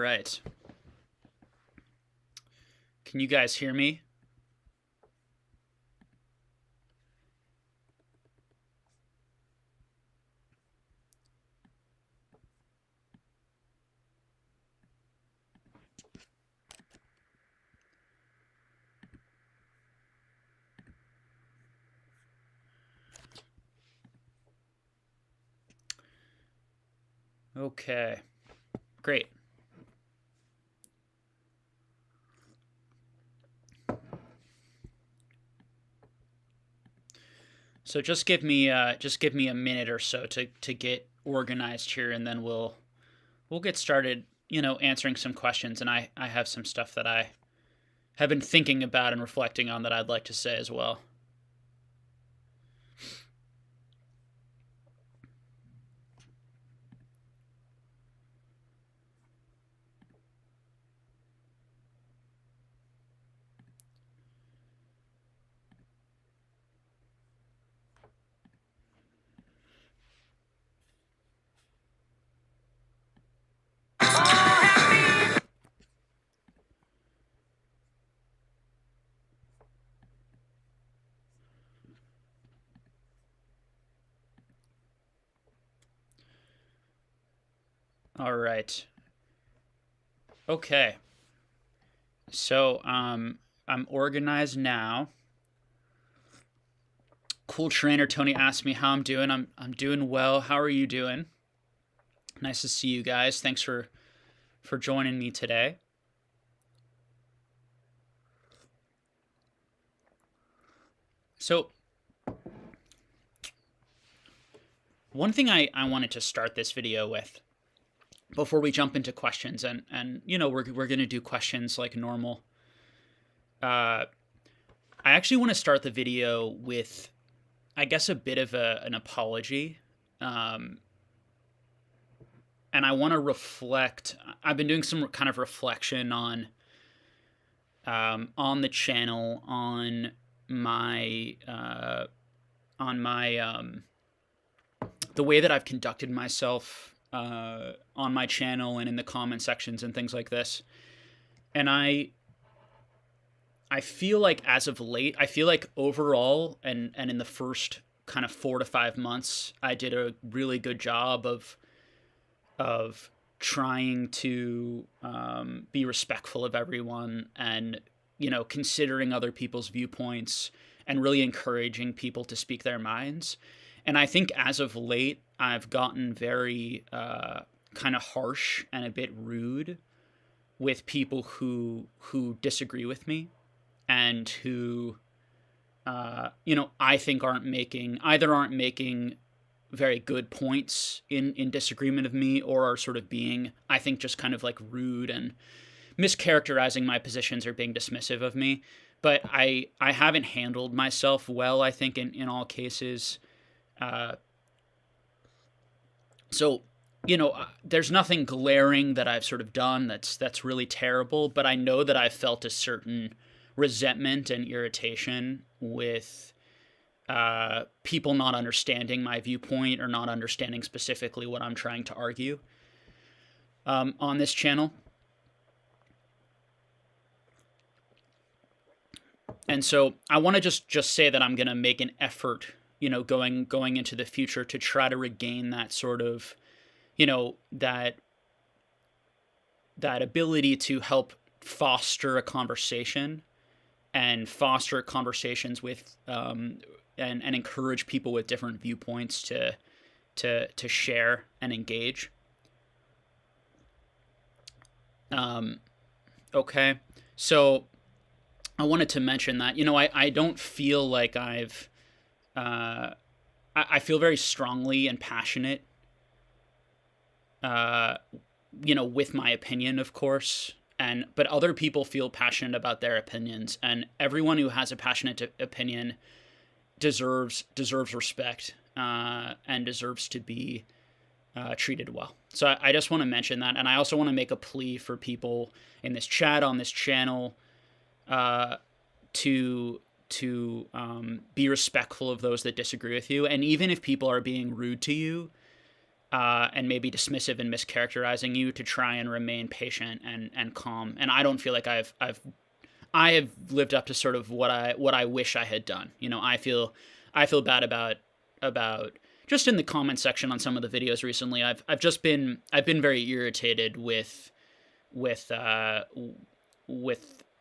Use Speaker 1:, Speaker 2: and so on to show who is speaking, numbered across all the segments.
Speaker 1: right. Can you guys hear me? Okay, great. So just give me a minute or so to get organized here, and then we'll get started. Answering some questions, and I have some stuff that I have been thinking about and reflecting on that I'd like to say as well. All right. Okay. So I'm organized now. Cool trainer Tony asked me how I'm doing. I'm doing well. How are you doing? Nice to see you guys. Thanks for joining me today. So one thing I wanted to start this video with before we jump into questions, and we're gonna do questions like normal. Uh, I actually want to start the video with, I guess, a bit of an apology. Um, and I want to reflect. I've been doing some kind of reflection on the channel, my on my the way that I've conducted myself on my channel and in the comment sections and things like this. And I feel like as of late, I feel like overall and in the first kind of 4 to 5 months, I did a really good job of trying to be respectful of everyone, and considering other people's viewpoints, and really encouraging people to speak their minds. And I think as of late, I've gotten very kind of harsh and a bit rude with people who disagree with me, and who I think aren't making very good points in disagreement of me, or are sort of being, I think, just kind of like rude and mischaracterizing my positions, or being dismissive of me. But I haven't handled myself well, I think, in all cases. Uh, so there's nothing glaring that I've sort of done that's really terrible, but I know that I've felt a certain resentment and irritation with people not understanding my viewpoint, or not understanding specifically what I'm trying to argue on this channel. And so I want to just say that I'm going to make an effort, going into the future, to try to regain that sort of, that ability to help foster a conversation, and foster conversations with and encourage people with different viewpoints to share and engage. Okay, so I wanted to mention that I don't feel like uh, I feel very strongly and passionate, uh, with my opinion, of course. But other people feel passionate about their opinions, and everyone who has a passionate opinion deserves respect, and deserves to be treated well. So I just want to mention that, and I also want to make a plea for people in this chat, on this channel, uh, to be respectful of those that disagree with you, and even if people are being rude to you, and maybe dismissive and mischaracterizing you, to try and remain patient and calm. And I don't feel like I have lived up to sort of what I wish I had done. I feel bad about just in the comment section on some of the videos recently. I've been very irritated with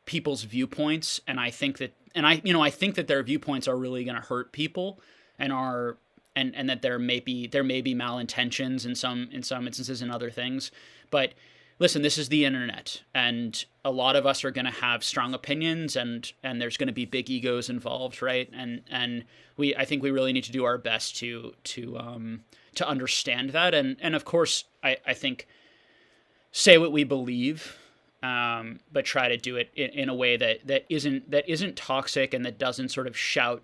Speaker 1: people's viewpoints, and I think that their viewpoints are really going to hurt people, and that there may be malintentions in some instances and other things. But listen, this is the internet, and a lot of us are going to have strong opinions, and there's going to be big egos involved, right? And I think we really need to do our best to understand that, and of course, I think say what we believe, but try to do it in a way that isn't toxic, and that doesn't sort of shout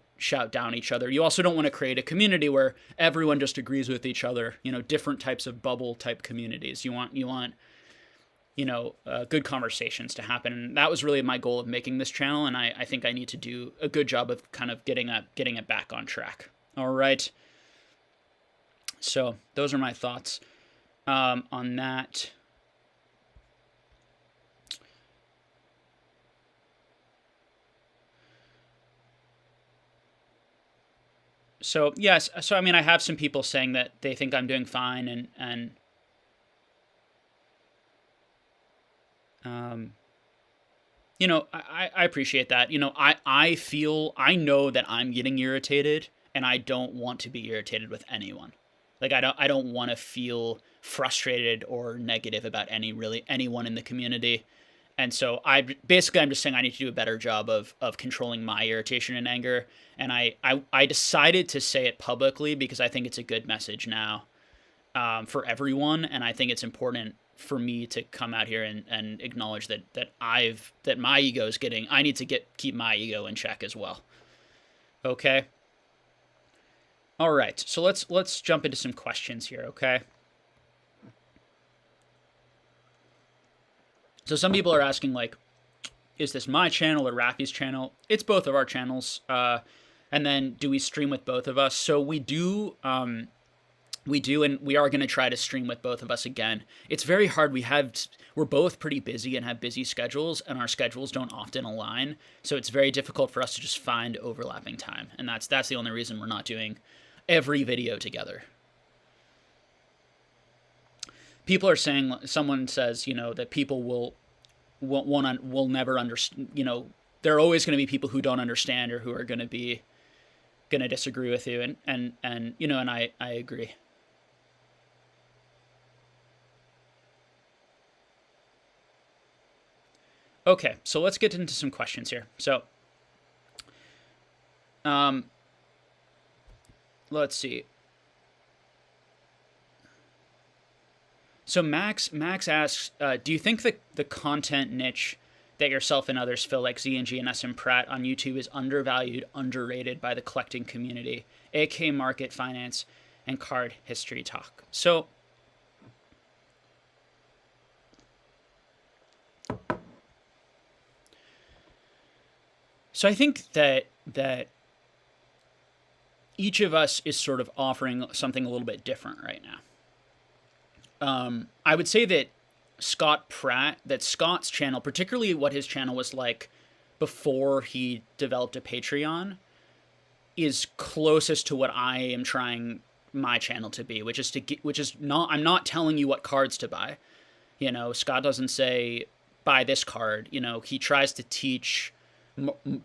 Speaker 1: down each other. You also don't want to create a community where everyone just agrees with each other. Different types of bubble type communities. You want good conversations to happen. And that was really my goal of making this channel. And I think I need to do a good job of kind of getting it back on track. All right. So those are my thoughts on that. So yes, I mean, I have some people saying that they think I'm doing fine, and I appreciate that. I know that I'm getting irritated, and I don't want to be irritated with anyone. Like I don't want to feel frustrated or negative about anyone in the community. And so I'm just saying I need to do a better job of controlling my irritation and anger. And I decided to say it publicly because I think it's a good message now for everyone. And I think it's important for me to come out here and acknowledge that my ego is I need to keep my ego in check as well. Okay. All right. So let's jump into some questions here. Okay. So some people are asking, like, is this my channel or Rafi's channel? It's both of our channels. And then do we stream with both of us? So we do, and we are going to try to stream with both of us again. It's very hard. We're both pretty busy and have busy schedules, and our schedules don't often align. So it's very difficult for us to just find overlapping time. And that's the only reason we're not doing every video together. People are saying, someone says, that people will never understand, there are always going to be people who don't understand or who are going to disagree with you. And I agree. Okay. So let's get into some questions here. So, let's see. So Max asks, do you think the content niche that yourself and others fill, like ZNG and SM Pratt on YouTube, is undervalued, underrated by the collecting community, aka market finance and card history talk? So I think that each of us is sort of offering something a little bit different right now. I would say that Scott's channel, particularly what his channel was like before he developed a Patreon, is closest to what I am trying my channel to be, I'm not telling you what cards to buy. Scott doesn't say buy this card. He tries to teach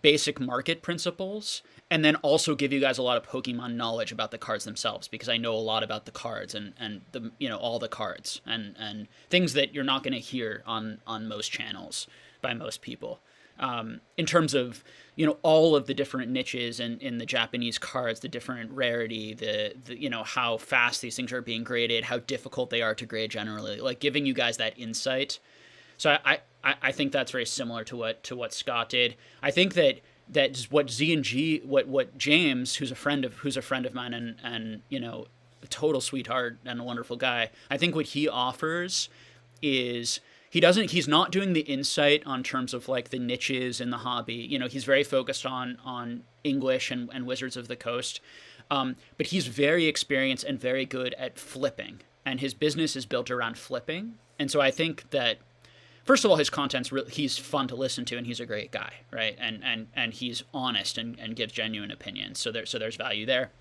Speaker 1: basic market principles, and then also give you guys a lot of Pokemon knowledge about the cards themselves, because I know a lot about the cards and the all the cards and things that you're not going to hear on most channels by most people. In terms of all of the different niches in the Japanese cards, the different rarity, the how fast these things are being graded, how difficult they are to grade generally, like giving you guys that insight. So I think that's very similar to what Scott did. I think that what ZNG, what James, who's a friend of mine and a total sweetheart and a wonderful guy, I think what he offers is he's not doing the insight on terms of like the niches in the hobby. He's very focused on English and Wizards of the Coast. But he's very experienced and very good at flipping. and his business is built around flipping. And so I think that, first of all, his content's he's fun to listen to, and he's a great guy, right? And he's honest and gives genuine opinions. So there's value there.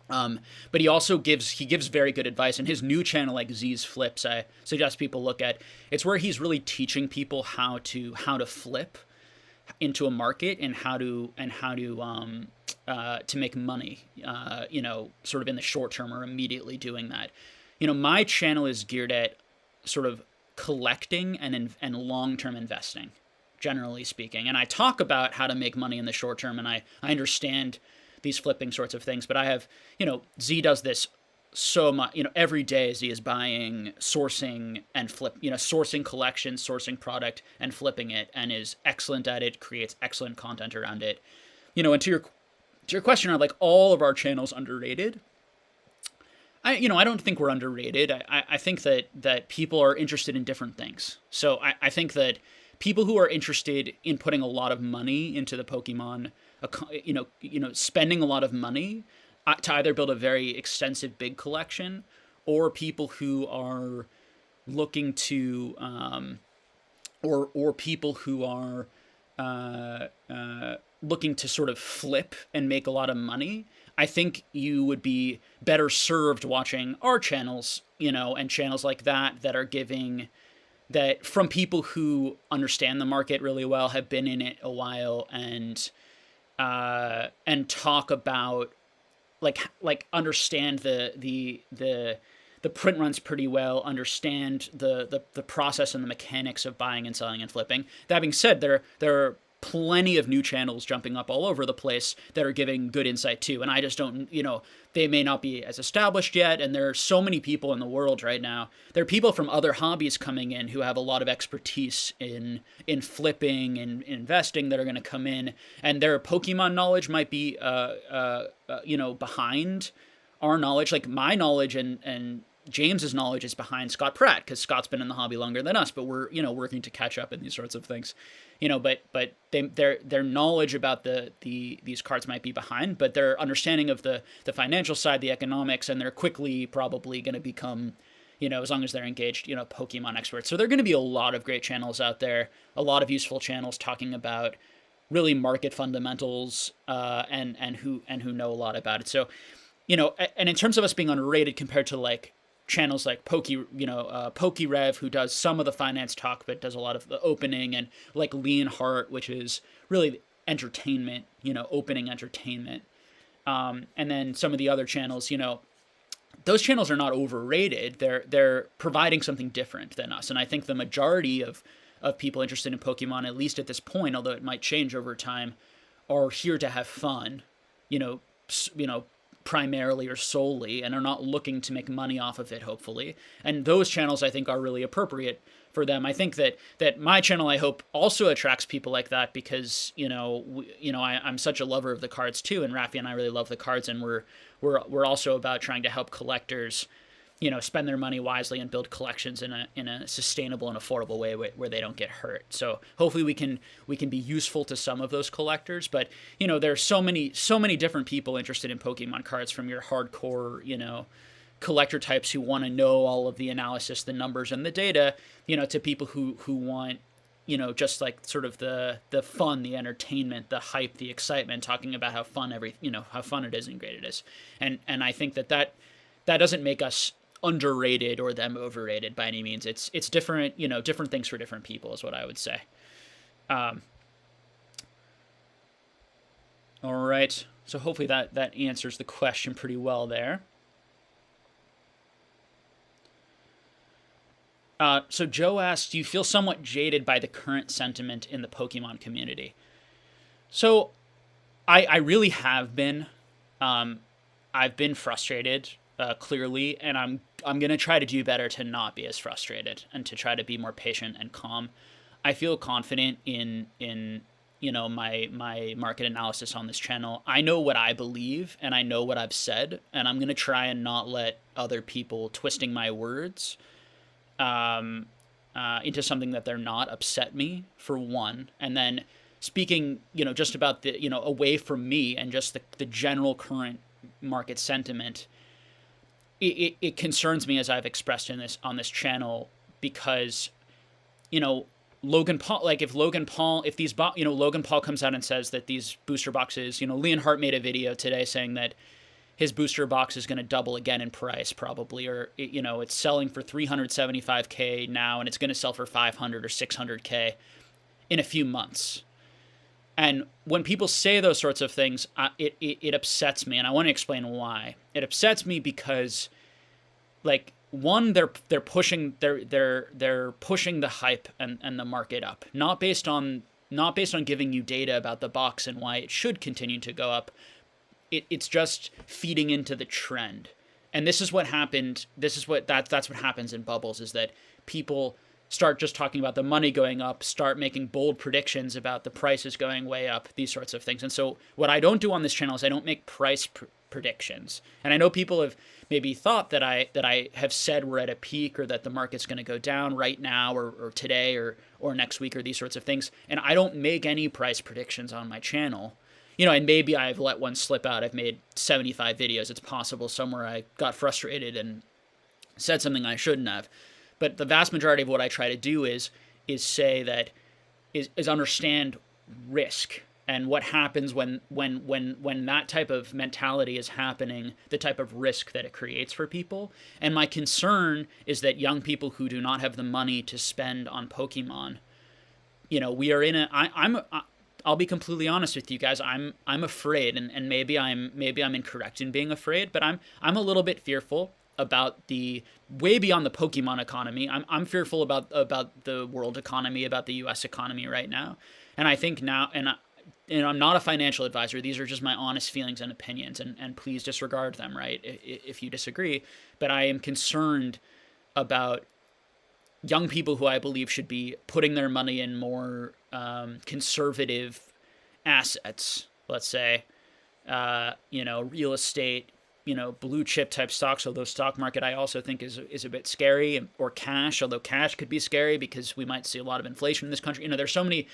Speaker 1: But he also gives very good advice. And his new channel, like Z's Flips, I suggest people look at. It's where he's really teaching people how to flip into a market and how to make money, sort of in the short term or immediately doing that. My channel is geared at sort of collecting and long-term investing, generally speaking. And I talk about how to make money in the short term, and I understand these flipping sorts of things, but I have, Z does this so much, every day Z is buying, sourcing and sourcing collections, sourcing product and flipping it, and is excellent at it, creates excellent content around it. And to your question on like all of our channels underrated, I don't think we're underrated. I think that people are interested in different things. So I think that people who are interested in putting a lot of money into the Pokemon, spending a lot of money to either build a very extensive big collection, or people who are looking to, or people who are looking to sort of flip and make a lot of money. I think you would be better served watching our channels, and channels like that are giving that from people who understand the market really well, have been in it a while, and talk about like understand the print runs pretty well, understand the process and the mechanics of buying and selling and flipping. That being said, there are plenty of new channels jumping up all over the place that are giving good insight too. And I just don't, they may not be as established yet. And there are so many people in the world right now. There are people from other hobbies coming in who have a lot of expertise in flipping and investing that are going to come in, and their Pokemon knowledge might be, behind our knowledge. Like my knowledge and James's knowledge is behind Scott Pratt, because Scott's been in the hobby longer than us, but we're, working to catch up in these sorts of things, but their knowledge about these cards might be behind, but their understanding of the financial side, the economics, and they're quickly probably going to become, as long as they're engaged, Pokemon experts. So there are going to be a lot of great channels out there, a lot of useful channels talking about really market fundamentals, and who know a lot about it. So, and in terms of us being underrated compared to like channels like PokeRev, who does some of the finance talk but does a lot of the opening, and like Leonhart, which is really entertainment, opening entertainment, and then some of the other channels, those channels are not overrated. They're providing something different than us, and I think the majority of people interested in Pokemon, at least at this point, although it might change over time, are here to have fun, primarily or solely, and are not looking to make money off of it, hopefully. And those channels, I think, are really appropriate for them. I think that my channel, I hope, also attracts people like that, because I'm such a lover of the cards too, and Rafi and I really love the cards, and we're also about trying to help collectors spend their money wisely and build collections in a sustainable and affordable way where they don't get hurt. So hopefully we can be useful to some of those collectors. But there's so many different people interested in Pokemon cards, from your hardcore collector types who want to know all of the analysis, the numbers, and the data, to people who want just like sort of the fun, the entertainment, the hype, the excitement, talking about how fun how fun it is and great it is. And I think that doesn't make us underrated or them overrated by any means. It's different, different things for different people is what I would say. All right. So hopefully that answers the question pretty well there. So Joe asks, do you feel somewhat jaded by the current sentiment in the Pokemon community? So I really have been. I've been frustrated, clearly, and I'm going to try to do better to not be as frustrated and to try to be more patient and calm. I feel confident in my market analysis on this channel. I know what I believe, and I know what I've said, and I'm going to try and not let other people twisting my words into something that they're not upset me, for one. And then speaking, just about the, away from me and just the general current market sentiment, it concerns me, as I've expressed in this on this channel, because, you know, Logan Paul, like if Logan Paul, if these, you know, Logan Paul comes out and says that these booster boxes, you know, Leonhardt made a video today saying that his booster box is going to double again in price probably, or, you know, it's selling for 375K now and it's going to sell for 500 or 600K in a few months. And when people say those sorts of things, it upsets me, and I want to explain why. It upsets me because, like, one, they're pushing the hype and the market up, not based on giving you data about the box and why it should continue to go up. It's just feeding into the trend. And this is what happened. That's what happens in bubbles, is that people start just talking about the money going up, start making bold predictions about the prices going way up, these sorts of things. And so what I don't do on this channel is I don't make price predictions. And I know people have maybe thought that I have said we're at a peak, or that the market's going to go down right now, or today, or next week, or these sorts of things. And I don't make any price predictions on my channel. You know, and maybe I've let one slip out. I've made 75 videos. It's possible somewhere I got frustrated and said something I shouldn't have. But the vast majority of what I try to do is say that is understand risk and what happens when that type of mentality is happening, the type of risk that it creates for people. And my concern is that young people who do not have the money to spend on Pokemon, you know, we are in I'll be completely honest with you guys. I'm afraid, and maybe I'm incorrect in being afraid, but I'm a little bit fearful about the way beyond the Pokemon economy. I'm fearful about the world economy, about the U.S. economy right now. And I think now, and I'm not a financial advisor. These are just my honest feelings and opinions, and please disregard them, right, if you disagree. But I am concerned about young people who I believe should be putting their money in more conservative assets, let's say, you know, real estate, you know, blue chip type stocks, although stock market I also think is a bit scary, or cash, although cash could be scary because we might see a lot of inflation in this country. You know, there's so many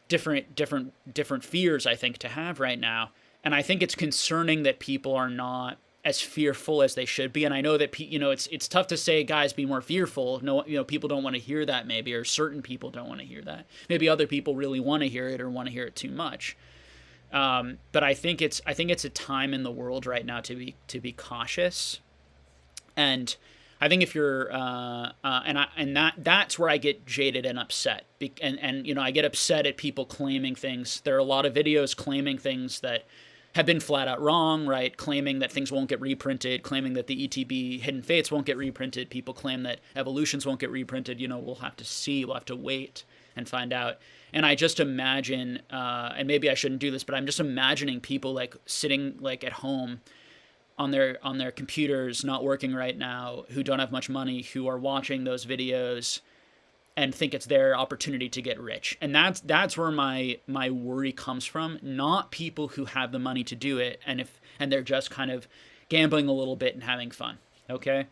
Speaker 1: different fears I think to have right now. And I think it's concerning that people are not as fearful as they should be. And I know that, you know, it's tough to say, guys, be more fearful. No, you know, people don't want to hear that maybe, or certain people don't want to hear that. Maybe other people really want to hear it, or want to hear it too much. But I think it's a time in the world right now to be cautious. And I think if you're that's where I get jaded and upset. And you know, I get upset at people claiming things. There are a lot of videos claiming things that have been flat out wrong, right? Claiming that things won't get reprinted, claiming that the ETB Hidden Fates won't get reprinted. People claim that Evolutions won't get reprinted. You know, we'll have to see. We'll have to wait and find out. And I just imagine, and maybe I shouldn't do this, but I'm just imagining people like sitting like at home on their computers, not working right now, who don't have much money, who are watching those videos and think it's their opportunity to get rich. And that's where my worry comes from, not people who have the money to do it and they're just kind of gambling a little bit and having fun. Okay?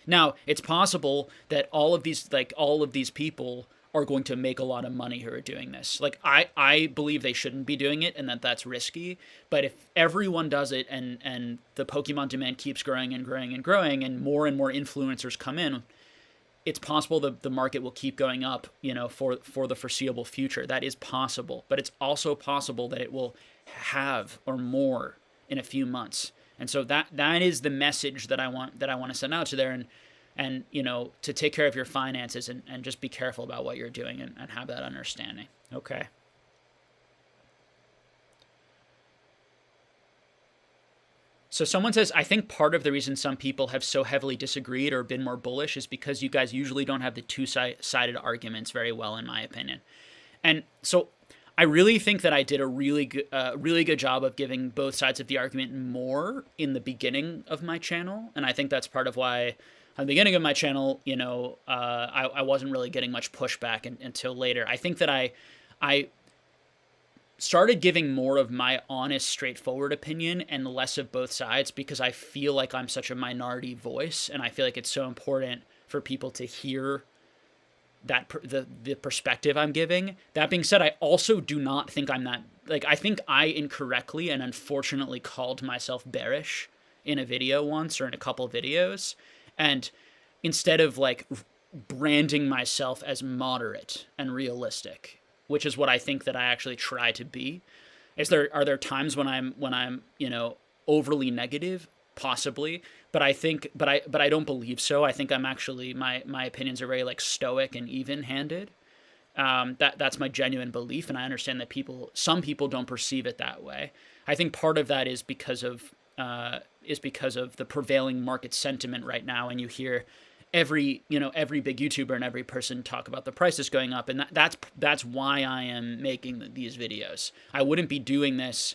Speaker 1: Now, it's possible that all of these people are going to make a lot of money who are doing this. Like, I believe they shouldn't be doing it, and that's risky. But if everyone does it, and the Pokemon demand keeps growing and growing and growing, and more influencers come in, it's possible that the market will keep going up, you know, for the foreseeable future. That is possible. But it's also possible that it will have or more in a few months. And so that is the message that I want to send out to there, and you know, to take care of your finances and just be careful about what you're doing and have that understanding. Okay. So someone says, I think part of the reason some people have so heavily disagreed or been more bullish is because you guys usually don't have the two-sided arguments very well, in my opinion. And so I really think that I did a really good job of giving both sides of the argument more in the beginning of my channel. And I think that's part of why at the beginning of my channel, you know, I wasn't really getting much pushback until later. I think that I started giving more of my honest, straightforward opinion and less of both sides, because I feel like I'm such a minority voice, and I feel like it's so important for people to hear that the perspective I'm giving. That being said, I also do not think I'm that, like, I think I incorrectly and unfortunately called myself bearish in a video once or in a couple videos, and instead of like branding myself as moderate and realistic, which is what I think that I actually try to be. Are there times when I'm overly negative? Possibly, but I don't believe so. I think I'm actually my opinions are very like stoic and even-handed. That's my genuine belief, and I understand that some people don't perceive it that way. I think part of that is because of the prevailing market sentiment right now, and you hear every big YouTuber and every person talk about the prices going up, and that's why I am making these videos. I wouldn't be doing this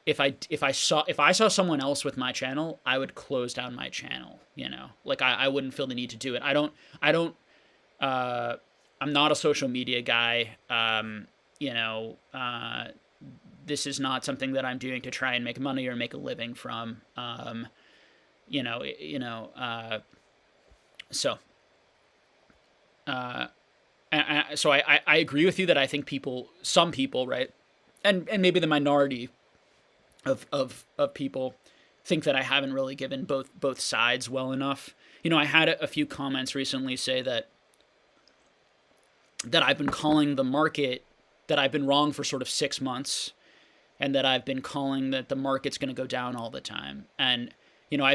Speaker 1: if I saw someone else with my channel. I would close down my channel. Like I wouldn't feel the need to do it. I'm not a social media guy. This is not something that I'm doing to try and make money or make a living from. So I agree with you that I think some people, right, and maybe the minority of people think that I haven't really given both sides well enough. I had a few comments recently say that I've been calling the market, that I've been wrong for sort of 6 months, and that I've been calling that the market's going to go down all the time. And I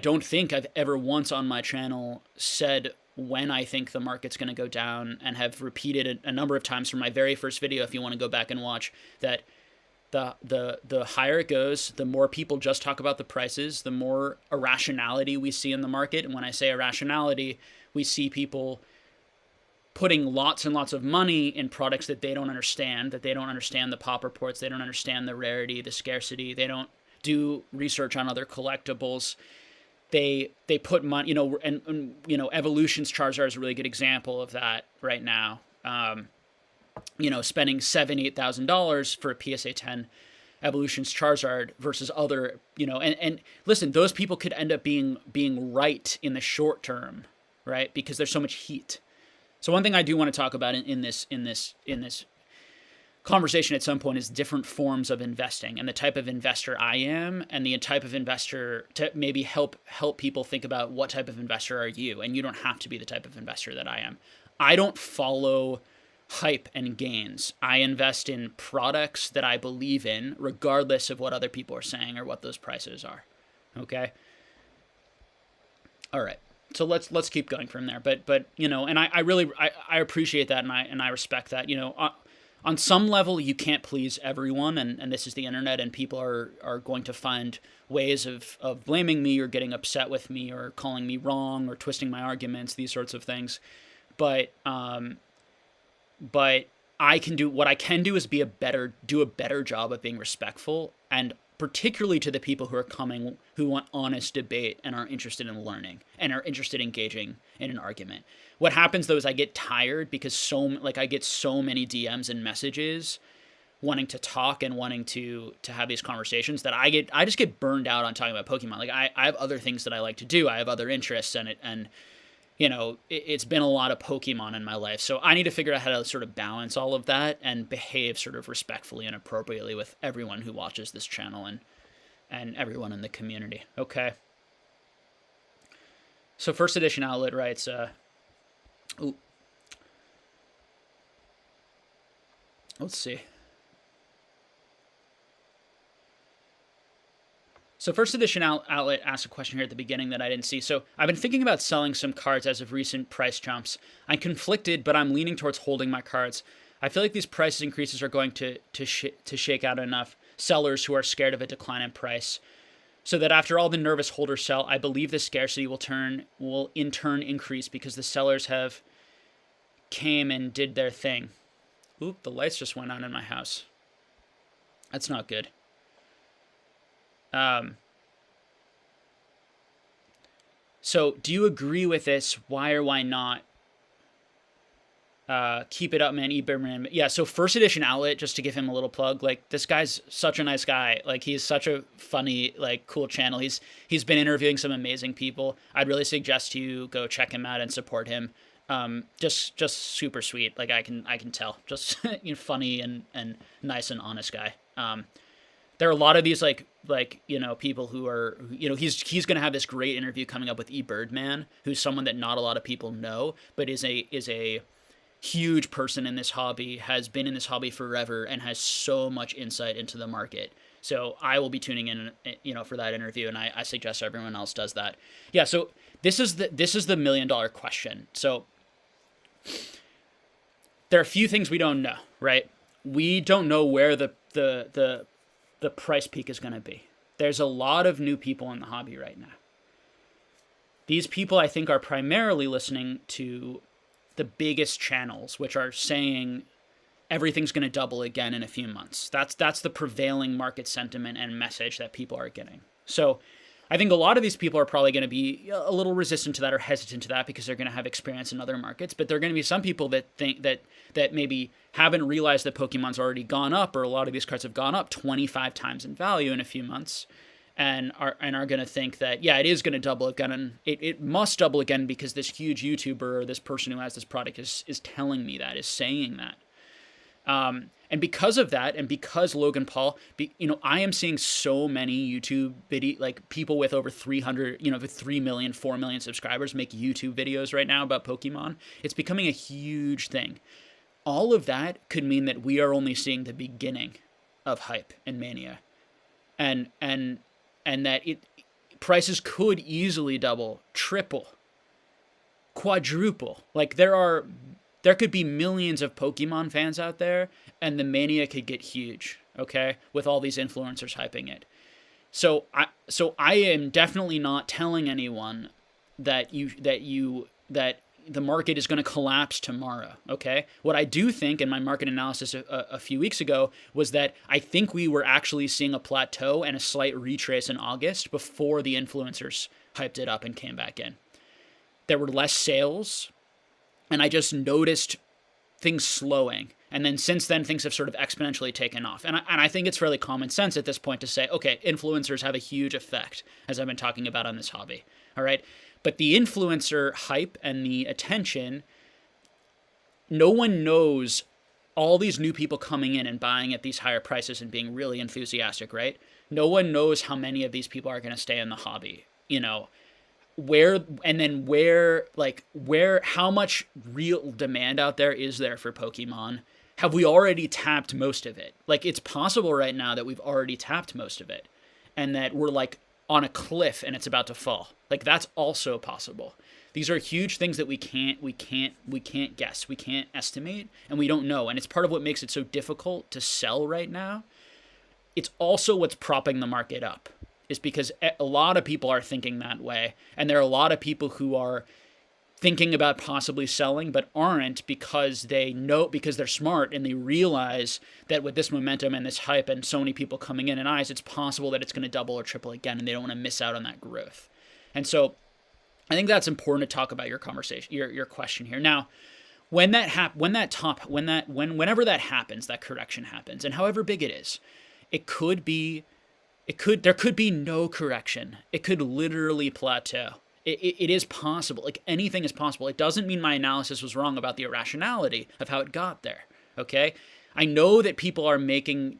Speaker 1: don't think I've ever once on my channel said when I think the market's going to go down, and have repeated a number of times from my very first video, if you want to go back and watch, that the higher it goes, the more people just talk about the prices, the more irrationality we see in the market. And when I say irrationality, we see people putting lots and lots of money in products that they don't understand the pop reports, they don't understand the rarity, the scarcity, they don't do research on other collectibles. They put money, and Evolution's Charizard is a really good example of that right now. Spending $7,000-8,000 for a PSA 10 Evolution's Charizard versus other, and listen, those people could end up being right in the short term, right? Because there's so much heat. So one thing I do want to talk about in this conversation at some point is different forms of investing, and the type of investor I am, and the type of investor to maybe help people think about what type of investor are you. And you don't have to be the type of investor that I am. I don't follow hype and gains. I invest in products that I believe in, regardless of what other people are saying or what those prices are. Okay? All right. So let's keep going from there. But and I really appreciate that, and I respect that. On some level, you can't please everyone, and this is the internet, and people are going to find ways of blaming me or getting upset with me or calling me wrong or twisting my arguments, these sorts of things. But I can do what I can do is do a better job of being respectful, and particularly to the people who want honest debate and are interested in learning and are interested in engaging in an argument. What happens though is I get tired because I get so many DMs and messages wanting to talk and wanting to have these conversations that I just get burned out on talking about Pokemon. Like I have other things that I like to do. I have other interests in it, and it's been a lot of Pokemon in my life. So I need to figure out how to sort of balance all of that and behave sort of respectfully and appropriately with everyone who watches this channel and everyone in the community. Okay. So First Edition Outlet writes, let's see. So First Edition Outlet asked a question here at the beginning that I didn't see. So I've been thinking about selling some cards as of recent price jumps. I'm conflicted, but I'm leaning towards holding my cards. I feel like these price increases are going to shake out enough sellers who are scared of a decline in price, so that after all the nervous holders sell, I believe the scarcity will in turn increase because the sellers have came and did their thing. Oop, the lights just went on in my house. That's not good. So do you agree with this? Why or why not? Keep it up, man. Eberman. Yeah. So First Edition Outlet, just to give him a little plug, like this guy's such a nice guy. Like he's such a funny, like cool channel. He's been interviewing some amazing people. I'd really suggest you go check him out and support him. Just super sweet. Like I can tell, just funny and nice and honest guy. there are a lot of these people who are, he's going to have this great interview coming up with Birdman, who's someone that not a lot of people know, but is a huge person in this hobby, has been in this hobby forever, and has so much insight into the market. So I will be tuning in, for that interview, and I suggest everyone else does that. Yeah. So this is the $1 million question. So there are a few things we don't know, right? We don't know where the price peak is going to be. There's a lot of new people in the hobby right now. These people, I think, are primarily listening to the biggest channels, which are saying everything's going to double again in a few months. That's the prevailing market sentiment and message that people are getting. So I think a lot of these people are probably going to be a little resistant to that or hesitant to that because they're going to have experience in other markets. But there are going to be some people that think that maybe haven't realized that Pokemon's already gone up, or a lot of these cards have gone up 25 times in value in a few months, and are going to think that, yeah, it is going to double again, and it must double again because this huge YouTuber or this person who has this product is telling me that, is saying that. And because of that, and because Logan Paul, I am seeing so many YouTube people with over 300, 3 million, 4 million subscribers make YouTube videos right now about Pokemon. It's becoming a huge thing. All of that could mean that we are only seeing the beginning of hype and mania, and that prices could easily double, triple, quadruple. Like there could be millions of Pokemon fans out there, and the mania could get huge, okay, with all these influencers hyping it. So I am definitely not telling anyone that the market is going to collapse tomorrow, okay? What I do think in my market analysis a few weeks ago was that I think we were actually seeing a plateau and a slight retrace in August before the influencers hyped it up and came back in. There were less sales, and I just noticed things slowing. And then since then, things have sort of exponentially taken off. And I think it's fairly common sense at this point to say, okay, influencers have a huge effect, as I've been talking about on this hobby. All right. But the influencer hype and the attention, no one knows all these new people coming in and buying at these higher prices and being really enthusiastic, right? No one knows how many of these people are going to stay in the hobby, how much real demand out there is there for Pokemon? Have we already tapped most of it? Like, it's possible right now that we've already tapped most of it, and that we're like on a cliff and it's about to fall. Like, that's also possible. These are huge things that we can't guess, we can't estimate, and we don't know. And it's part of what makes it so difficult to sell right now. It's also what's propping the market up, is because a lot of people are thinking that way, and there are a lot of people who are thinking about possibly selling but aren't, because they're smart and they realize that with this momentum and this hype and so many people coming in and eyes, it's possible that it's going to double or triple again, and they don't want to miss out on that growth. And so I think that's important to talk about your conversation, your question here. Now, whenever that happens, that correction happens, and however big it is, there could be no correction. It could literally plateau. It is possible. Like, anything is possible. It doesn't mean my analysis was wrong about the irrationality of how it got there, okay? I know that people are making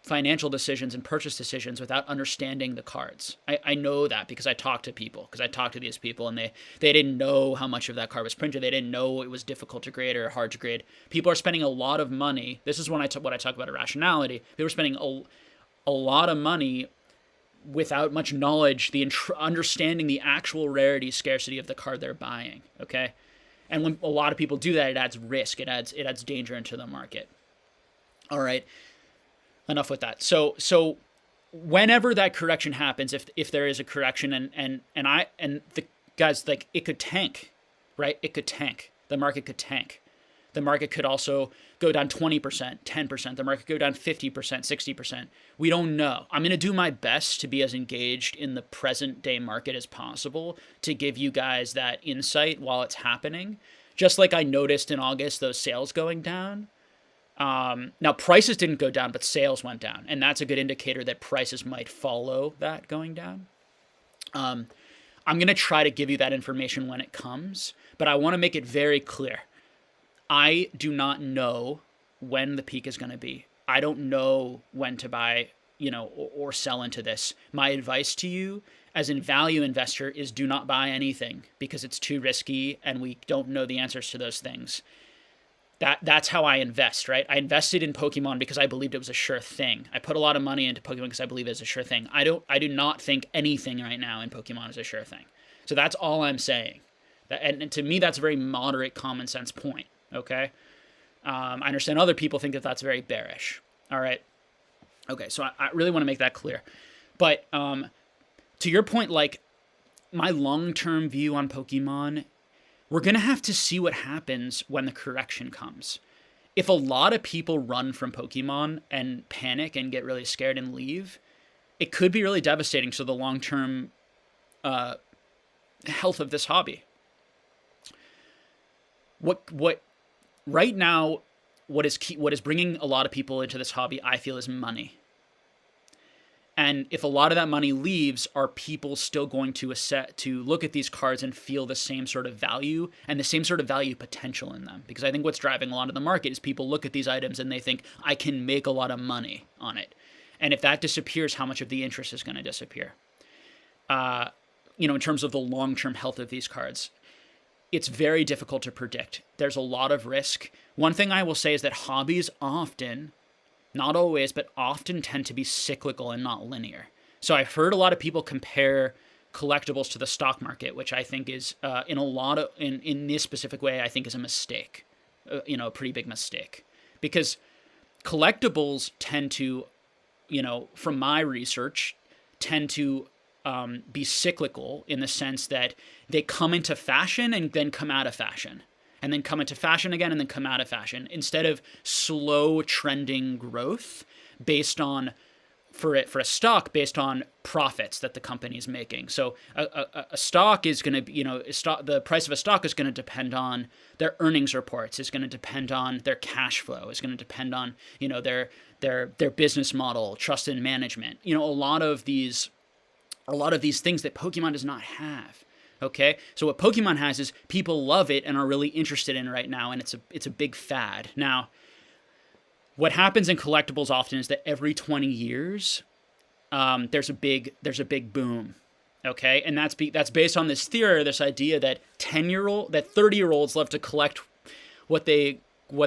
Speaker 1: financial decisions and purchase decisions without understanding the cards. I know that because I talk to these people, and they didn't know how much of that card was printed. They didn't know it was difficult to grade or hard to grade. People are spending a lot of money. This is what I talk about irrationality. They were spending a lot of money without much knowledge, understanding the actual rarity, scarcity of the card they're buying, okay? And when a lot of people do that, it adds risk, it adds danger into the market. All right, enough with that. So whenever that correction happens, if there is a correction, and the guys, like, it could tank, right? It could tank. The market could tank. The market could also go down 20%, 10%. The market could go down 50%, 60%. We don't know. I'm going to do my best to be as engaged in the present day market as possible to give you guys that insight while it's happening. Just like I noticed in August, those sales going down. Now, prices didn't go down, but sales went down. And that's a good indicator that prices might follow that going down. I'm going to try to give you that information when it comes, but I want to make it very clear. I do not know when the peak is going to be. I don't know when to buy or sell into this. My advice to you as a value investor is do not buy anything because it's too risky and we don't know the answers to those things. That's how I invest, right? I invested in Pokemon because I believed it was a sure thing. I put a lot of money into Pokemon because I believe it's a sure thing. I do not think anything right now in Pokemon is a sure thing. So that's all I'm saying. And to me, that's a very moderate common sense point, okay? I understand other people think that that's very bearish, all right? Okay, so I really want to make that clear. But to your point, like, my long-term view on Pokemon, we're going to have to see what happens when the correction comes. If a lot of people run from Pokemon and panic and get really scared and leave, it could be really devastating to the long-term health of this hobby. What right now, what is bringing a lot of people into this hobby, I feel, is money. And if a lot of that money leaves, are people still going to look at these cards and feel the same sort of value and the same sort of value potential in them? Because I think what's driving a lot of the market is people look at these items and they think, I can make a lot of money on it. And if that disappears, how much of the interest is going to disappear? In terms of the long-term health of these cards, it's very difficult to predict. There's a lot of risk. One thing I will say is that hobbies often, not always, but often tend to be cyclical and not linear. So I've heard a lot of people compare collectibles to the stock market, which I think is, in this specific way, I think is a mistake, a pretty big mistake. Because collectibles tend to, from my research, tend to be cyclical in the sense that they come into fashion and then come out of fashion. And then come into fashion again and then come out of fashion, instead of slow trending growth based on, for a stock, based on profits that the company is making. So a stock is going to be, the price of a stock is going to depend on their earnings reports. It's going to depend on their cash flow. It's going to depend on, their business model, trust and management. A lot of these things that Pokemon does not have. Okay, so what Pokemon has is people love it and are really interested in it right now, and it's a big fad. Now, what happens in collectibles often is that every 20 years, there's a big boom. Okay, and that's based on this theory, this idea that 30-year-olds love to collect what they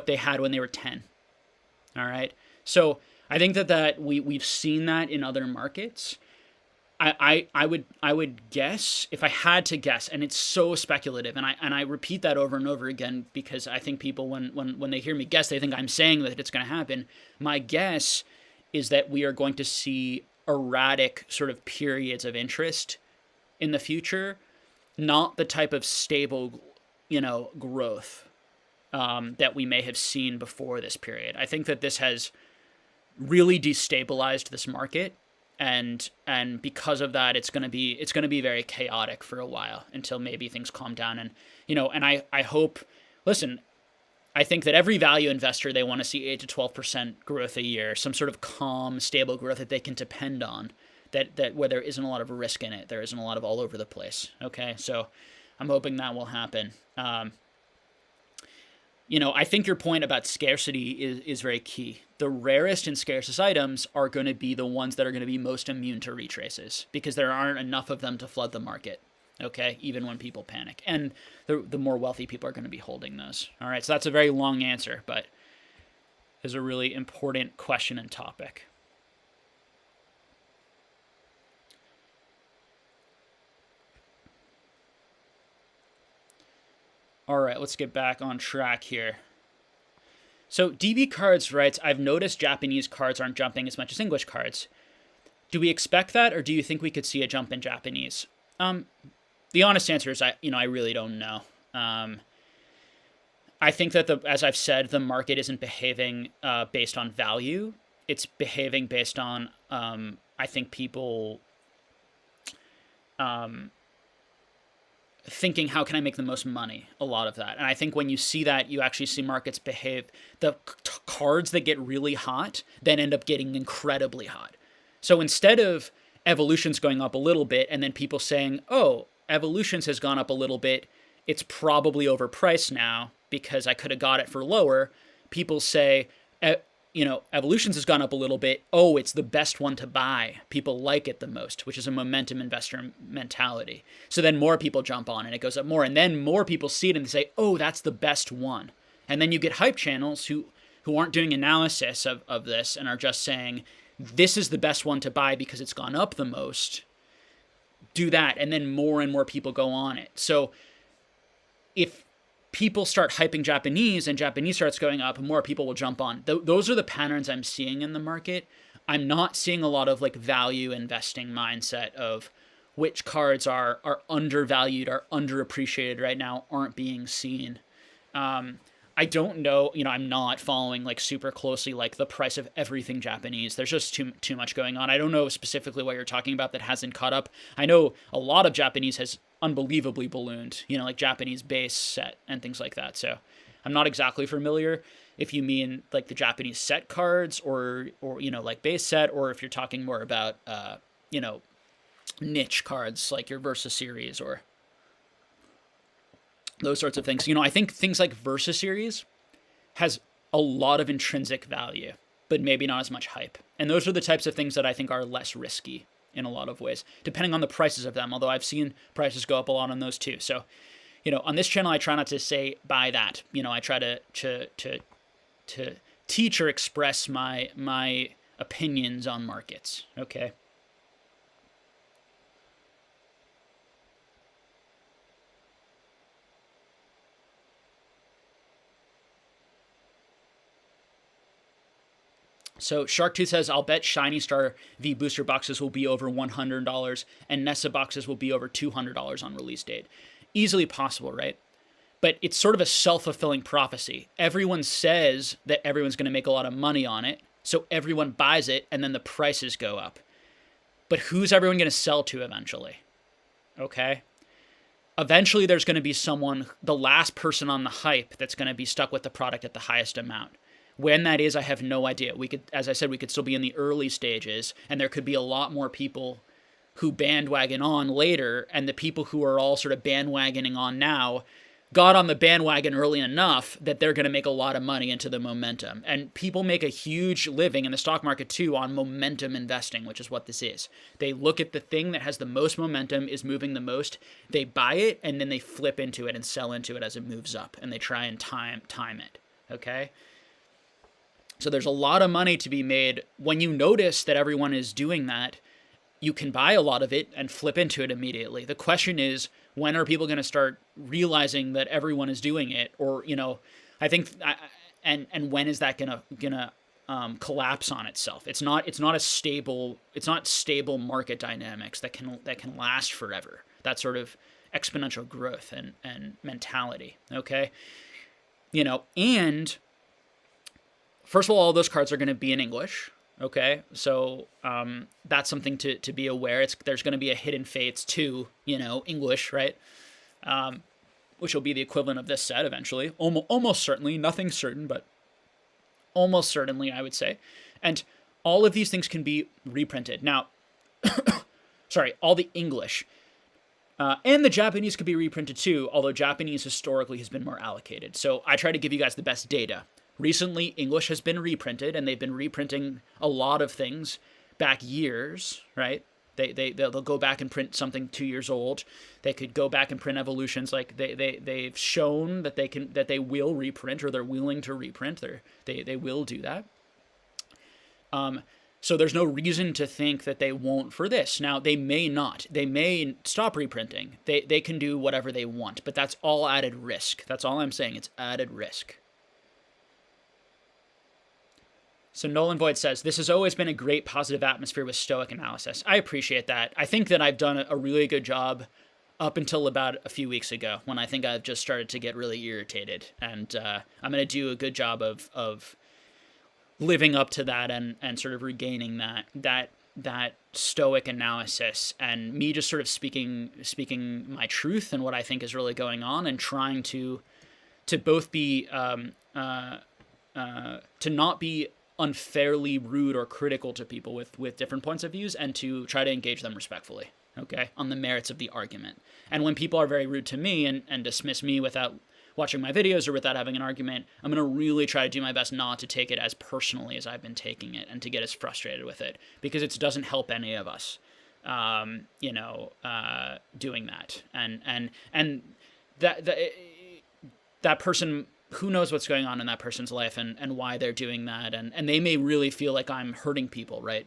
Speaker 1: had when they were 10. All right, so I think that we've seen that in other markets. I would guess, if I had to guess, and it's so speculative, and I repeat that over and over again because I think people, when they hear me guess, they think I'm saying that it's going to happen. My guess is that we are going to see erratic sort of periods of interest in the future, not the type of stable, growth that we may have seen before this period. I think that this has really destabilized this market. And because of that, it's gonna be very chaotic for a while until maybe things calm down. And and I hope. Listen, I think that every value investor, they want to see 8 to 12% growth a year, some sort of calm, stable growth that they can depend on. That where there isn't a lot of risk in it, there isn't a lot of all over the place. Okay, so I'm hoping that will happen. I think your point about scarcity is very key. The rarest and scarcest items are going to be the ones that are going to be most immune to retraces because there aren't enough of them to flood the market, okay, even when people panic. And the more wealthy people are going to be holding those. All right, so that's a very long answer, but is a really important question and topic. All right, let's get back on track here. So DB Cards writes, I've noticed Japanese cards aren't jumping as much as English cards. Do we expect that, or do you think we could see a jump in Japanese? The honest answer is I really don't know. I think that as I've said, the market isn't behaving based on value. It's behaving based on I think people thinking, how can I make the most money? A lot of that. And I think when you see that, you actually see markets behave. The cards that get really hot then end up getting incredibly hot. So instead of Evolutions going up a little bit and then people saying, oh, Evolutions has gone up a little bit, it's probably overpriced now because I could have got it for lower, people say Evolutions has gone up a little bit. Oh, it's the best one to buy. People like it the most, which is a momentum investor mentality. So then more people jump on and it goes up more. And then more people see it and they say, oh, that's the best one. And then you get hype channels who aren't doing analysis of this and are just saying, this is the best one to buy because it's gone up the most. Do that. And then more and more people go on it. So if people start hyping Japanese and Japanese starts going up, more people will jump on. Those are the patterns I'm seeing in the market. I'm not seeing a lot of like value investing mindset of which cards are undervalued, are underappreciated right now, aren't being seen. I don't know, I'm not following like super closely like the price of everything Japanese. There's just too much going on. I don't know specifically what you're talking about that hasn't caught up. I know a lot of Japanese has unbelievably ballooned, like Japanese base set and things like that. So I'm not exactly familiar if you mean like the Japanese set cards or like base set, or if you're talking more about niche cards like your Versus series or those sorts of things. I think things like Versus series has a lot of intrinsic value, but maybe not as much hype. And those are the types of things that I think are less risky in a lot of ways, depending on the prices of them, although I've seen prices go up a lot on those too. So, on this channel, I try not to say buy that. I try to teach or express my opinions on markets, okay? So Sharktooth says, I'll bet Shiny Star V booster boxes will be over $100 and Nessa boxes will be over $200 on release date. Easily possible, right? But it's sort of a self-fulfilling prophecy. Everyone says that everyone's going to make a lot of money on it, so everyone buys it and then the prices go up. But who's everyone going to sell to eventually? Okay? Eventually there's going to be someone, the last person on the hype, that's going to be stuck with the product at the highest amount. When that is, I have no idea. We could, as I said, we could still be in the early stages, and there could be a lot more people who bandwagon on later, and the people who are all sort of bandwagoning on now got on the bandwagon early enough that they're going to make a lot of money into the momentum. And people make a huge living in the stock market too on momentum investing, which is what this is. They look at the thing that has the most momentum, is moving the most, they buy it, and then they flip into it and sell into it as it moves up, and they try and time it, okay? So there's a lot of money to be made. When you notice that everyone is doing that, you can buy a lot of it and flip into it immediately. The question is, when are people going to start realizing that everyone is doing it? Or, I think, and when is that gonna collapse on itself? It's not stable market dynamics that can last forever. That sort of exponential growth and mentality. Okay, and first of all those cards are going to be in English, okay? So that's something to be aware. There's going to be a Hidden Fates 2, English, right? Which will be the equivalent of this set eventually. Almost certainly, nothing certain, but almost certainly, I would say. And all of these things can be reprinted. Now, all the English. And the Japanese could be reprinted too, although Japanese historically has been more allocated. So I try to give you guys the best data. Recently, English has been reprinted, and they've been reprinting a lot of things back years, right? They'll go back and print something 2 years old. They could go back and print evolutions. Like they've shown that they will reprint, or they're willing to reprint. They will do that. So there's no reason to think that they won't for this. Now, they may not. They may stop reprinting. They can do whatever they want, but that's all added risk. That's all I'm saying. It's added risk. So Nolan Void says, this has always been a great positive atmosphere with Stoic analysis. I appreciate that. I think that I've done a really good job up until about a few weeks ago, when I think I've just started to get really irritated. And I'm going to do a good job of living up to that and sort of regaining that Stoic analysis, and me just sort of speaking my truth and what I think is really going on, and trying to both be to not be unfairly rude or critical to people with different points of views, and to try to engage them respectfully, okay, on the merits of the argument. And when people are very rude to me and dismiss me without watching my videos or without having an argument, I'm going to really try to do my best not to take it as personally as I've been taking it and to get as frustrated with it, because it doesn't help any of us, doing that. And that person, who knows what's going on in that person's life and why they're doing that. And they may really feel like I'm hurting people, right?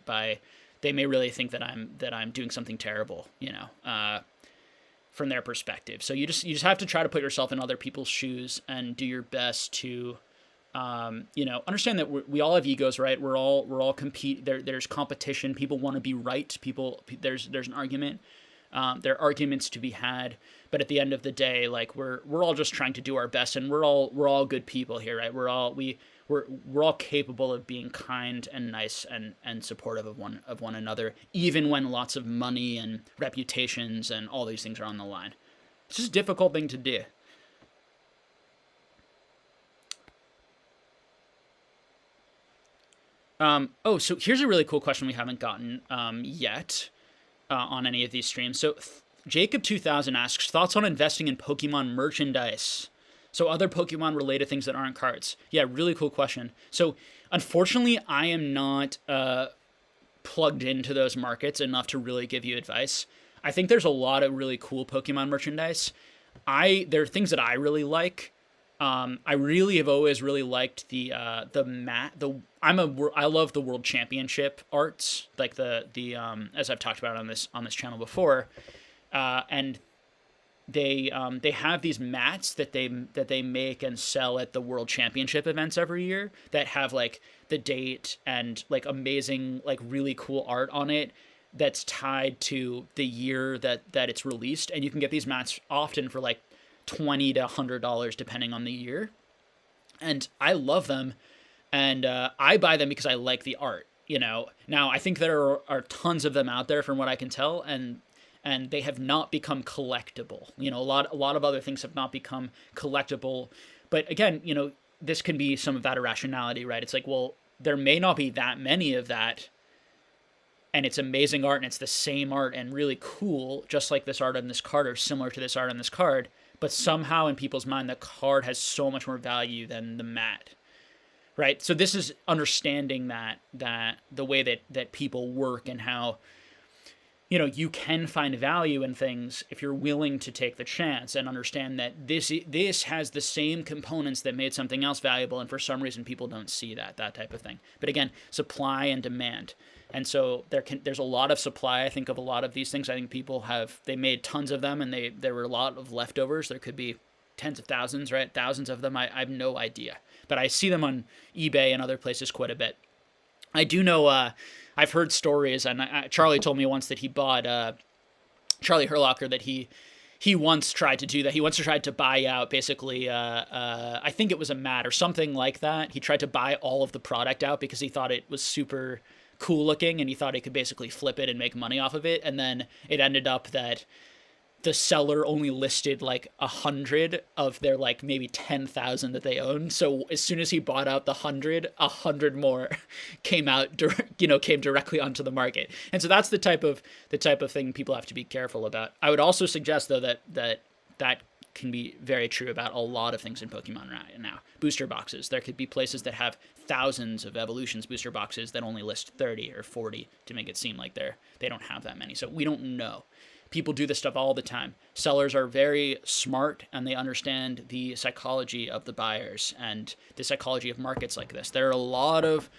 Speaker 1: They may really think that I'm doing something terrible, from their perspective. So you just have to try to put yourself in other people's shoes and do your best to, understand that we all have egos, right? We're all compete. There's competition. People want to be right. There's an argument. There are arguments to be had, but at the end of the day, like we're all just trying to do our best, and we're all good people here, right? We're all capable of being kind and nice and supportive of one another, even when lots of money and reputations and all these things are on the line. It's just a difficult thing to do. So here's a really cool question we haven't gotten yet on any of these streams. So Jacob2000 asks, thoughts on investing in Pokemon merchandise? So other Pokemon related things that aren't cards. Yeah, really cool question. So unfortunately, I am not plugged into those markets enough to really give you advice. I think there's a lot of really cool Pokemon merchandise. There are things that I really like. I really have always really liked I love the World Championship arts, like the as I've talked about on this channel before, and they have these mats that they make and sell at the World Championship events every year that have like the date and like amazing, like really cool art on it that's tied to the year that it's released, and you can get these mats often for like $20 to $100 depending on the year, and I love them, and I buy them because I like the art. Now I think there are tons of them out there from what I can tell, and they have not become collectible. A lot of other things have not become collectible, but again, this can be some of that irrationality, right? It's like, well, there may not be that many of that, and it's amazing art, and it's the same art and really cool, just like this art on this card or similar to this art on this card. But somehow in people's mind, the card has so much more value than the mat, right? So this is understanding that the way that people work and how, you can find value in things if you're willing to take the chance and understand that this has the same components that made something else valuable, and for some reason people don't see that type of thing. But again, supply and demand. And so there's a lot of supply, I think, of a lot of these things. I think people they made tons of them, and there were a lot of leftovers. There could be tens of thousands, right? Thousands of them. I have no idea. But I see them on eBay and other places quite a bit. I do know, I've heard stories, and Charlie told me once that he bought, Charlie Herlocker, that he once tried to do that. He once tried to buy out basically, I think it was a mat or something like that. He tried to buy all of the product out because he thought it was super cool looking, and he thought he could basically flip it and make money off of it. And then it ended up that the seller only listed like 100 of their like maybe 10,000 that they owned. So as soon as he bought out the 100 more came directly onto the market. And so that's the type of thing people have to be careful about. I would also suggest though that can be very true about a lot of things in Pokemon right now. Booster boxes. There could be places that have thousands of Evolutions booster boxes that only list 30 or 40 to make it seem like they don't have that many. So we don't know. People do this stuff all the time. Sellers are very smart, and they understand the psychology of the buyers and the psychology of markets like this. There are a lot of,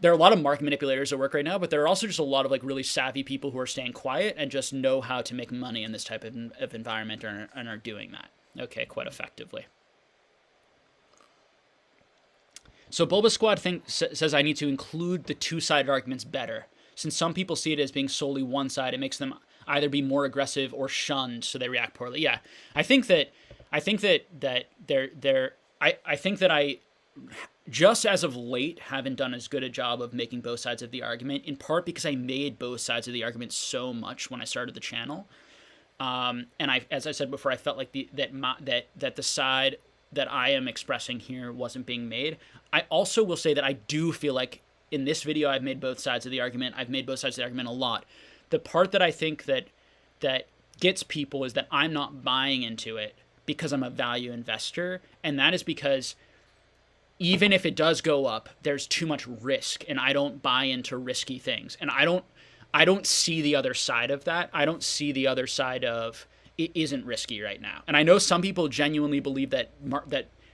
Speaker 1: market manipulators at work right now, but there are also just a lot of like really savvy people who are staying quiet and just know how to make money in this type of environment and are doing that, quite effectively. So Bulba Squad says I need to include the two-sided arguments better. Since some people see it as being solely one side, it makes them either be more aggressive or shunned, so they react poorly. Yeah, I think that I just as of late haven't done as good a job of making both sides of the argument, in part because I made both sides of the argument so much when I started the channel. And as I said before, I felt like that the side that I am expressing here wasn't being made. I also will say that I do feel like in this video, I've made both sides of the argument. I've made both sides of the argument a lot. The part that I think that gets people is that I'm not buying into it because I'm a value investor, and that is because even if it does go up, there's too much risk, and I don't buy into risky things. And I don't see the other side of that. I don't see the other side of it isn't risky right now. And I know some people genuinely believe that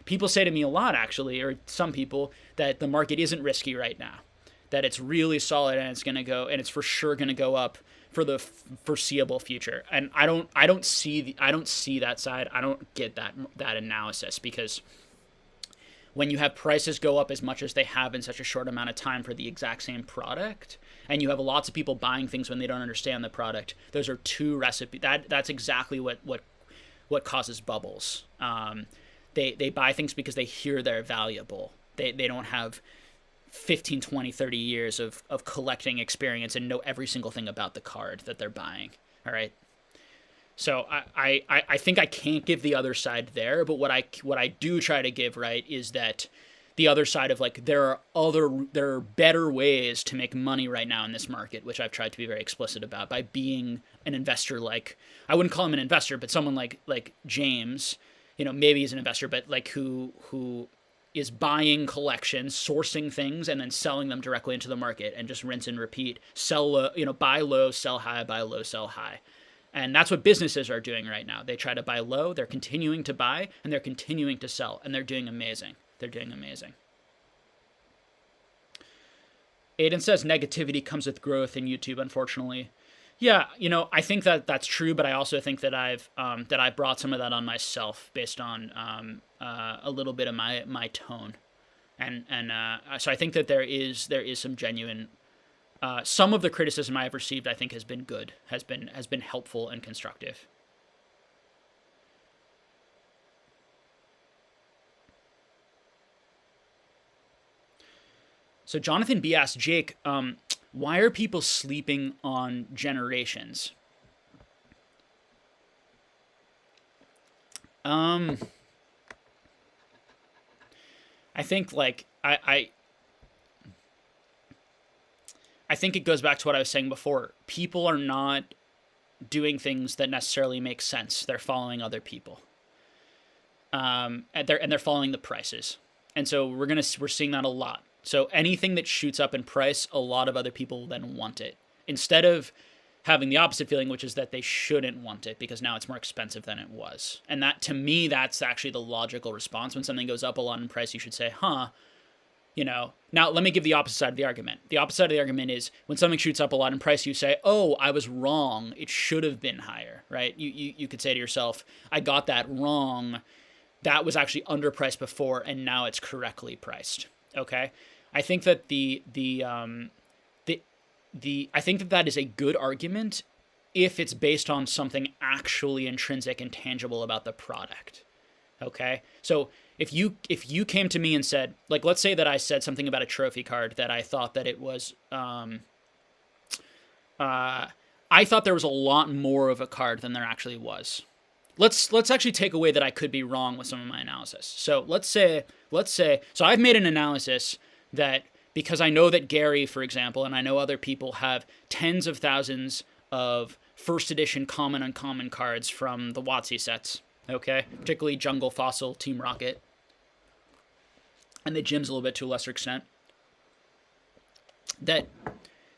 Speaker 1: people say to me a lot, actually, or some people, that the market isn't risky right now, that it's really solid and it's going to go, and it's for sure going to go up for the foreseeable future. And I don't see that side. I don't get that analysis, because when you have prices go up as much as they have in such a short amount of time for the exact same product, and you have lots of people buying things when they don't understand the product, those are two recipes. That's exactly what causes bubbles. They buy things because they hear they're valuable. They don't have 15, 20, 30 years of collecting experience and know every single thing about the card that they're buying. All right. So I think I can't give the other side there, but what I do try to give, right, is that the other side of, like, there are better ways to make money right now in this market, which I've tried to be very explicit about, by being an investor. Like, I wouldn't call him an investor, but someone like James, maybe he's an investor, but like who is buying collections, sourcing things, and then selling them directly into the market, and just rinse and repeat, sell low, buy low, sell high, buy low, sell high. And that's what businesses are doing right now. They try to buy low, they're continuing to buy, and they're continuing to sell, and they're doing amazing. They're doing amazing. Aiden says negativity comes with growth in YouTube, unfortunately. Yeah, I think that that's true, but I also think that I've brought some of that on myself based on a little bit of my tone, and so I think that there is some genuine. Some of the criticism I have received, I think, has been good, has been helpful and constructive. So Jonathan B asked, Jake, why are people sleeping on Generations? I think, like, I think it goes back to what I was saying before. People are not doing things that necessarily make sense. They're following other people, and they're following the prices. And so we're seeing that a lot. So anything that shoots up in price, a lot of other people then want it, instead of having the opposite feeling, which is that they shouldn't want it because now it's more expensive than it was. And that, to me, that's actually the logical response. When something goes up a lot in price, you should say, huh. Now let me give the opposite side of the argument. The opposite side of the argument is when something shoots up a lot in price, you say, oh, I was wrong. It should have been higher, right? You could say to yourself, I got that wrong. That was actually underpriced before, and now it's correctly priced. Okay? I think that I think that is a good argument if it's based on something actually intrinsic and tangible about the product. Okay? So if you came to me and said, like, let's say that I said something about a trophy card that I thought that it was, I thought there was a lot more of a card than there actually was. Let's actually take away that I could be wrong with some of my analysis. So let's say, so I've made an analysis that, because I know that Gary, for example, and I know other people have tens of thousands of first edition common uncommon cards from the WotC sets. Okay, particularly Jungle, Fossil, Team Rocket, and the gyms a little bit to a lesser extent, that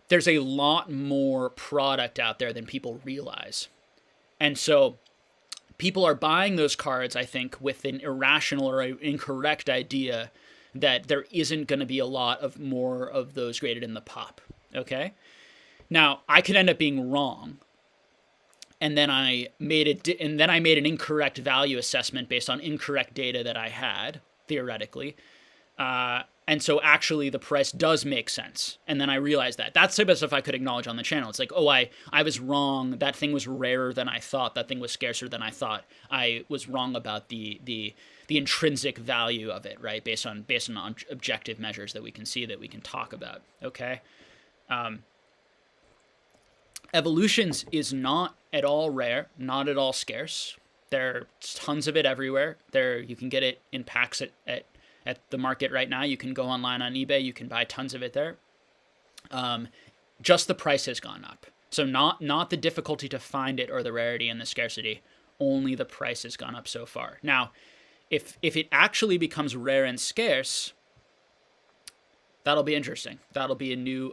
Speaker 1: there's a lot more product out there than people realize. And so people are buying those cards, I think, with an irrational or incorrect idea that there isn't going to be a lot of more of those graded in the pop. Okay? Now, I could end up being wrong. And then I made an incorrect value assessment based on incorrect data that I had, theoretically. And so actually the price does make sense. And then I realized that. That's the type of stuff I could acknowledge on the channel. It's like, oh, I was wrong. That thing was rarer than I thought. That thing was scarcer than I thought. I was wrong about the intrinsic value of it, right? Based on objective measures that we can see, that we can talk about. Okay? Evolutions is not at all rare, not at all scarce. There's tons of it everywhere. You can get it in packs at the market right now. You can go online on eBay. You can buy tons of it there. Just the price has gone up. So not the difficulty to find it or the rarity and the scarcity. only the price has gone up so far. Now, if it actually becomes rare and scarce, that'll be interesting. That'll be a new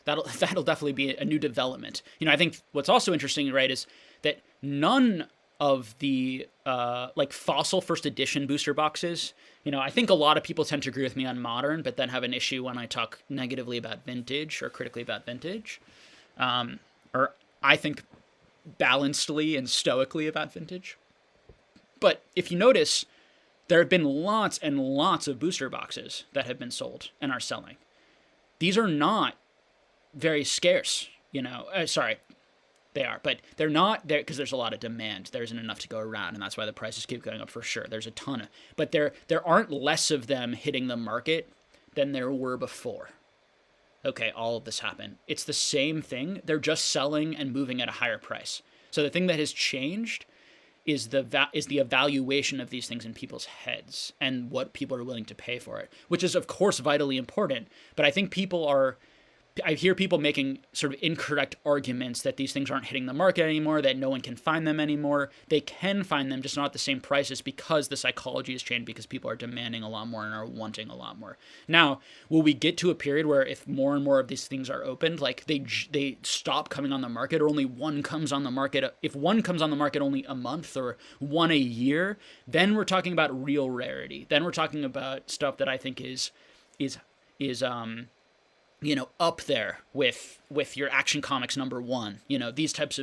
Speaker 1: that'll definitely be a new development. I think what's also interesting, right, is that none of the like fossil first edition booster boxes, I think a lot of people tend to agree with me on modern, but then have an issue when I talk negatively about vintage or critically about vintage, or I think balancedly and stoically about vintage. But if you notice, there have been lots and lots of booster boxes that have been sold and are selling. These are not very scarce, sorry, they are, but they're not there because there's a lot of demand. There isn't enough to go around, and that's why the prices keep going up for sure. There's a ton of, but there aren't less of them hitting the market than there were before. Okay, all of this happened. It's the same thing. They're just selling and moving at a higher price. So the thing that has changed is the evaluation of these things in people's heads and what people are willing to pay for it, which is of course vitally important. But I think I hear people making sort of incorrect arguments that these things aren't hitting the market anymore, that no one can find them anymore. They can find them, just not at the same prices, because the psychology has changed, because people are demanding a lot more and are wanting a lot more. Now, will we get to a period where if more and more of these things are opened, like they stop coming on the market, or only one comes on the market? If one comes on the market only a month or one a year, then we're talking about real rarity. Then we're talking about stuff that I think is up there with your Action Comics #1. These types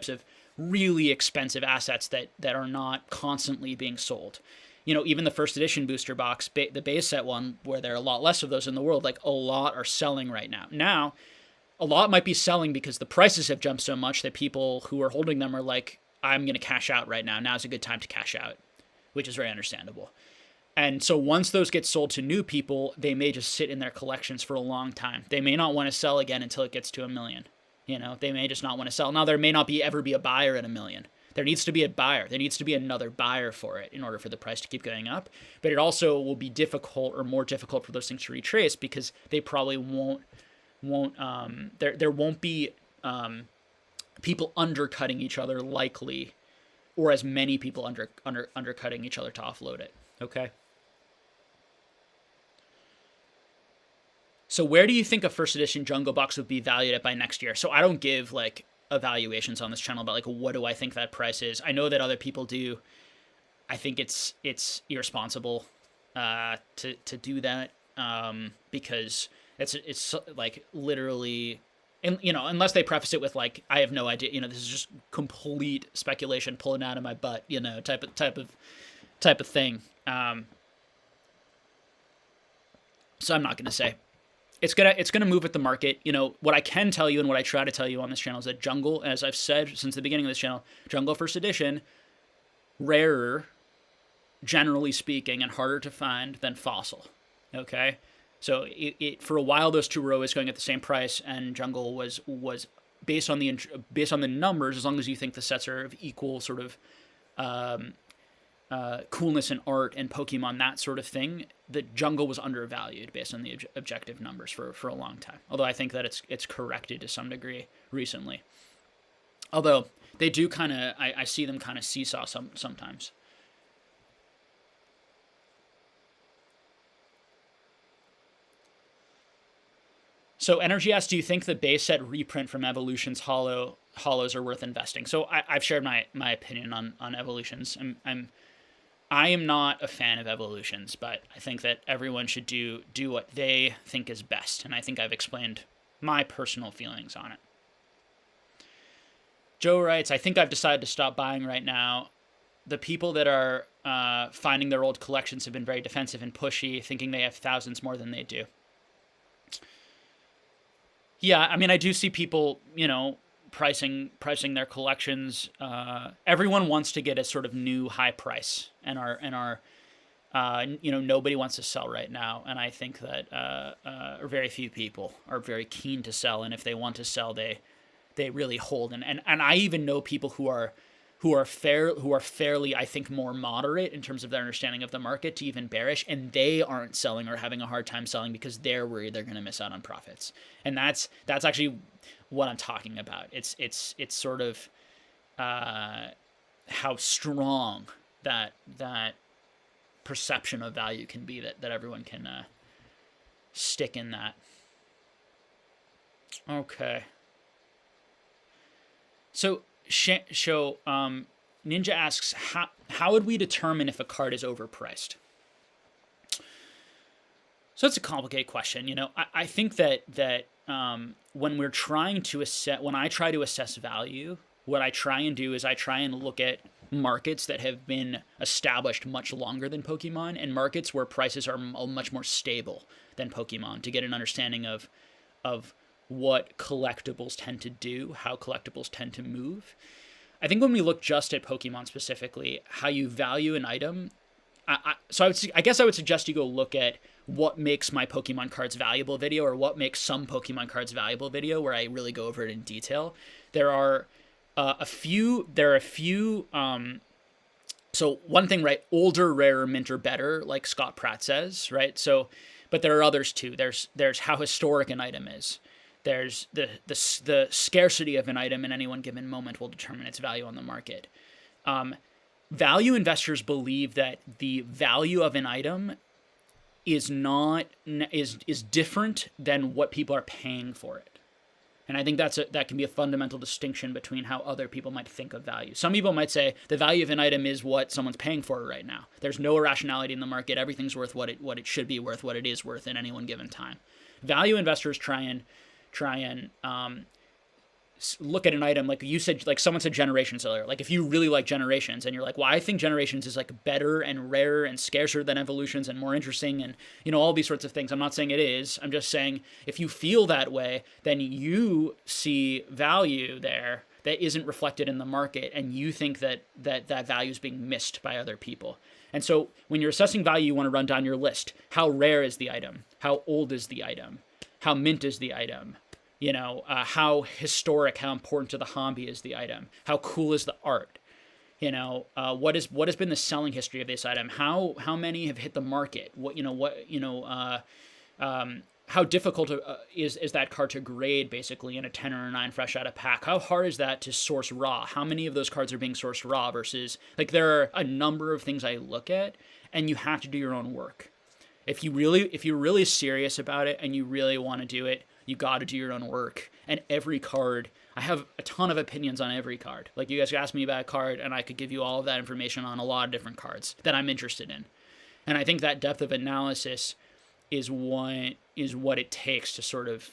Speaker 1: of really expensive assets that are not constantly being sold. Even the first edition booster box, the base set one, where there are a lot less of those in the world, like a lot are selling right now. Now, a lot might be selling because the prices have jumped so much that people who are holding them are like, I'm going to cash out right now. Now's a good time to cash out, which is very understandable. And so once those get sold to new people, they may just sit in their collections for a long time. They may not want to sell again until it gets to 1 million. They may just not want to sell. Now, there may not ever be a buyer at 1 million. There needs to be a buyer. There needs to be another buyer for it in order for the price to keep going up. But it also will be difficult, or more difficult, for those things to retrace, because they probably there won't be people undercutting each other likely, or as many people undercutting each other to offload it. Okay. So where do you think a first edition Jungle Box would be valued at by next year? So I don't give like evaluations on this channel about like what do I think that price is. I know that other people do. I think it's irresponsible to do that, because it's like literally, and unless they preface it with like, I have no idea, this is just complete speculation pulling out of my butt, type of thing. So I'm not going to say. It's gonna move with the market. What I can tell you, and what I try to tell you on this channel, is that Jungle, as I've said since the beginning of this channel, Jungle First Edition, rarer, generally speaking, and harder to find than Fossil. Okay, so it for a while those two were always going at the same price, and Jungle was based on the numbers. As long as you think the sets are of equal sort of coolness and art and Pokemon, that sort of thing, the Jungle was undervalued based on the objective numbers for a long time. Although I think that it's corrected to some degree recently. Although they do kind of, I see them kind of seesaw sometimes. So Energy asks, do you think the base set reprint from Evolutions hollows are worth investing? So I've shared my opinion on Evolutions. I am not a fan of Evolutions, but I think that everyone should do what they think is best, and I think I've explained my personal feelings on it. Joe writes, I think I've decided to stop buying right now. The people that are finding their old collections have been very defensive and pushy, thinking they have thousands more than they do. Yeah, I do see people, pricing their collections. Everyone wants to get a sort of new high price, and nobody wants to sell right now. And I think that or very few people are very keen to sell, and if they want to sell, they really hold. And I even know people who are who are fairly, I think, more moderate in terms of their understanding of the market to even bearish, and they aren't selling or having a hard time selling because they're worried they're going to miss out on profits. And that's actually what I'm talking about. It's sort of how strong that perception of value can be, that everyone can stick in that. Okay. So Ninja asks, how would we determine if a card is overpriced? So that's a complicated question. I think that when we're trying to when I try to assess value, what I try and do is I try and look at markets that have been established much longer than Pokemon, and markets where prices are much more stable than Pokemon, to get an understanding of what collectibles tend to do, how collectibles tend to move. I think when we look just at Pokemon specifically, how you value an item, I guess I would suggest you go look at what makes my Pokemon cards valuable video, or what makes some Pokemon cards valuable video, where I really go over it in detail. There are a few. So one thing, right? Older, rarer, minter, better, like Scott Pratt says, right? So, but there are others too. There's how historic an item is. There's the scarcity of an item in any one given moment will determine its value on the market. Value investors believe that the value of an item is different than what people are paying for it. And I think that can be a fundamental distinction between how other people might think of value. Some people might say the value of an item is what someone's paying for it right now. There's no irrationality in the market. Everything's worth what it should be worth, what it is worth in any one given time. Value investors try and look at an item, like you said, like someone said Generations earlier. Like if you really like Generations and you're like, well, I think Generations is like better and rarer and scarcer than Evolutions and more interesting, and all these sorts of things. I'm not saying it is. I'm just saying if you feel that way, then you see value there that isn't reflected in the market, and you think that value is being missed by other people. And so when you're assessing value, you want to run down your list. How rare is the item? How old is the item? How mint is the item? How historic, how important to the hobby is the item? How cool is the art? What has been the selling history of this item? How many have hit the market? How difficult is that card to grade, basically, in a 10 or a 9 fresh out of pack? How hard is that to source raw? How many of those cards are being sourced raw versus, like, there are a number of things I look at, and you have to do your own work. If you're really serious about it and you really want to do it, you got to do your own work. And every card, I have a ton of opinions on every card. Like, you guys asked me about a card, and I could give you all of that information on a lot of different cards that I'm interested in. And I think that depth of analysis is what it takes to sort of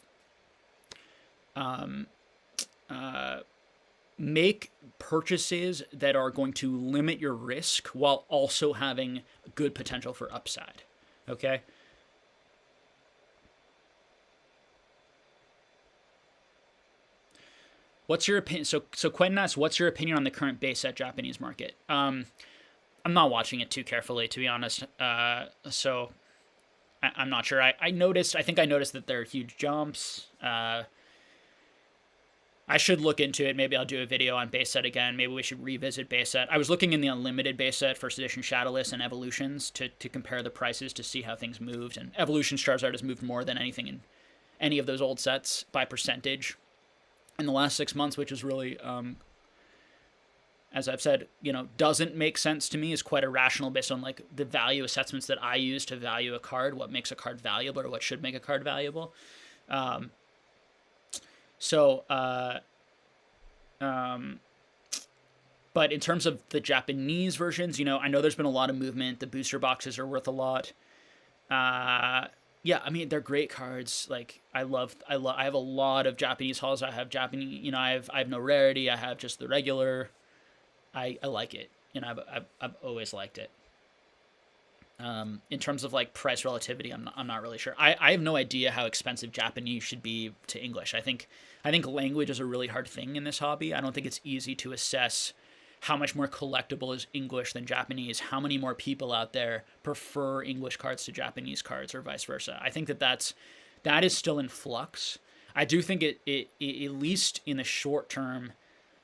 Speaker 1: make purchases that are going to limit your risk while also having good potential for upside. Okay? What's your opinion? So Quentin asks, what's your opinion on the current base set Japanese market? I'm not watching it too carefully, to be honest. So I'm not sure. I think I noticed that there are huge jumps. I should look into it. Maybe I'll do a video on base set again. Maybe we should revisit base set. I was looking in the unlimited base set, first edition Shadowless and Evolutions to compare the prices to see how things moved. And Evolution Charizard has moved more than anything in any of those old sets by percentage in the last 6 months, which is really, as I've said, doesn't make sense to me, is quite irrational based on like the value assessments that I use to value a card, what makes a card valuable or what should make a card valuable. But in terms of the Japanese versions, I know there's been a lot of movement. The booster boxes are worth a lot. Yeah, I mean, they're great cards. Like, I have a lot of Japanese hauls. I have Japanese, I have no rarity. I have just the regular. I like it. I've always liked it. In terms of like price relativity, I'm not really sure. I have no idea how expensive Japanese should be to English. I think language is a really hard thing in this hobby. I don't think it's easy to assess how much more collectible is English than Japanese, how many more people out there prefer English cards to Japanese cards, or vice versa. I think that is still in flux. I do think it at least in the short term,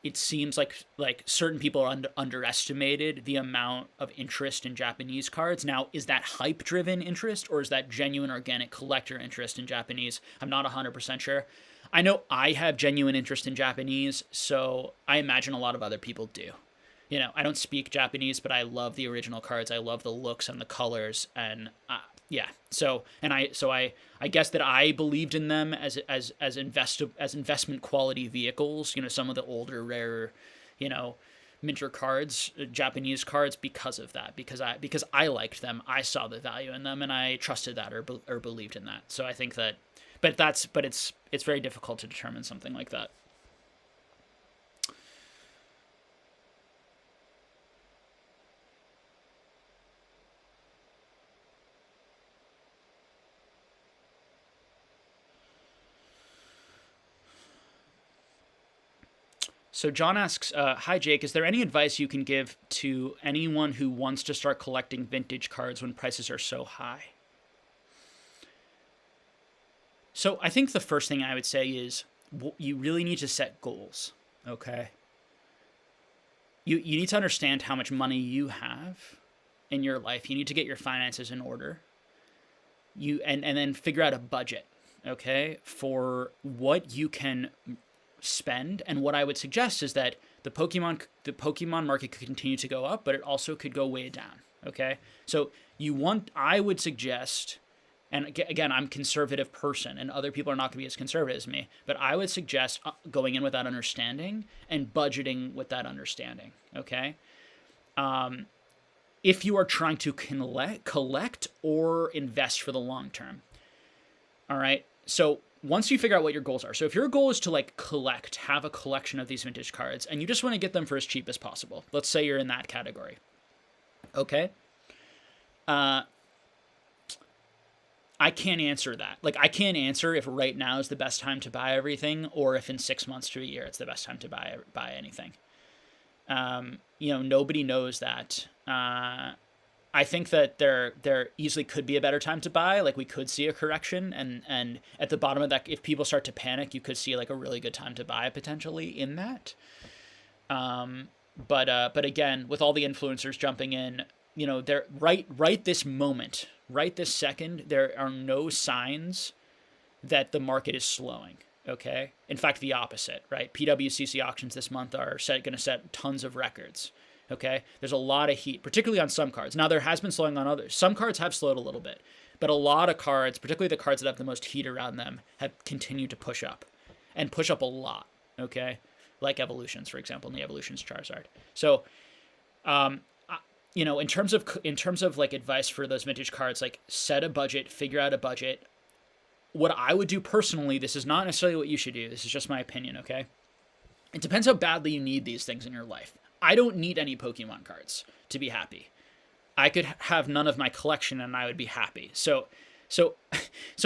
Speaker 1: it seems like certain people underestimated the amount of interest in Japanese cards. Now, is that hype driven interest, or is that genuine organic collector interest in Japanese? I'm not 100% sure. I know I have genuine interest in Japanese, so I imagine a lot of other people do. I don't speak Japanese, but I love the original cards. I love the looks and the colors, and yeah. I guess that I believed in them as investment quality vehicles. Some of the older, rare, minter cards, Japanese cards, because of that. Because I liked them, I saw the value in them, and I trusted that or believed in that. So I think that, but it's very difficult to determine something like that. So John asks, "Hi Jake, is there any advice you can give to anyone who wants to start collecting vintage cards when prices are so high?" So I think the first thing I would say is you really need to set goals. Okay. You need to understand how much money you have in your life. You need to get your finances in order. And then figure out a budget, okay, for what you can spend. And what I would suggest is that the Pokemon market could continue to go up, but it also could go way down. Okay, so I would suggest, and again, I'm a conservative person, and other people are not going to be as conservative as me, but I would suggest going in with that understanding and budgeting with that understanding. Okay, if you are trying to collect or invest for the long term. All right, so once you figure out what your goals are, so if your goal is to have a collection of these vintage cards, and you just want to get them for as cheap as possible, let's say you're in that category. Okay. I can't answer that. I can't answer if right now is the best time to buy everything, or if in 6 months to a year it's the best time to buy anything. Nobody knows that. I think that there easily could be a better time to buy. We could see a correction, and at the bottom of that, if people start to panic, you could see a really good time to buy potentially in that. But again, with all the influencers jumping in, they're right this moment, right this second, there are no signs that the market is slowing. Okay, in fact, the opposite. Right, PWCC auctions this month are going to set tons of records. Okay, there's a lot of heat, particularly on some cards. Now, there has been slowing on others. Some cards have slowed a little bit, but a lot of cards, particularly the cards that have the most heat around them, have continued to push up, and push up a lot. Okay, like Evolutions, for example, in the Evolutions Charizard. So, in terms of advice for those vintage cards, set a budget, figure out a budget. What I would do personally, this is not necessarily what you should do. This is just my opinion. Okay, it depends how badly you need these things in your life. I don't need any Pokemon cards to be happy. I could have none of my collection and I would be happy. So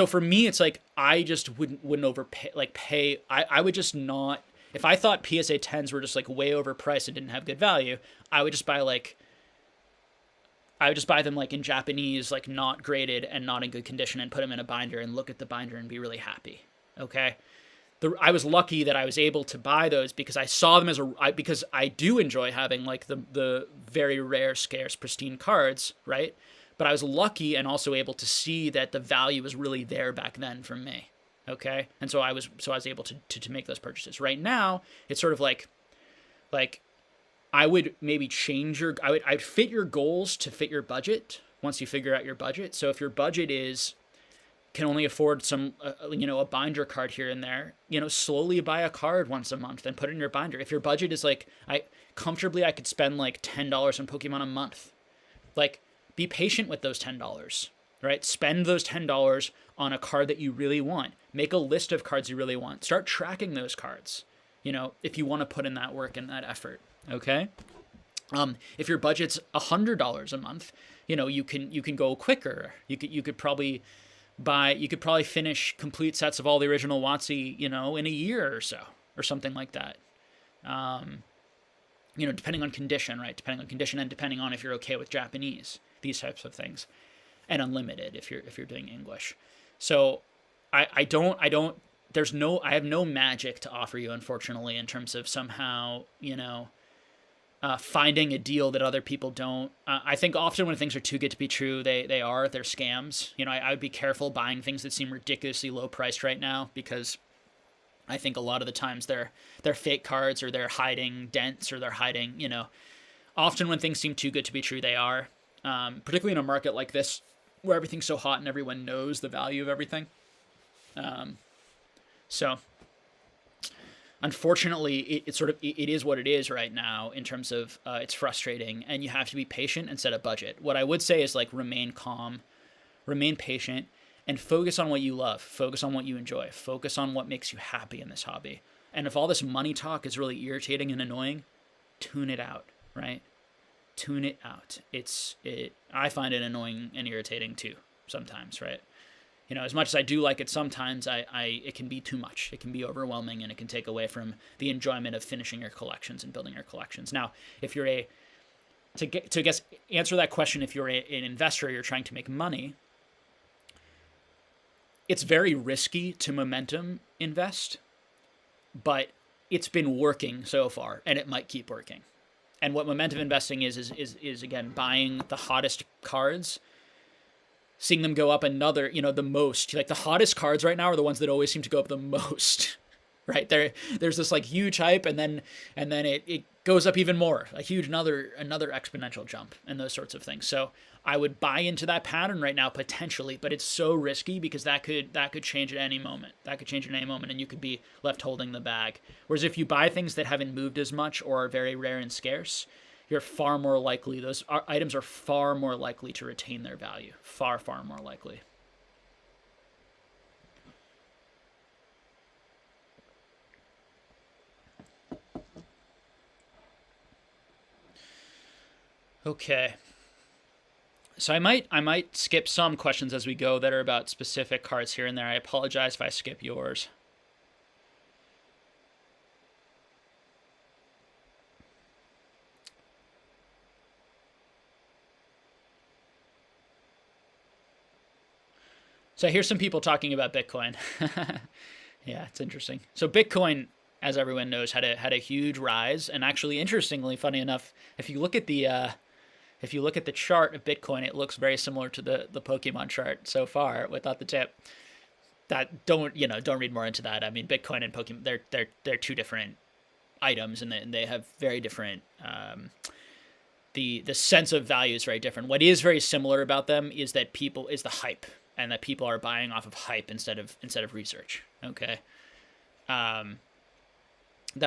Speaker 1: for me, it's I just wouldn't overpay. I would just not. If I thought PSA 10s were just way overpriced and didn't have good value, I would just buy them in Japanese, not graded and not in good condition, and put them in a binder and look at the binder and be really happy. Okay. I was lucky that I was able to buy those because I saw them because I do enjoy having the very rare, scarce, pristine cards, right? But I was lucky and also able to see that the value was really there back then for me, okay? And so I was able to make those purchases. Right now, it's sort of like I would maybe I'd fit your goals to fit your budget once you figure out your budget. So if your budget can only afford some, a binder card here and there, slowly buy a card once a month and put it in your binder. If your budget is I could spend $10 on Pokemon a month. Be patient with those $10, right? Spend those $10 on a card that you really want. Make a list of cards you really want. Start tracking those cards, if you want to put in that work and that effort, okay? If your budget's $100 a month, you can go quicker. You could probably finish complete sets of all the original WotC, in a year or so, or something like that. Depending on condition, right? Depending on condition, and depending on if you're okay with Japanese, these types of things, and unlimited if you're doing English. So I don't I have no magic to offer you, unfortunately, in terms of somehow, finding a deal that other people don't. I think often when things are too good to be true, they're scams. I would be careful buying things that seem ridiculously low priced right now, because I think a lot of the times they're fake cards, or they're hiding dents, or they're hiding, often when things seem too good to be true, they are. Particularly in a market like this where everything's so hot and everyone knows the value of everything. So unfortunately, it is what it is right now, in terms of it's frustrating, and you have to be patient and set a budget. What I would say is, like, remain calm, remain patient, and focus on what you love. Focus on what you enjoy. Focus on what makes you happy in this hobby. And if all this money talk is really irritating and annoying, tune it out, right? Tune it out. I find it annoying and irritating too sometimes, right? As much as I do like it sometimes, it can be too much. It can be overwhelming, and it can take away from the enjoyment of finishing your collections and building your collections. Now, if you're answer that question, if you're an investor, you're trying to make money, it's very risky to momentum invest, but it's been working so far, and it might keep working. And what momentum investing is again, buying the hottest cards, seeing them go up the most. Like, the hottest cards right now are the ones that always seem to go up the most, right? There's this like huge hype, and then it goes up even more, a huge another exponential jump, and those sorts of things. So I would buy into that pattern right now, potentially, but it's so risky, because that could change at any moment. That could change at any moment, and you could be left holding the bag. Whereas if you buy things that haven't moved as much, or are very rare and scarce, you're far more likely, those items are far more likely to retain their value. Far, far more likely. Okay. So I might skip some questions as we go that are about specific cards here and there. I apologize if I skip yours. So I hear some people talking about Bitcoin. Yeah, it's interesting. So Bitcoin, as everyone knows, had a huge rise, and actually, interestingly, funny enough, if you look at the chart of Bitcoin, it looks very similar to the Pokemon chart so far, without the tip. That don't read more into that. I mean, Bitcoin and Pokemon, they're two different items, and they have very different. The sense of value is very different. What is very similar about them is the hype, and that people are buying off of hype instead of research. Okay, that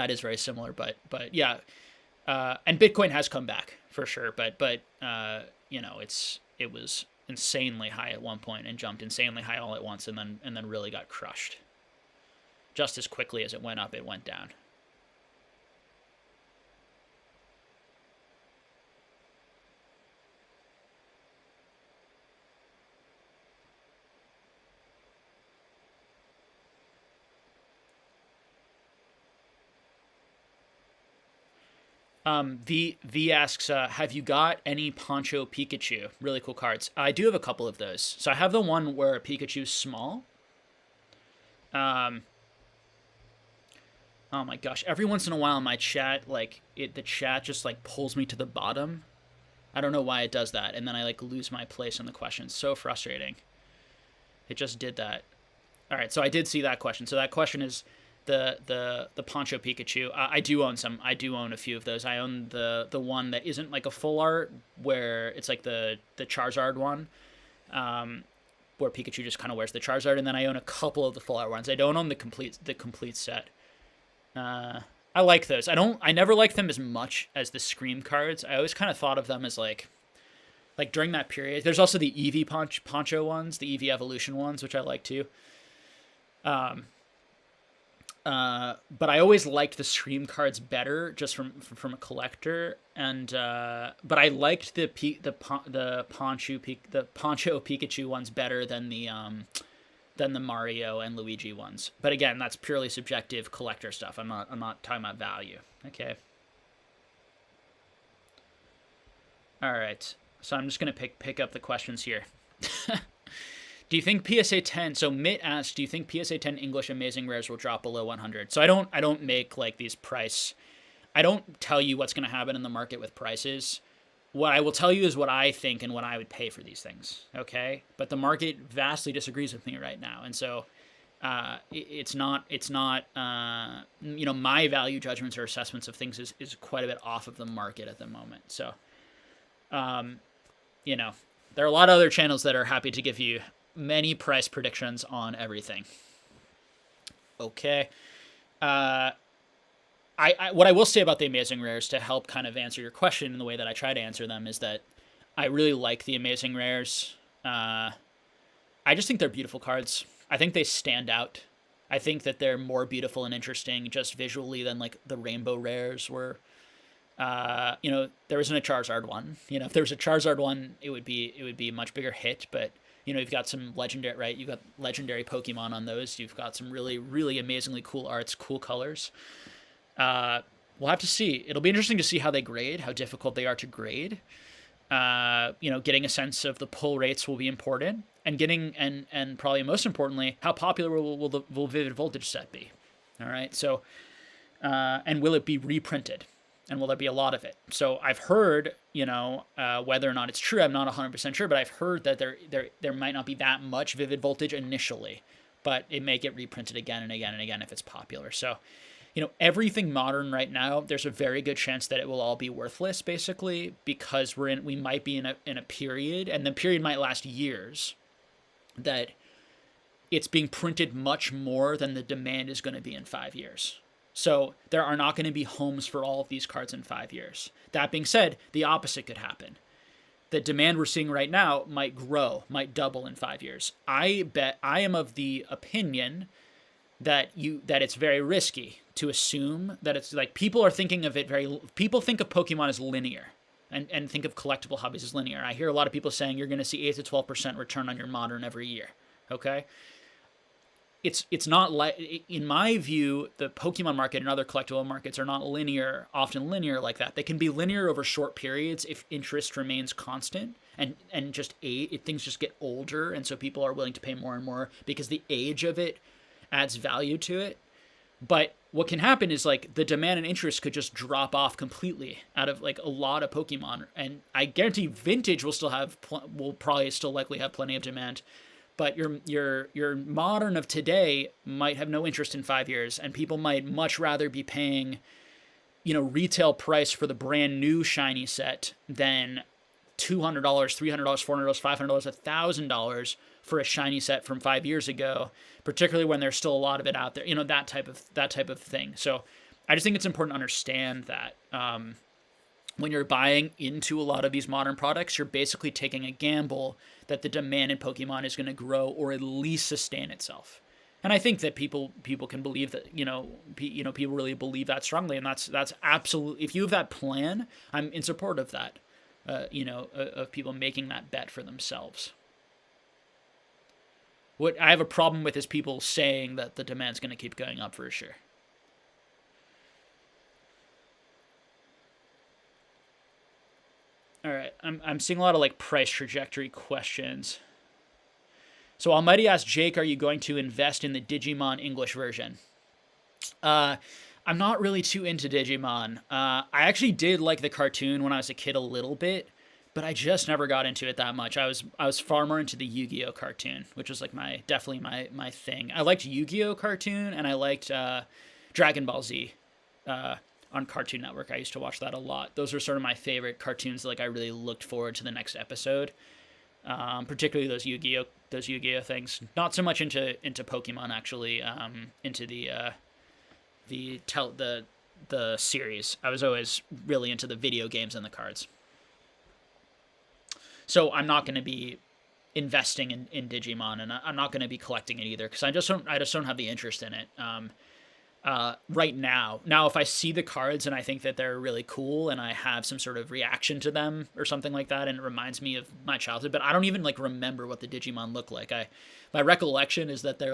Speaker 1: is very similar, but yeah, and Bitcoin has come back for sure, but it was insanely high at one point and jumped insanely high all at once, and then really got crushed. Just as quickly as it went up, it went down. V asks, have you got any Poncho Pikachu? Really cool cards. I do have a couple of those. So I have the one where Pikachu's small. Oh my gosh! Every once in a while, my chat, the chat just like pulls me to the bottom. I don't know why it does that, and then I like lose my place in the question. So frustrating. It just did that. All right, so I did see that question. So that question is the Poncho Pikachu. I do own some. I do own a few of those. I own the one that isn't like a full art, where it's like the Charizard one, where Pikachu just kind of wears the Charizard, and then I own a couple of the full art ones. I don't own the complete set. I like those. I never liked them as much as the Scream cards. I always kind of thought of them as like during that period. There's also the Eevee Poncho ones, the Eevee Evolution ones, which I like too. But I always liked the Scream cards better, just from a collector. And but I liked the Poncho Pikachu ones better than the Mario and Luigi ones. But again, that's purely subjective collector stuff. I'm not talking about value. Okay. All right. So I'm just gonna pick up the questions here. Do you think PSA 10? So Mitt asked, do you think PSA 10 English Amazing Rares will drop below 100? So I don't make like these price. I don't tell you what's going to happen in the market with prices. What I will tell you is what I think and what I would pay for these things. Okay, but the market vastly disagrees with me right now, and so it's not my value judgments or assessments of things is quite a bit off of the market at the moment. So there are a lot of other channels that are happy to give you many price predictions on everything. Okay. What I will say about the Amazing Rares to help kind of answer your question in the way that I try to answer them is that I really like the Amazing Rares. I just think they're beautiful cards. I think they stand out. I think that they're more beautiful and interesting just visually than like the Rainbow Rares were. There isn't a Charizard one. If there was a Charizard one, it would be a much bigger hit. But you've got some legendary, right? You've got legendary Pokemon on those. You've got some really, really amazingly cool arts, cool colors. We'll have to see. It'll be interesting to see how they grade, how difficult they are to grade. Getting a sense of the pull rates will be important, and getting and probably most importantly, how popular will Vivid Voltage set be? All right, so and will it be reprinted? And will there be a lot of it? So I've heard, whether or not it's true, I'm not 100% sure, but I've heard that there might not be that much Vivid Voltage initially, but it may get reprinted again and again and again if it's popular. So, everything modern right now, there's a very good chance that it will all be worthless, basically, because we might be in a period, and the period might last years, that it's being printed much more than the demand is going to be in 5 years. So there are not going to be homes for all of these cards in 5 years. That being said, the opposite could happen. The demand we're seeing right now might grow, might double in 5 years. I am of the opinion that it's very risky to assume that it's like people think of Pokemon as linear and think of collectible hobbies as linear. I hear a lot of people saying you're going to see 8 to 12% return on your modern every year. Okay? It's not like, in my view, the Pokemon market and other collectible markets are not often linear like that. They can be linear over short periods if interest remains constant and just things just get older, and so people are willing to pay more and more because the age of it adds value to it. But what can happen is like the demand and interest could just drop off completely out of like a lot of Pokemon, and I guarantee Vintage will probably still likely have plenty of demand. But your modern of today might have no interest in 5 years, and people might much rather be paying, retail price for the brand new shiny set than $200, $300, $400, $500, $1,000 for a shiny set from 5 years ago, particularly when there's still a lot of it out there. That type of thing. So I just think it's important to understand that when you're buying into a lot of these modern products, you're basically taking a gamble that the demand in Pokemon is going to grow or at least sustain itself. And I think that people can believe that, people really believe that strongly, and that's absolutely, if you have that plan, I'm in support of that, of people making that bet for themselves. What I have a problem with is people saying that the demand's going to keep going up for sure. All right, I'm seeing a lot of like price trajectory questions. So Almighty asked Jake, "Are you going to invest in the Digimon English version?" I'm not really too into Digimon. I actually did like the cartoon when I was a kid a little bit, but I just never got into it that much. I was far more into the Yu-Gi-Oh cartoon, which was like definitely my thing. I liked Yu-Gi-Oh cartoon, and I liked Dragon Ball Z. On Cartoon Network. I used to watch that a lot. Those are sort of my favorite cartoons. Like I really looked forward to the next episode, particularly those Yu-Gi-Oh things. Not so much into Pokemon actually. Into the series. I was always really into the video games and the cards. So I'm not going to be investing in Digimon, and I'm not going to be collecting it either because I just don't have the interest in it. Right now. Now, if I see the cards and I think that they're really cool and I have some sort of reaction to them or something like that, and it reminds me of my childhood, but I don't even like remember what the Digimon look like. My recollection is that they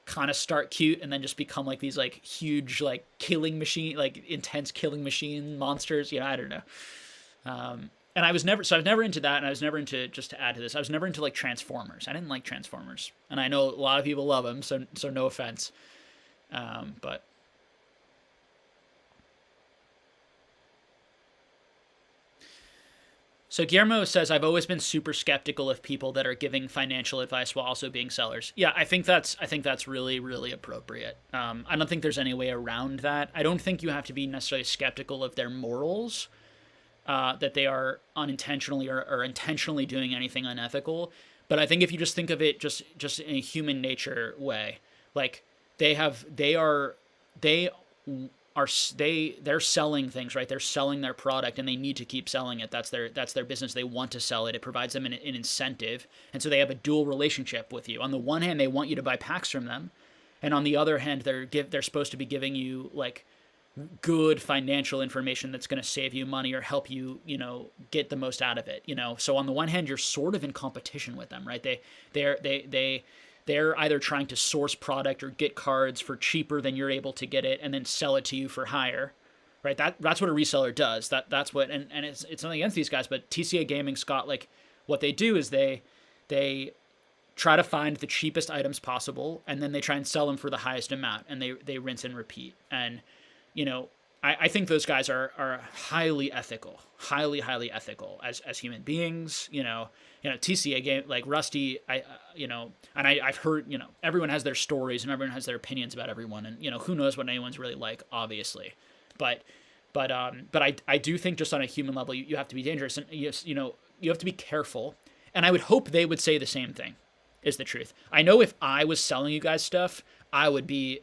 Speaker 1: kind of start cute and then just become like these like huge like killing machine, like intense killing machine monsters. I don't know. And I was never into that, and I was never into, just to add to this, I was never into like Transformers. I didn't like Transformers, and I know a lot of people love them, so no offense, but. So Guillermo says, I've always been super skeptical of people that are giving financial advice while also being sellers. Yeah, I think that's really, really appropriate. I don't think there's any way around that. I don't think you have to be necessarily skeptical of their morals, that they are unintentionally or intentionally doing anything unethical. But I think if you just think of it just in a human nature way, like they are they're selling things, right? They're selling their product, and they need to keep selling it. That's their business. They want to sell it. It provides them an incentive, and so they have a dual relationship with you. On the one hand, they want you to buy packs from them, and on the other hand, they're supposed to be giving you like good financial information that's going to save you money or help you, get the most out of it. So on the one hand, you're sort of in competition with them, right? They're either trying to source product or get cards for cheaper than you're able to get it, and then sell it to you for higher, right? That's what a reseller does. That's what, and it's nothing against these guys, but TCA Gaming, Scott, like what they do is they try to find the cheapest items possible, and then they try and sell them for the highest amount, and they rinse and repeat. And I think those guys are highly ethical, highly ethical as human beings. TCA game, like Rusty, I've heard, everyone has their stories and everyone has their opinions about everyone, and who knows what anyone's really like, obviously, but I do think just on a human level, you have to be dangerous, and you have to be careful, and I would hope they would say the same thing, is the truth. I know if I was selling you guys stuff, I would be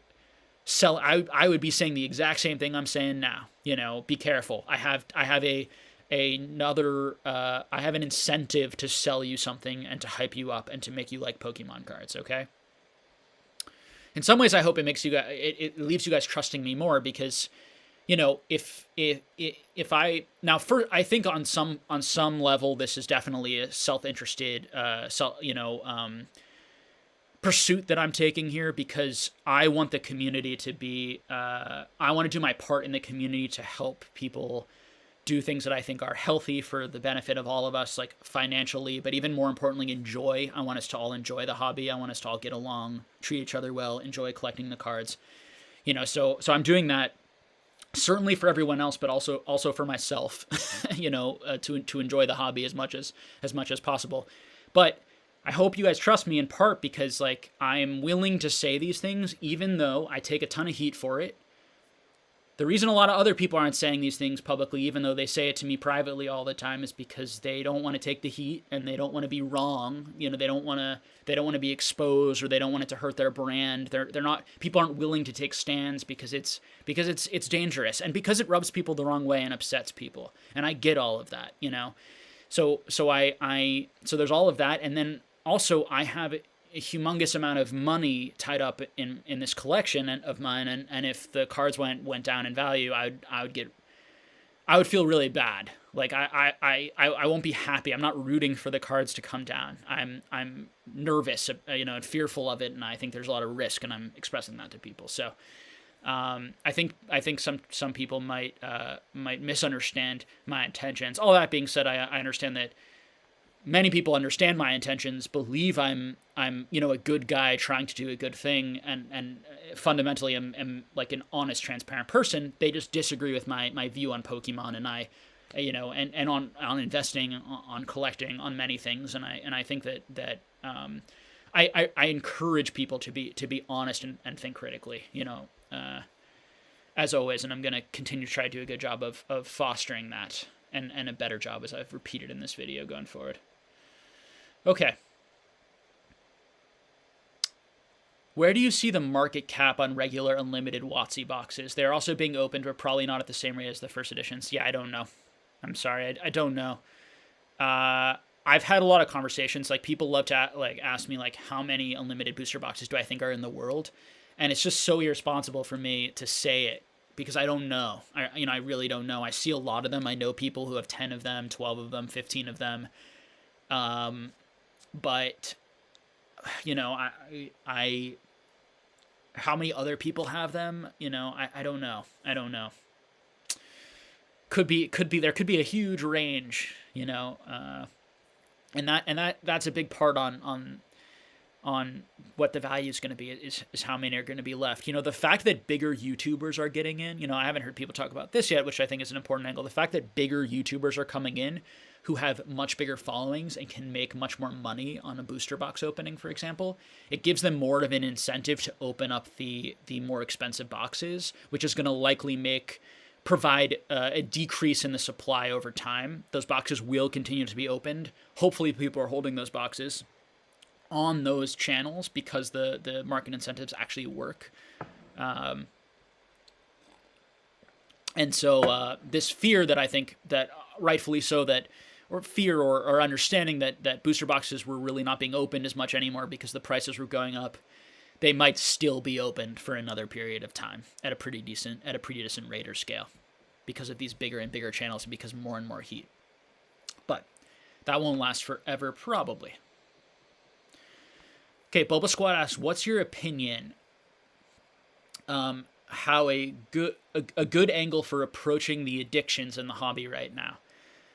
Speaker 1: saying the exact same thing I'm saying now. Be careful. I have an incentive to sell you something and to hype you up and to make you like Pokemon cards. Okay. In some ways, I hope it makes you guys, it leaves you guys trusting me more, because, if I think on some level, this is definitely a self-interested, pursuit that I'm taking here, because I want the community to be, I want to do my part in the community to help people do things that I think are healthy for the benefit of all of us, like financially, but even more importantly, enjoy. I want us to all enjoy the hobby. I want us to all get along, treat each other well, enjoy collecting the cards, so I'm doing that certainly for everyone else, but also for myself, to enjoy the hobby as much as possible. But I hope you guys trust me, in part because, like, I'm willing to say these things, even though I take a ton of heat for it. The reason a lot of other people aren't saying these things publicly, even though they say it to me privately all the time, is because they don't want to take the heat, and they don't want to be wrong. They don't want to be exposed, or they don't want it to hurt their brand. People aren't willing to take stands because it's dangerous, and because it rubs people the wrong way and upsets people. And I get all of that, So there's all of that, and then also I have a humongous amount of money tied up in this collection of mine, and if the cards went down in value, I would feel really bad. Like I won't be happy. I'm not rooting for the cards to come down. I'm nervous, and fearful of it, and I think there's a lot of risk, and I'm expressing that to people. So I think some people might misunderstand my intentions. All that being said, I understand that many people understand my intentions, believe I'm a good guy trying to do a good thing, and fundamentally am like an honest, transparent person. They just disagree with my view on Pokemon, and and on investing, on collecting, on many things, and I think that I encourage people to be honest and think critically, as always, and I'm going to continue to try to do a good job of fostering that, and a better job, as I've repeated in this video, going forward. Okay. Where do you see the market cap on regular unlimited WotC boxes? They're also being opened, but probably not at the same rate as the first editions. Yeah, I don't know. I'm sorry, I don't know. I've had a lot of conversations. Like, people love to ask me how many unlimited booster boxes do I think are in the world, and it's just so irresponsible for me to say it, because I don't know. I really don't know. I see a lot of them. I know people who have 10 of them, 12 of them, 15 of them. But I how many other people have them? I don't know. Could be there could be a huge range. you know, that's a big part on what the value is going to be is how many are going to be left. You know, the fact that bigger YouTubers are getting in, you know, I haven't heard people talk about this yet, which I think is an important angle. The fact that bigger YouTubers are coming in who have much bigger followings and can make much more money on a booster box opening, for example, it gives them more of an incentive to open up the more expensive boxes, which is going to likely provide a decrease in the supply over time. Those boxes will continue to be opened. Hopefully people are holding those boxes on those channels because the market incentives actually work. And so this fear that I think that rightfully so that, or fear or understanding that booster boxes were really not being opened as much anymore because the prices were going up, they might still be opened for another period of time at a pretty decent rate or scale because of these bigger and bigger channels and because more and more heat. But that won't last forever, probably. Okay, Boba Squad asks, what's your opinion how a good angle for approaching the addictions in the hobby right now?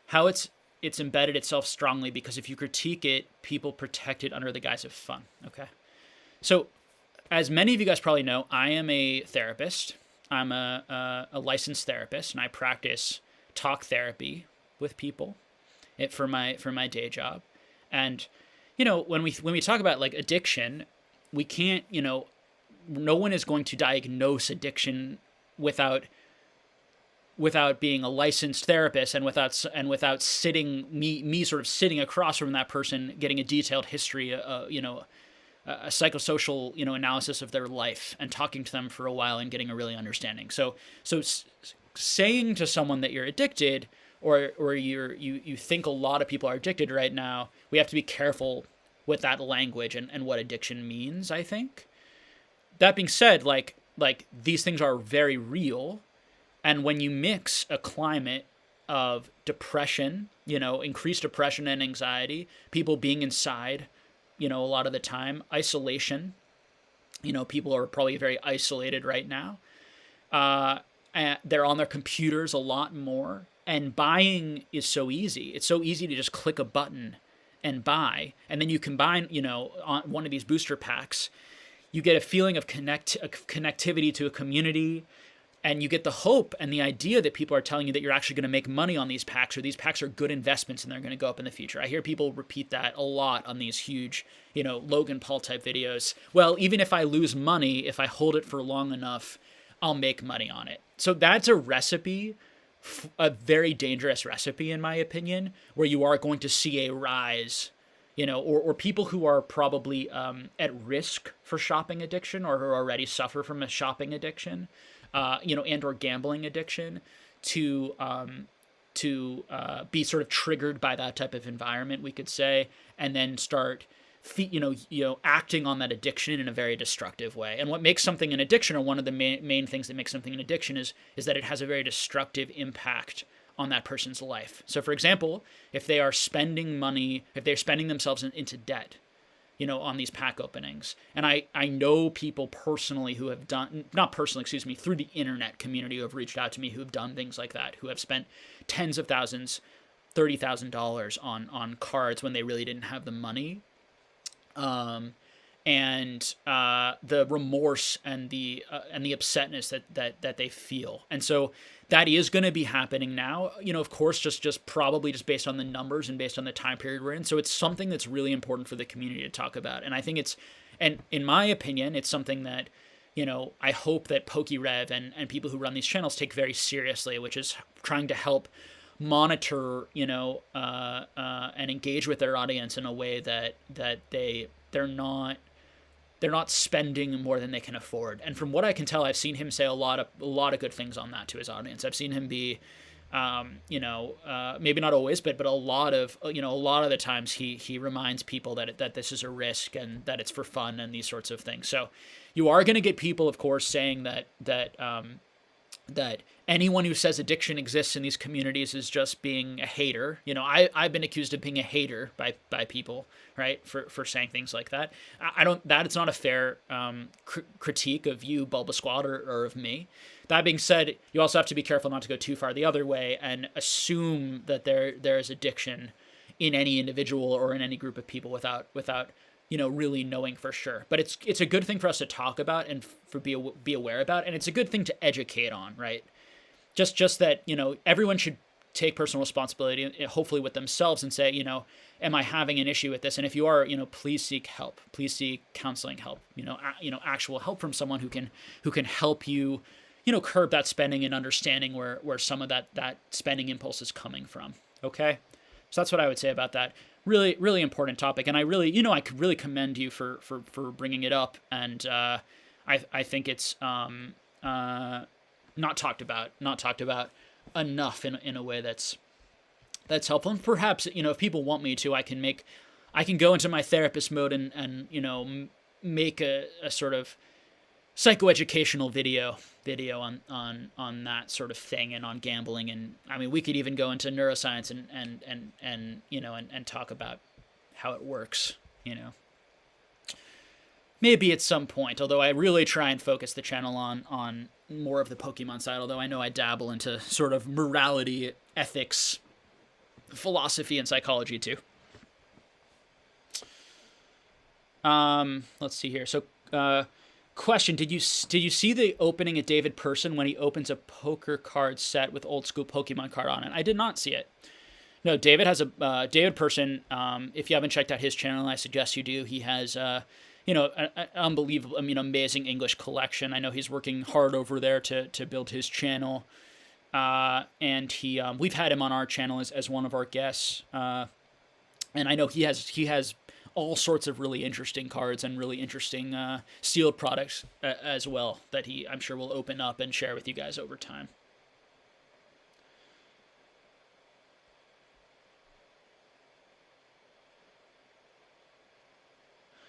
Speaker 1: How it's embedded itself strongly because if you critique it, people protect it under the guise of fun. Okay. So as many of you guys probably know, I am a therapist. I'm a licensed therapist, and I practice talk therapy with people for my day job. And you know, when we talk about like addiction, we can't, you know, no one is going to diagnose addiction without being a licensed therapist and without sitting me sort of sitting across from that person, getting a detailed history, you know, a psychosocial, you know, analysis of their life and talking to them for a while and getting a really understanding. So saying to someone that you're addicted or you think a lot of people are addicted right now, we have to be careful with that language and what addiction means, I think. That being said, like these things are very real, and when you mix a climate of depression, you know, increased depression and anxiety, people being inside, you know, a lot of the time, isolation, you know, people are probably very isolated right now. And they're on their computers a lot more. And buying is so easy. It's so easy to just click a button and buy. And then you combine, you know, on one of these booster packs, you get a feeling of connectivity to a community, and you get the hope and the idea that people are telling you that you're actually going to make money on these packs, or these packs are good investments and they're going to go up in the future. I hear people repeat that a lot on these huge, you know, Logan Paul type videos. Well, even if I lose money, if I hold it for long enough, I'll make money on it. So that's a recipe, a very dangerous recipe in my opinion, where you are going to see a rise, you know, or people who are probably at risk for shopping addiction or who already suffer from a shopping addiction, you know, and or gambling addiction, to be sort of triggered by that type of environment, we could say, and then start acting on that addiction in a very destructive way. And what makes something an addiction, or one of the main things that makes something an addiction, is that it has a very destructive impact on that person's life. So for example, if they are spending money, if they're spending themselves into debt, you know, on these pack openings. And I know people personally who have done, not personally, excuse me, through the internet community who have reached out to me who have done things like that, who have spent tens of thousands, $30,000 on cards when they really didn't have the money. And the remorse and the upsetness that they feel. And so that is going to be happening now, you know, of course, just probably just based on the numbers and based on the time period we're in. So it's something that's really important for the community to talk about. And I think and in my opinion, it's something that, you know, I hope that PokeRev and people who run these channels take very seriously, which is trying to help monitor, you know, and engage with their audience in a way that they're not spending more than they can afford. And from what I can tell, I've seen him say a lot of good things on that to his audience. I've seen him be, you know, maybe not always, but a lot of the times he reminds people that this is a risk and that it's for fun and these sorts of things. So you are going to get people, of course, saying that that anyone who says addiction exists in these communities is just being a hater. I've been accused of being a hater by people, right, for saying things like that. I don't that it's not a fair critique of you, Bulba Squad, or of me. That being said, you also have to be careful not to go too far the other way and assume that there is addiction in any individual or in any group of people without really knowing for sure. But it's a good thing for us to talk about and for be aware about, and it's a good thing to educate on, right? Just that, everyone should take personal responsibility, hopefully with themselves, and say, am I having an issue with this? And if you are, please seek help. Please seek counseling help. Actual help from someone who can help you, curb that spending and understanding where some of that spending impulse is coming from. Okay, so that's what I would say about that. Really, really important topic, and I really, I could really commend you for bringing it up, and I think it's not talked about enough in a way that's helpful. And perhaps, if people want me to, I can go into my therapist mode and make a sort of psychoeducational video on that sort of thing, and on gambling. And I mean, we could even go into neuroscience and talk about how it works, maybe at some point, although I really try and focus the channel on more of the Pokemon side, although I know I dabble into sort of morality, ethics, philosophy, and psychology too. Let's see here. So, question: Did you see the opening at David Person when he opens a poker card set with old school Pokemon card on it? I did not see it. No, David has a David Person. If you haven't checked out his channel, I suggest you do. He has an unbelievable, amazing English collection. I know he's working hard over there to build his channel, and we've had him on our channel as one of our guests, and I know he has all sorts of really interesting cards and really interesting sealed products as well that I'm sure will open up and share with you guys over time.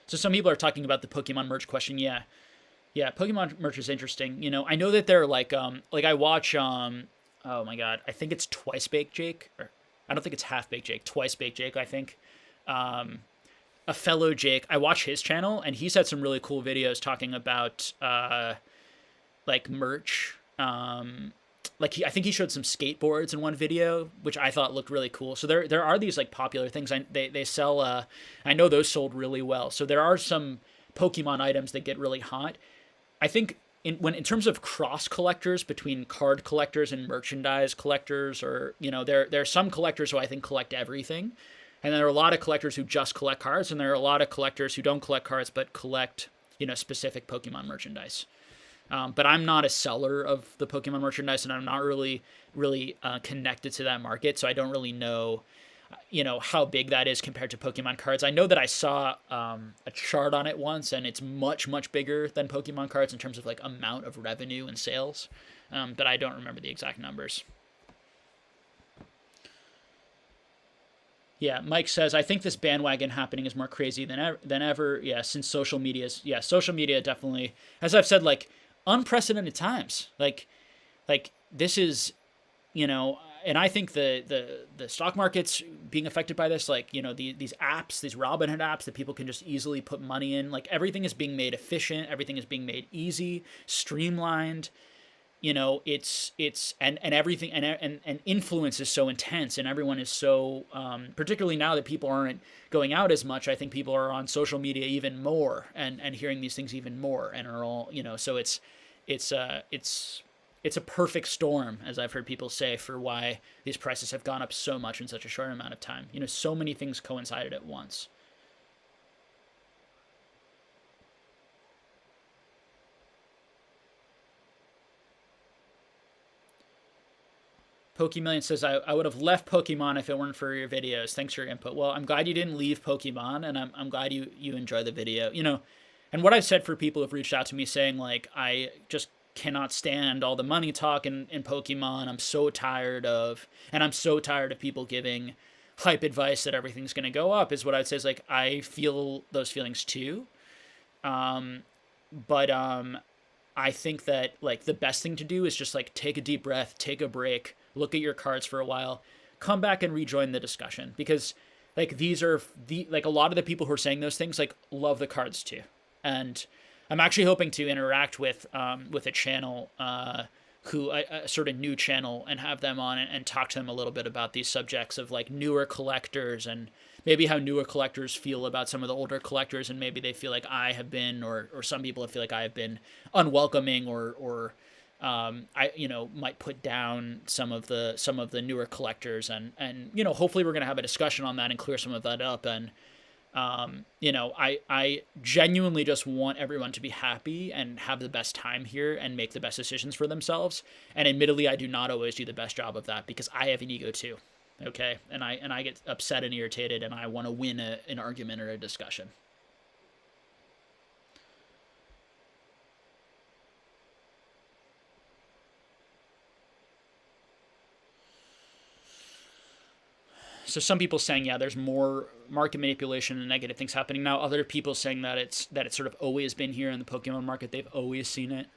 Speaker 1: So some people are talking about the Pokemon merch question. Yeah, Pokemon merch is interesting. I know that they're like I watch oh my god, I think it's Twice Baked Jake, or I don't think it's Half Baked Jake. Twice Baked Jake, I think. A fellow Jake, I watch his channel, and he's had some really cool videos talking about like merch. I think he showed some skateboards in one video, which I thought looked really cool. So there are these like popular things. They sell. I know those sold really well. So there are some Pokemon items that get really hot. I think in terms of cross collectors between card collectors and merchandise collectors, or there are some collectors who I think collect everything. And there are a lot of collectors who just collect cards, and there are a lot of collectors who don't collect cards but collect, specific Pokemon merchandise. But I'm not a seller of the Pokemon merchandise, and I'm not really connected to that market, so I don't really know, how big that is compared to Pokemon cards. I know that I saw a chart on it once, and it's much, much bigger than Pokemon cards in terms of like amount of revenue and sales, but I don't remember the exact numbers. Yeah, Mike says, I think this bandwagon happening is more crazy than ever. Yeah, since social media definitely, as I've said, like unprecedented times. Like this is, and I think the stock market's being affected by this. Like, these apps, these Robinhood apps that people can just easily put money in. Like everything is being made efficient. Everything is being made easy, streamlined. It's and everything and influence is so intense, and everyone is so particularly now that people aren't going out as much. I think people are on social media even more and hearing these things even more, and are all so it's a perfect storm, as I've heard people say, for why these prices have gone up so much in such a short amount of time. So many things coincided at once. Pokemillion says, I would have left Pokemon if it weren't for your videos. Thanks for your input. Well, I'm glad you didn't leave Pokemon, and I'm glad you enjoy the video. And what I've said for people who've reached out to me saying, like, I just cannot stand all the money talk in Pokemon. I'm so tired of people giving hype advice that everything's going to go up, is what I'd say is, like, I feel those feelings too. But I think that like the best thing to do is just like take a deep breath, take a break, look at your cards for a while, come back and rejoin the discussion, because like these are the like a lot of the people who are saying those things like love the cards too. And I'm actually hoping to interact with a channel who a sort of new channel, and have them on and talk to them a little bit about these subjects of like newer collectors, and maybe how newer collectors feel about some of the older collectors, and maybe they feel like I have been, or some people feel like I have been unwelcoming, or I might put down some of the newer collectors, and hopefully we're gonna have a discussion on that and clear some of that up. And I genuinely just want everyone to be happy and have the best time here and make the best decisions for themselves. And admittedly, I do not always do the best job of that, because I have an ego too. Okay. And I get upset and irritated, and I want to win an argument or a discussion. So some people saying, yeah, there's more market manipulation and negative things happening now. Other people saying that it's sort of always been here in the Pokemon market. They've always seen it.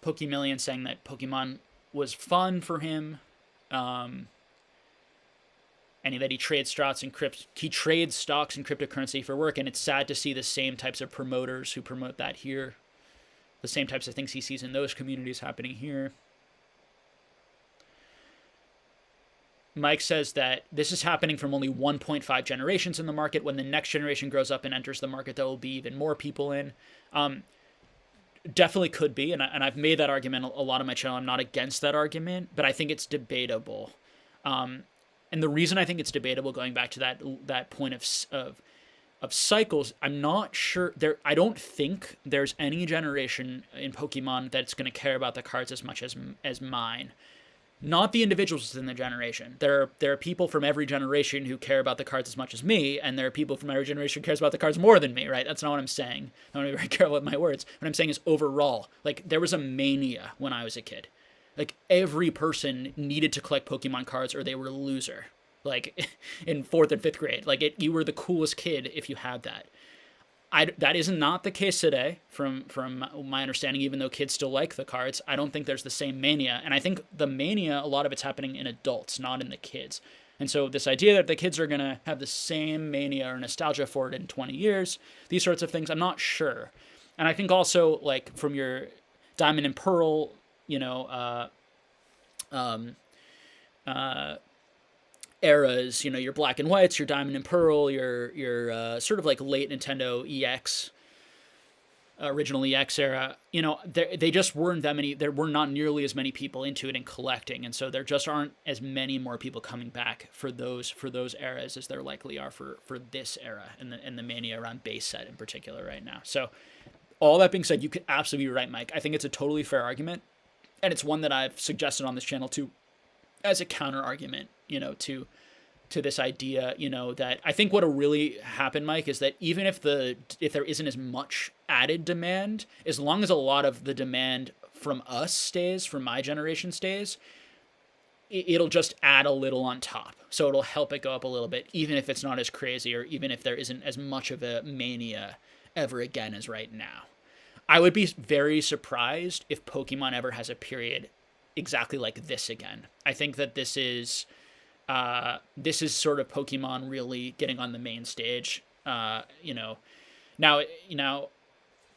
Speaker 1: Pokemillion saying that Pokemon was fun for him, and that he trades stocks and cryptocurrency for work. And it's sad to see the same types of promoters who promote that here, the same types of things he sees in those communities happening here. Mike says that this is happening from only 1.5 generations in the market. When the next generation grows up and enters the market, there will be even more people in. Definitely could be, and I've made that argument a lot on my channel. I'm not against that argument, but I think it's debatable. And the reason I think it's debatable, going back to that point of cycles, I'm not sure there. I don't think there's any generation in Pokemon that's going to care about the cards as much as mine. Not the individuals in the generation. There are people from every generation who care about the cards as much as me, and there are people from every generation who cares about the cards more than me, right? That's not what I'm saying. I want to be very careful with my words. What I'm saying is overall, like, there was a mania when I was a kid. Like, every person needed to collect Pokemon cards or they were a loser. Like, in 4th and 5th grade. Like, you were the coolest kid if you had that. That is not the case today, from my understanding. Even though kids still like the cards, I don't think there's the same mania. And I think the mania, a lot of it's happening in adults, not in the kids. And so this idea that the kids are going to have the same mania or nostalgia for it in 20 years, these sorts of things, I'm not sure. And I think also, like, from your Diamond and Pearl, eras, your Black and Whites, your Diamond and Pearl, your sort of like late Nintendo EX, original EX era, they just weren't that many. There were not nearly as many people into it and collecting, and so there just aren't as many more people coming back for those eras as there likely are for this era and the mania around base set in particular right now. So all that being said, you could absolutely be right, Mike. I think it's a totally fair argument, and it's one that I've suggested on this channel too, as a counter argument, to this idea, that I think what'll really happen, Mike, is that even if there isn't as much added demand, as long as a lot of the demand from us stays, from my generation stays, it'll just add a little on top. So it'll help it go up a little bit, even if it's not as crazy, or even if there isn't as much of a mania ever again as right now. I would be very surprised if Pokemon ever has a period exactly like this again. I think that this is sort of Pokemon really getting on the main stage. Now,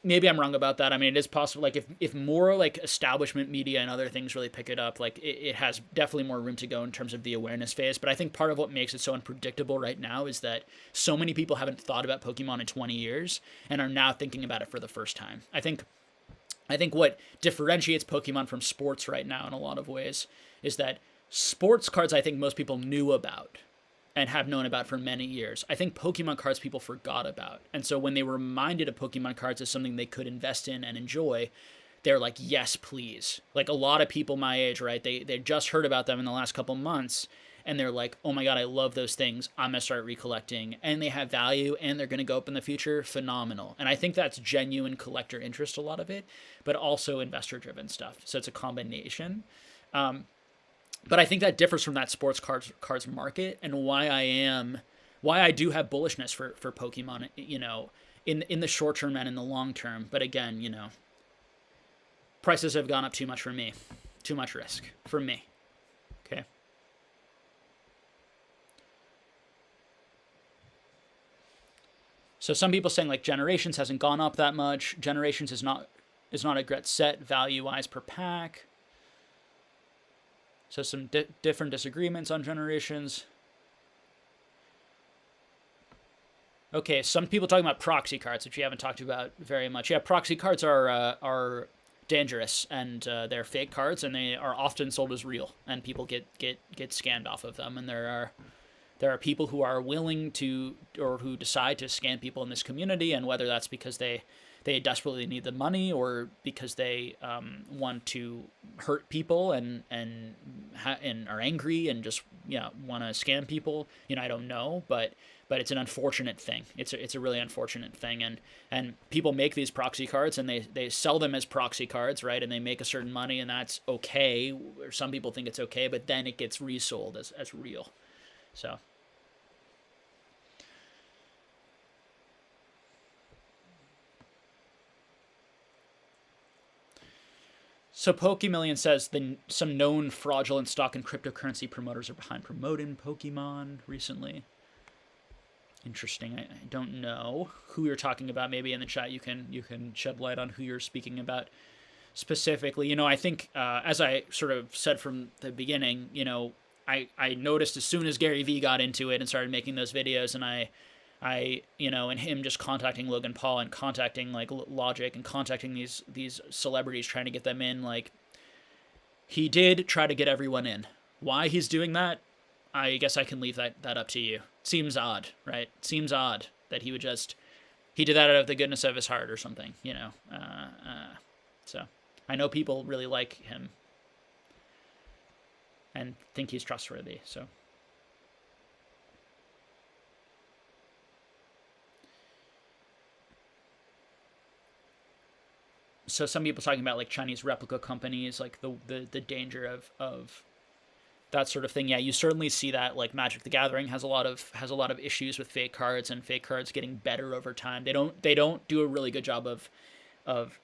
Speaker 1: maybe I'm wrong about that. I mean, it is possible, like, if more like establishment media and other things really pick it up, like, it has definitely more room to go in terms of the awareness phase. But I think part of what makes it so unpredictable right now is that so many people haven't thought about Pokemon in 20 years and are now thinking about it for the first time. I think what differentiates Pokemon from sports right now in a lot of ways is that sports cards, I think most people knew about and have known about for many years. I think Pokemon cards people forgot about. And so when they were reminded of Pokemon cards as something they could invest in and enjoy, they're like, yes, please. Like, a lot of people my age, right? They just heard about them in the last couple months, and they're like, oh my God, I love those things. I'm going to start recollecting. And they have value, and they're going to go up in the future. Phenomenal. And I think that's genuine collector interest, a lot of it, but also investor-driven stuff. So it's a combination. But I think that differs from that sports cards market, and why I am why I do have bullishness for Pokemon, in the short term and in the long term. But again, prices have gone up too much for me. Too much risk for me. Okay. So some people saying like Generations hasn't gone up that much. Generations is not a great set value-wise per pack. So some different disagreements on Generations. Okay, some people talking about proxy cards, which we haven't talked about very much. Yeah, proxy cards are dangerous, and they're fake cards, and they are often sold as real, and people get scammed off of them. And there are people who are willing to, or who decide to scam people in this community, and whether that's because they desperately need the money, or because they want to hurt people and are angry and just want to scam people. I don't know, but it's an unfortunate thing. It's a really unfortunate thing, and people make these proxy cards and they sell them as proxy cards, right? And they make a certain money, and that's okay. Or some people think it's okay, but then it gets resold as real. So. So Pokemillion says some known fraudulent stock and cryptocurrency promoters are behind promoting Pokemon recently. Interesting. I don't know who you're talking about. Maybe in the chat you can shed light on who you're speaking about specifically. I think as I sort of said from the beginning, I noticed as soon as Gary Vee got into it and started making those videos, and I and him just contacting Logan Paul and contacting like Logic and contacting these celebrities, trying to get them in, like, he did try to get everyone in. Why he's doing that, I guess I can leave that up to you. Seems odd, right? Seems odd that he did that out of the goodness of his heart or something, so I know people really like him and think he's trustworthy, so. So some people talking about like Chinese replica companies, like the danger of that sort of thing. Yeah, you certainly see that. Like Magic the Gathering has a lot of issues with fake cards, and fake cards getting better over time. They don't do a really good job of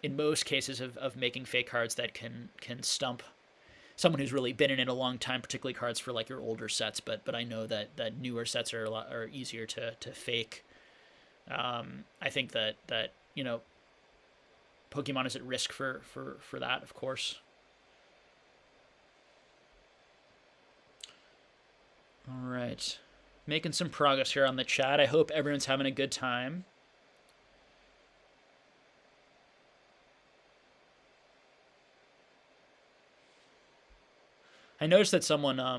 Speaker 1: in most cases of making fake cards that can stump someone who's really been in it a long time, particularly cards for like your older sets. But I know that newer sets are easier to fake. I think that Pokemon is at risk for that, of course. All right. Making some progress here on the chat. I hope everyone's having a good time. I noticed that someone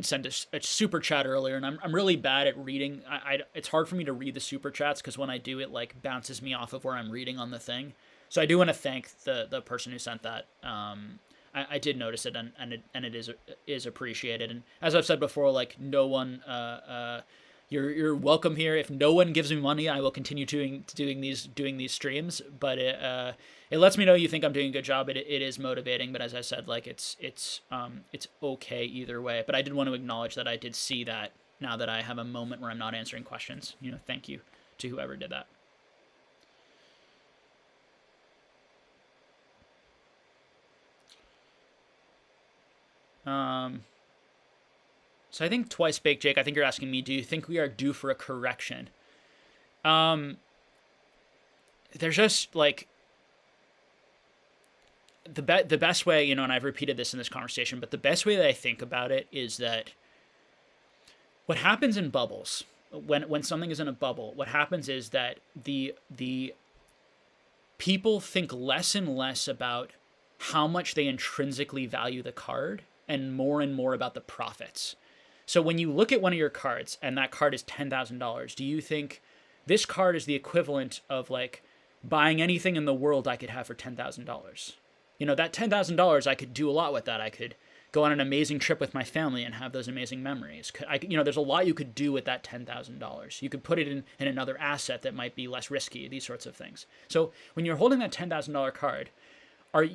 Speaker 1: sent a super chat earlier, and I'm really bad at reading. It's hard for me to read the super chats because when I do, it like bounces me off of where I'm reading on the thing. So I do want to thank the person who sent that. I did notice it, and it is appreciated. And as I've said before, like no one, you're welcome here. If no one gives me money, I will continue doing these streams. But it lets me know you think I'm doing a good job. It is motivating. But as I said, like it's okay either way. But I did want to acknowledge that I did see that now that I have a moment where I'm not answering questions. Thank you to whoever did that. So I think Twice Baked Jake, I think you're asking me, do you think we are due for a correction? There's just like the best way, and I've repeated this in this conversation, but the best way that I think about it is that what happens in bubbles, when something is in a bubble, what happens is that the people think less and less about how much they intrinsically value the card and more about the profits. So when you look at one of your cards and that card is $10,000, do you think this card is the equivalent of like buying anything in the world I could have for $10,000? That $10,000, I could do a lot with that. I could go on an amazing trip with my family and have those amazing memories. There's a lot you could do with that $10,000. You could put it in another asset that might be less risky, these sorts of things. So when you're holding that $10,000 card,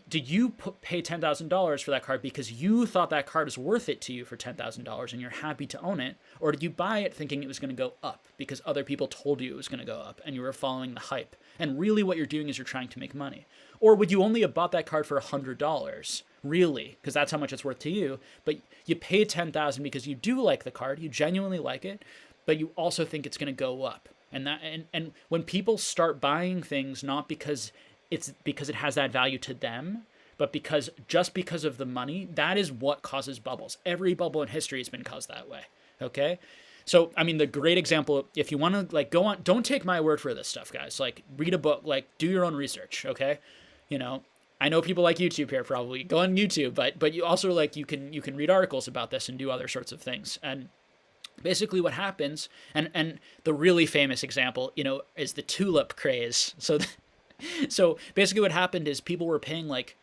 Speaker 1: did you pay $10,000 for that card because you thought that card is worth it to you for $10,000 and you're happy to own it? Or did you buy it thinking it was going to go up because other people told you it was going to go up and you were following the hype? And really what you're doing is you're trying to make money. Or would you only have bought that card for $100? Really? Because that's how much it's worth to you. But you paid $10,000 because you do like the card, you genuinely like it, but you also think it's going to go up. And when people start buying things not because it has that value to them, but because of the money, that is what causes bubbles. Every bubble in history has been caused that way. Okay? So, I mean, the great example, if you want to, like, go on, don't take my word for this stuff, guys. Like, read a book, like, do your own research, okay? You know, I know people like YouTube here probably. Go on YouTube, but you also, like, you can read articles about this and do other sorts of things. And basically what happens, and the really famous example, you know, is the tulip craze. So basically what happened is people were paying like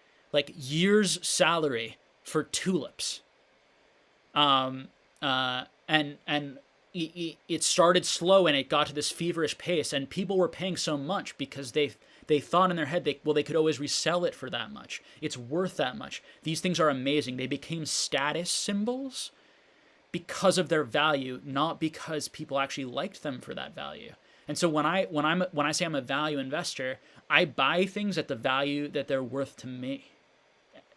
Speaker 1: years salary for tulips. And it started slow and it got to this feverish pace, and people were paying so much because they thought in their head they could always resell it for that much. It's worth that much. These things are amazing. They became status symbols because of their value, not because people actually liked them for that value. And so when I say I'm a value investor, I buy things at the value that they're worth to me.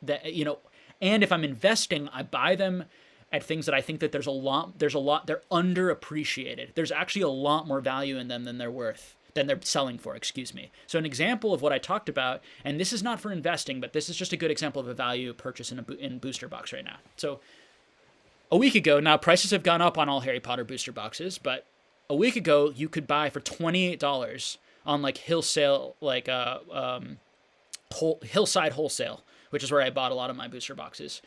Speaker 1: That, you know, and if I'm investing, I buy them at things that I think that they're underappreciated. There's actually a lot more value in them than they're selling for, excuse me. So an example of what I talked about, and this is not for investing, but this is just a good example of a value purchase in Booster Box right now. So a week ago, now prices have gone up on all Harry Potter booster boxes, but a week ago you could buy for $28 on like Hillside Wholesale, which is where I bought a lot of my booster boxes,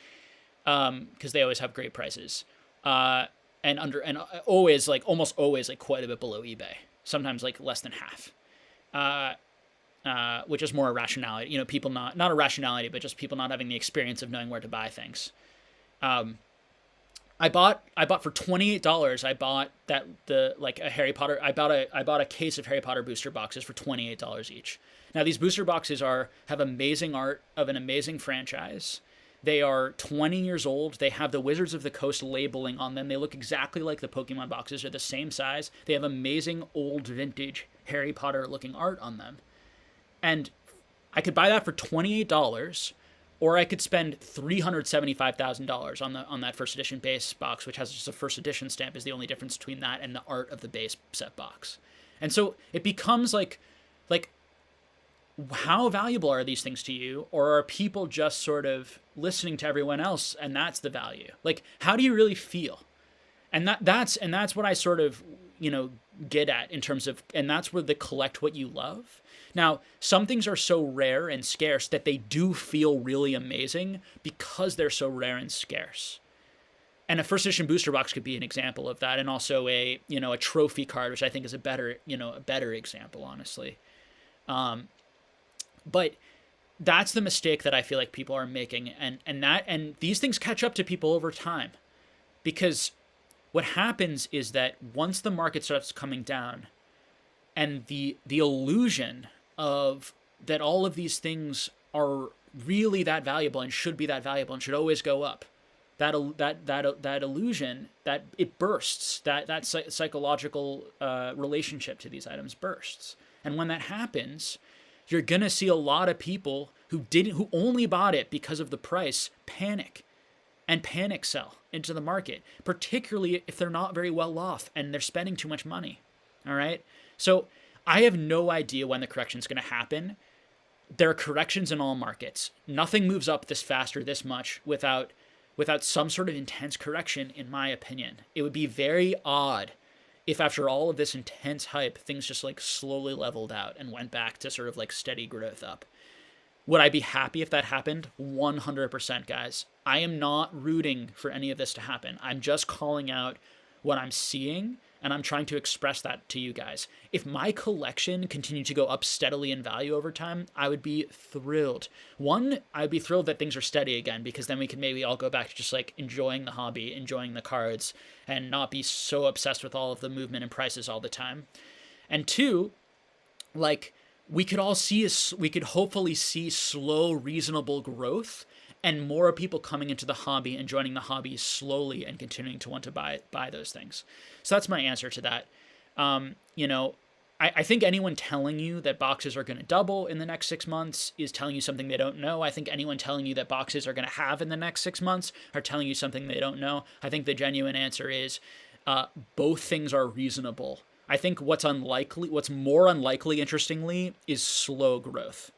Speaker 1: because they always have great prices, and always, like, almost always, like, quite a bit below eBay. Sometimes like less than half, which is more irrationality. You know, people not irrationality, but just people not having the experience of knowing where to buy things. I bought for $28. I bought I bought a case of Harry Potter booster boxes for $28 each. Now these booster boxes have amazing art of an amazing franchise. They are 20 years old. They have the Wizards of the Coast labeling on them. They look exactly like the Pokemon boxes. They're the same size. They have amazing old vintage Harry Potter looking art on them. And I could buy that for $28, or I could spend $375,000 on that first edition base box, which has just a first edition stamp, is the only difference between that and the art of the base set box. And so it becomes like how valuable are these things to you? Or are people just sort of listening to everyone else and that's the value? Like, how do you really feel? And that's what I sort of, you know, get at in terms of, and that's where the collect what you love. Now, some things are so rare and scarce that they do feel really amazing because they're so rare and scarce. And a first edition booster box could be an example of that, and also a trophy card, which I think is a better example, honestly. But that's the mistake that I feel like people are making, and these things catch up to people over time, because what happens is that once the market starts coming down, and the illusion of that all of these things are really that valuable and should be that valuable and should always go up, that illusion, that it bursts, that psychological relationship to these items bursts, and when that happens, you're gonna see a lot of people who only bought it because of the price panic sell into the market, particularly if they're not very well off and they're spending too much money. All right. So I have no idea when the correction is going to happen. There are corrections in all markets. Nothing moves up this fast or this much without some sort of intense correction, in my opinion. It would be very odd if after all of this intense hype, things just like slowly leveled out and went back to sort of like steady growth up. Would I be happy if that happened? 100%, guys. I am not rooting for any of this to happen. I'm just calling out what I'm seeing, and I'm trying to express that to you guys. If my collection continued to go up steadily in value over time, I would be thrilled. One, I'd be thrilled that things are steady again, because then we can maybe all go back to just like enjoying the hobby, enjoying the cards, and not be so obsessed with all of the movement and prices all the time. And two, like, we could hopefully see slow, reasonable growth and more people coming into the hobby and joining the hobby slowly and continuing to want to buy those things. So that's my answer to that. You know, I think anyone telling you that boxes are going to double in the next 6 months is telling you something they don't know. I think anyone telling you that boxes are going to halve in the next 6 months are telling you something they don't know. I think the genuine answer is both things are reasonable. I think what's more unlikely, interestingly, is slow growth.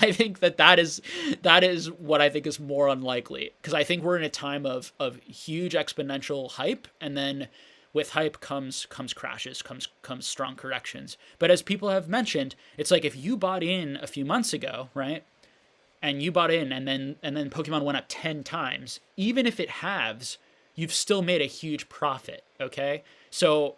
Speaker 1: I think that is what I think is more unlikely, because I think we're in a time of huge exponential hype, and then with hype comes crashes, comes strong corrections. But as people have mentioned, it's like if you bought in a few months ago, right? And you bought in and then Pokemon went up 10 times, even if it halves, you've still made a huge profit, okay? So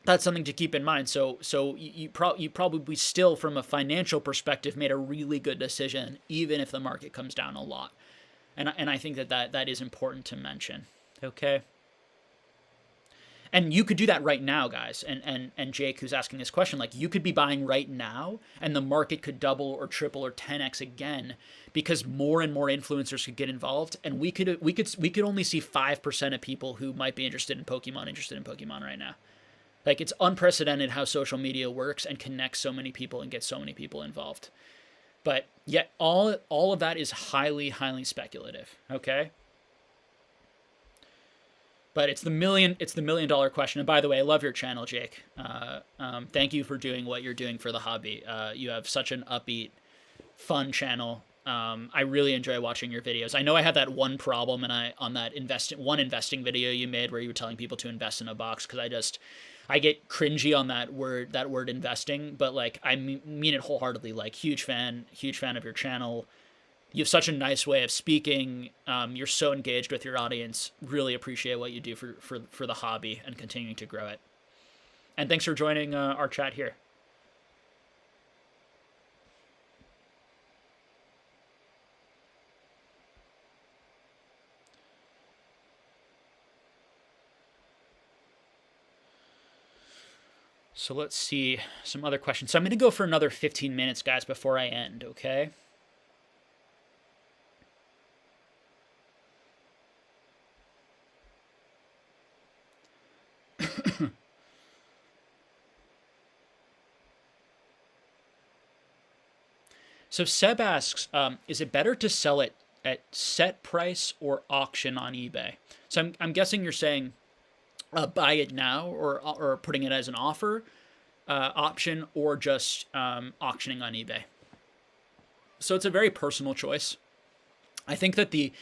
Speaker 1: that's something to keep in mind. So you probably still, from a financial perspective, made a really good decision, even if the market comes down a lot. And I think that is important to mention, okay? And you could do that right now, guys. And Jake, who's asking this question, like, you could be buying right now and the market could double or triple or 10x again, because more and more influencers could get involved, and we could only see 5% of people who might be interested in Pokemon right now. Like, it's unprecedented how social media works and connects so many people and gets so many people involved. But yet all of that is highly, highly speculative, okay? But it's the $1 million question. And by the way, I love your channel, Jake. Thank you for doing what you're doing for the hobby. You have such an upbeat, fun channel. I really enjoy watching your videos. I know I had that one problem, and on that investing video you made where you were telling people to invest in a box, because I get cringy on that word investing, but like I mean it wholeheartedly. Like, huge fan of your channel. You have such a nice way of speaking. You're so engaged with your audience. Really appreciate what you do for the hobby and continuing to grow it. And thanks for joining our chat here. So let's see some other questions. So I'm going to go for another 15 minutes, guys, before I end, okay? So Seb asks, is it better to sell it at set price or auction on eBay? So I'm guessing you're saying buy it now, or putting it as an offer option, or just auctioning on eBay. So it's a very personal choice. I think that the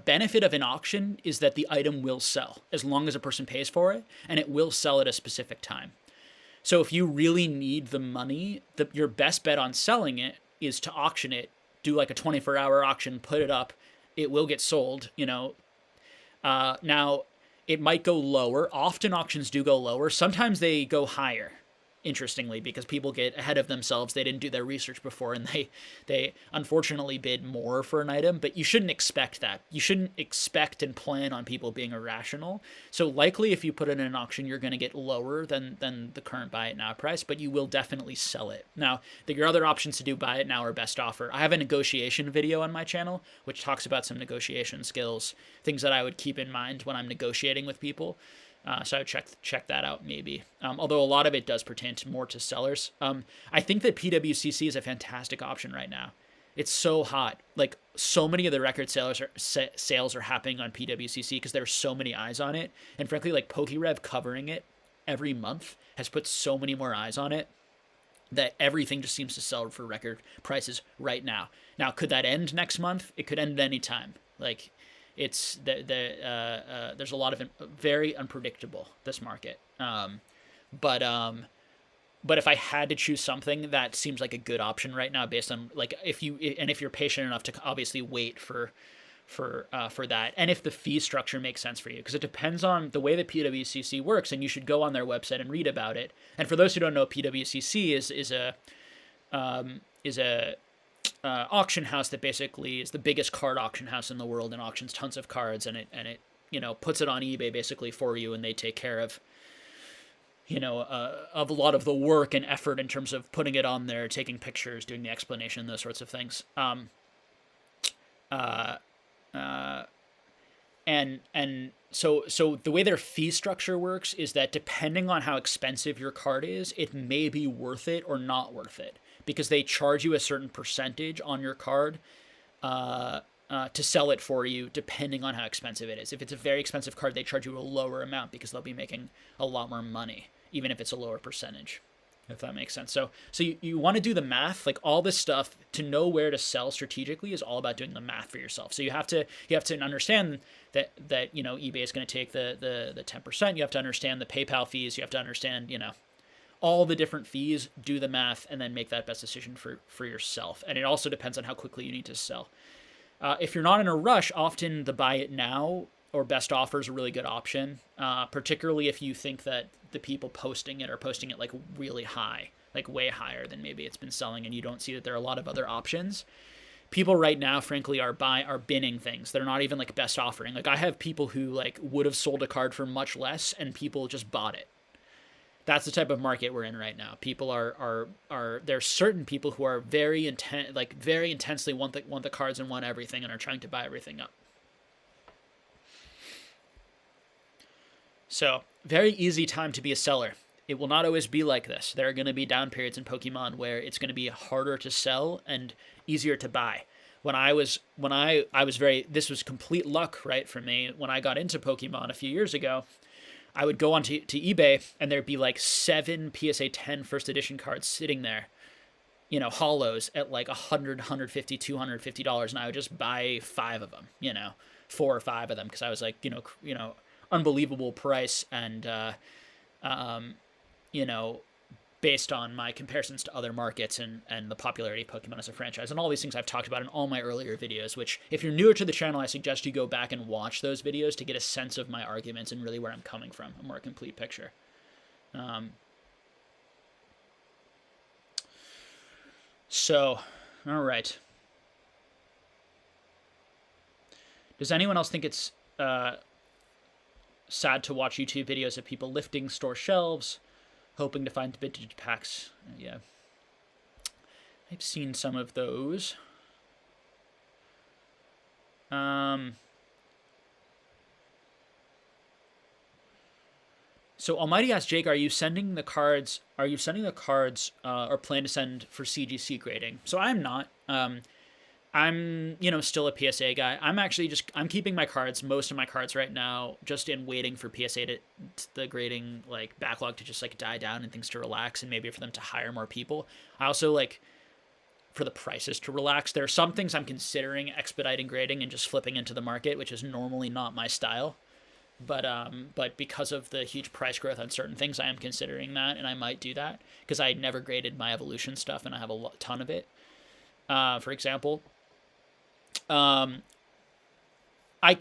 Speaker 1: benefit of an auction is that the item will sell as long as a person pays for it, and it will sell at a specific time. So if you really need the money, your best bet on selling it is to auction it. Do like a 24-hour auction, put it up. It will get sold, you know. Now, it might go lower. Often auctions do go lower. Sometimes they go higher, interestingly, because people get ahead of themselves. They didn't do their research before, and they unfortunately bid more for an item. But you shouldn't expect that. You shouldn't expect and plan on people being irrational. So likely, if you put it in an auction, you're going to get lower than the current buy it now price, but you will definitely sell it. Now, your other options to do buy it now or best offer. I have a negotiation video on my channel, which talks about some negotiation skills, things that I would keep in mind when I'm negotiating with people. So I would check that out, maybe. Although a lot of it does pertain more to sellers. I think that PWCC is a fantastic option right now. It's so hot. Like, so many of the record sales are happening on PWCC because there are so many eyes on it. And frankly, like, PokeRev covering it every month has put so many more eyes on it that everything just seems to sell for record prices right now. Now, could that end next month? It could end at any time. Like, it's there's a lot of very unpredictable, this market. But if I had to choose something, that seems like a good option right now, based on, like, if you're patient enough to obviously wait for that, and if the fee structure makes sense for you, because it depends on the way that PWCC works, and you should go on their website and read about it. And for those who don't know, PWCC is a auction house that basically is the biggest card auction house in the world and auctions tons of cards, and it puts it on eBay basically for you, and they take care of of a lot of the work and effort in terms of putting it on there, taking pictures, doing the explanation, those sorts of things. Uh, uh, and so the way their fee structure works is that depending on how expensive your card is, it may be worth it or not worth it, because they charge you a certain percentage on your card to sell it for you, depending on how expensive it is. If it's a very expensive card, they charge you a lower amount because they'll be making a lot more money, even if it's a lower percentage, if that makes sense. So you want to do the math. Like, all this stuff, to know where to sell strategically is all about doing the math for yourself. So you have to understand that eBay is going to take the 10%. You have to understand the PayPal fees. You have to understand all the different fees, do the math, and then make that best decision for yourself. And it also depends on how quickly you need to sell. If you're not in a rush, often the buy it now or best offer is a really good option, particularly if you think that the people posting it are posting it like really high, like way higher than maybe it's been selling, and you don't see that there are a lot of other options. People right now, frankly, are binning things. They're not even like best offering. Like, I have people who like would have sold a card for much less, and people just bought it. That's the type of market we're in right now. People are there's certain people who are very intensely want the cards and want everything, and are trying to buy everything up. So, very easy time to be a seller. It will not always be like this. There are going to be down periods in Pokemon where it's going to be harder to sell and easier to buy. I was this was complete luck, right, for me. When I got into Pokemon a few years ago, I would go onto eBay, and there'd be like 7 PSA 10 first edition cards sitting there, hollows at like $100, $150, $250, and I would just buy 5 of them, 4 or 5 of them, because I was like, unbelievable price, and based on my comparisons to other markets and the popularity of Pokemon as a franchise, and all these things I've talked about in all my earlier videos, which, if you're newer to the channel, I suggest you go back and watch those videos to get a sense of my arguments and really where I'm coming from, a more complete picture. So, all right. Does anyone else think it's sad to watch YouTube videos of people lifting store shelves, hoping to find vintage packs? Yeah. I've seen some of those. So Almighty asked Jake, are you sending the cards or plan to send for CGC grading? So I'm not. I'm, still a PSA guy. I'm keeping my cards, most of my cards right now, just in waiting for PSA to the grading, like, backlog to just, like, die down and things to relax, and maybe for them to hire more people. I also, like, for the prices to relax. There are some things I'm considering expediting grading and just flipping into the market, which is normally not my style. But because of the huge price growth on certain things, I am considering that, and I might do that, because I never graded my evolution stuff, and I have a ton of it. For example. So I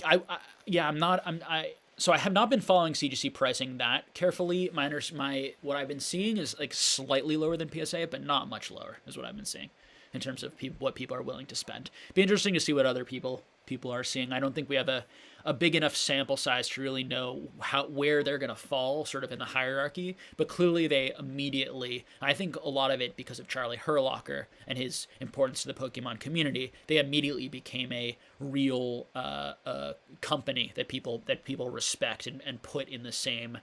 Speaker 1: have not been following CGC pricing that carefully. What I've been seeing is like slightly lower than PSA, but not much lower is what I've been seeing in terms of what people are willing to spend. Be interesting to see what other people are seeing. I don't think we have a big enough sample size to really know where they're going to fall sort of in the hierarchy, but clearly they immediately, I think a lot of it because of Charlie Herlocker and his importance to the Pokemon community, they immediately became a real company that people respect and put in the same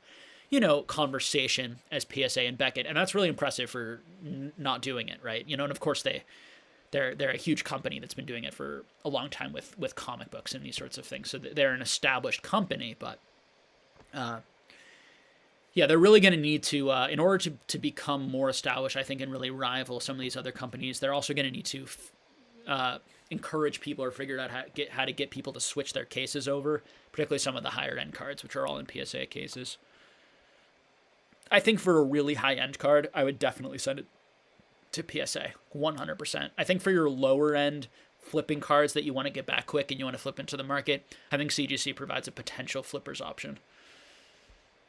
Speaker 1: conversation as PSA and Beckett, and that's really impressive for not doing it, right? And of course they're a huge company that's been doing it for a long time with comic books and these sorts of things. So they're an established company, but they're really going to need to, in order to become more established, I think, and really rival some of these other companies, they're also going to need to encourage people or figure out how to get people to switch their cases over, particularly some of the higher end cards, which are all in PSA cases. I think for a really high end card, I would definitely send it to PSA, 100%. I think for your lower end flipping cards that you want to get back quick and you want to flip into the market, I think CGC provides a potential flippers option.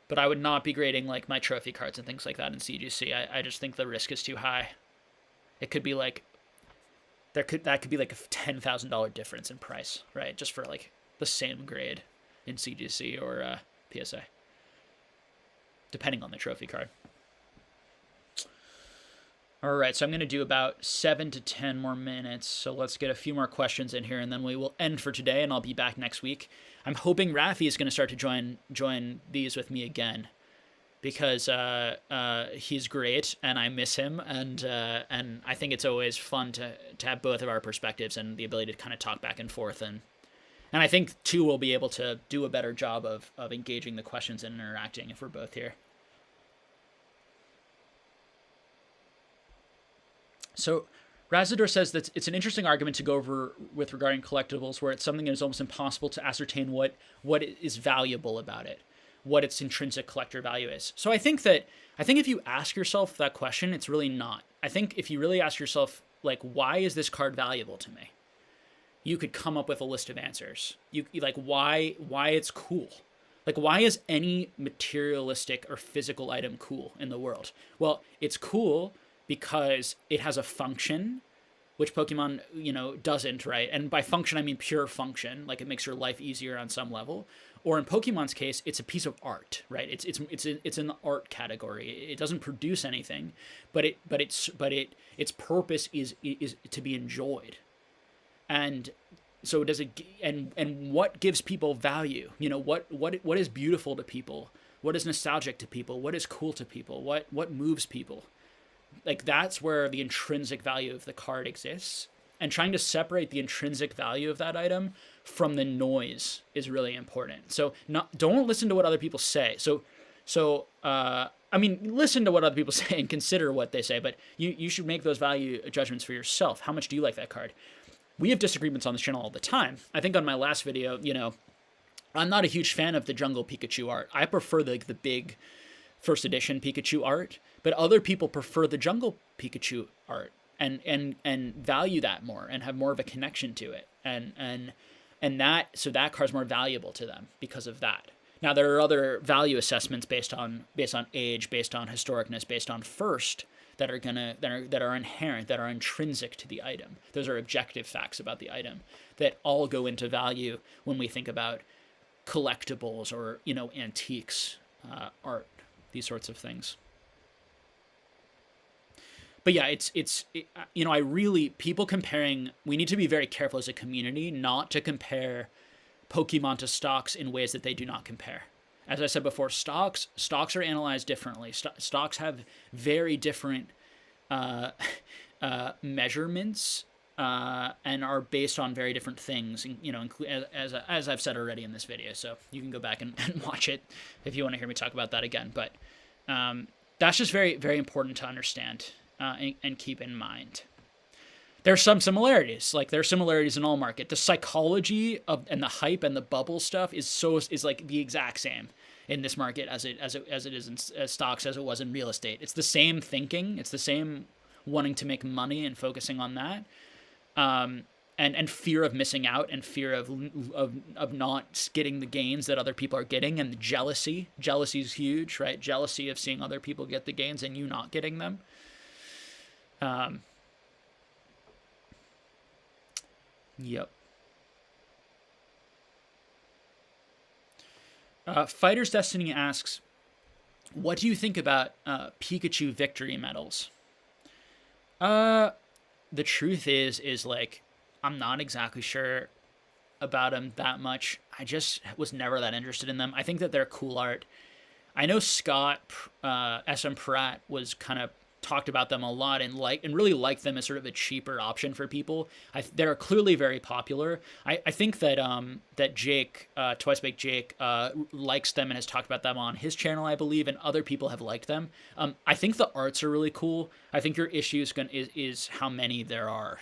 Speaker 1: But I would not be grading like my trophy cards and things like that in CGC. I just think the risk is too high. It could be like that could be like a $10,000 difference in price, right? Just for like the same grade in CGC or PSA. depending on the trophy card. All right, so I'm going to do about 7 to 10 more minutes. So let's get a few more questions in here, and then we will end for today, and I'll be back next week. I'm hoping Rafi is going to start to join these with me again, because he's great, and I miss him, and I think it's always fun to have both of our perspectives and the ability to kind of talk back and forth, and I think too we'll be able to do a better job of engaging the questions and interacting if we're both here. So Razador says that it's an interesting argument to go over with regarding collectibles, where it's something that is almost impossible to ascertain what is valuable about it, what its intrinsic collector value is. So I think if you ask yourself that question, it's really not. I think if you really ask yourself, like, why is this card valuable to me? You could come up with a list of answers. You like why it's cool. Like, why is any materialistic or physical item cool in the world? Well, it's cool because it has a function, which Pokemon, doesn't, right? And by function, I mean pure function, like it makes your life easier on some level. Or in Pokemon's case, it's a piece of art, right? It's in the art category. It doesn't produce anything, but its purpose is to be enjoyed. And so does it, and what gives people value? What is beautiful to people? What is nostalgic to people? What is cool to people? What moves people? Like, that's where the intrinsic value of the card exists, and trying to separate the intrinsic value of that item from the noise is really important. So don't listen to what other people say. Listen to what other people say and consider what they say, but you should make those value judgments for yourself. How much do you like that card? We have disagreements on this channel all the time. I think on my last video, I'm not a huge fan of the Jungle Pikachu art. I prefer the big first edition Pikachu art, but other people prefer the Jungle Pikachu art and value that more and have more of a connection to it. And that card's more valuable to them because of that. Now, there are other value assessments based on age, based on historicness, based on first, that are inherent, that are intrinsic to the item. Those are objective facts about the item that all go into value when we think about collectibles or antiques, art, these sorts of things. But yeah, people comparing, we need to be very careful as a community not to compare Pokemon to stocks in ways that they do not compare. As I said before, stocks are analyzed differently. Stocks have very different measurements and are based on very different things, as I've said already in this video. So you can go back and watch it if you want to hear me talk about that again. But that's just very, very important to understand and keep in mind. There's some similarities. Like, there are similarities in all market. The psychology of and the hype and the bubble stuff is like the exact same in this market as it is in stocks, as it was in real estate. It's the same thinking. It's the same wanting to make money and focusing on that, and fear of missing out and fear of not getting the gains that other people are getting, and the jealousy. Jealousy is huge, right? Jealousy of seeing other people get the gains and you not getting them. Yep. Fighter's Destiny asks, what do you think about Pikachu victory medals? The truth is like, I'm not exactly sure about them that much. I just was never that interested in them. I think that they're cool art. I know Scott SM Pratt was kind of talked about them a lot and really liked them as sort of a cheaper option for people. They're clearly very popular. I think that that Jake, Twice Baked Jake, likes them and has talked about them on his channel, I believe, and other people have liked them. I think the arts are really cool. I think your issue is how many there are.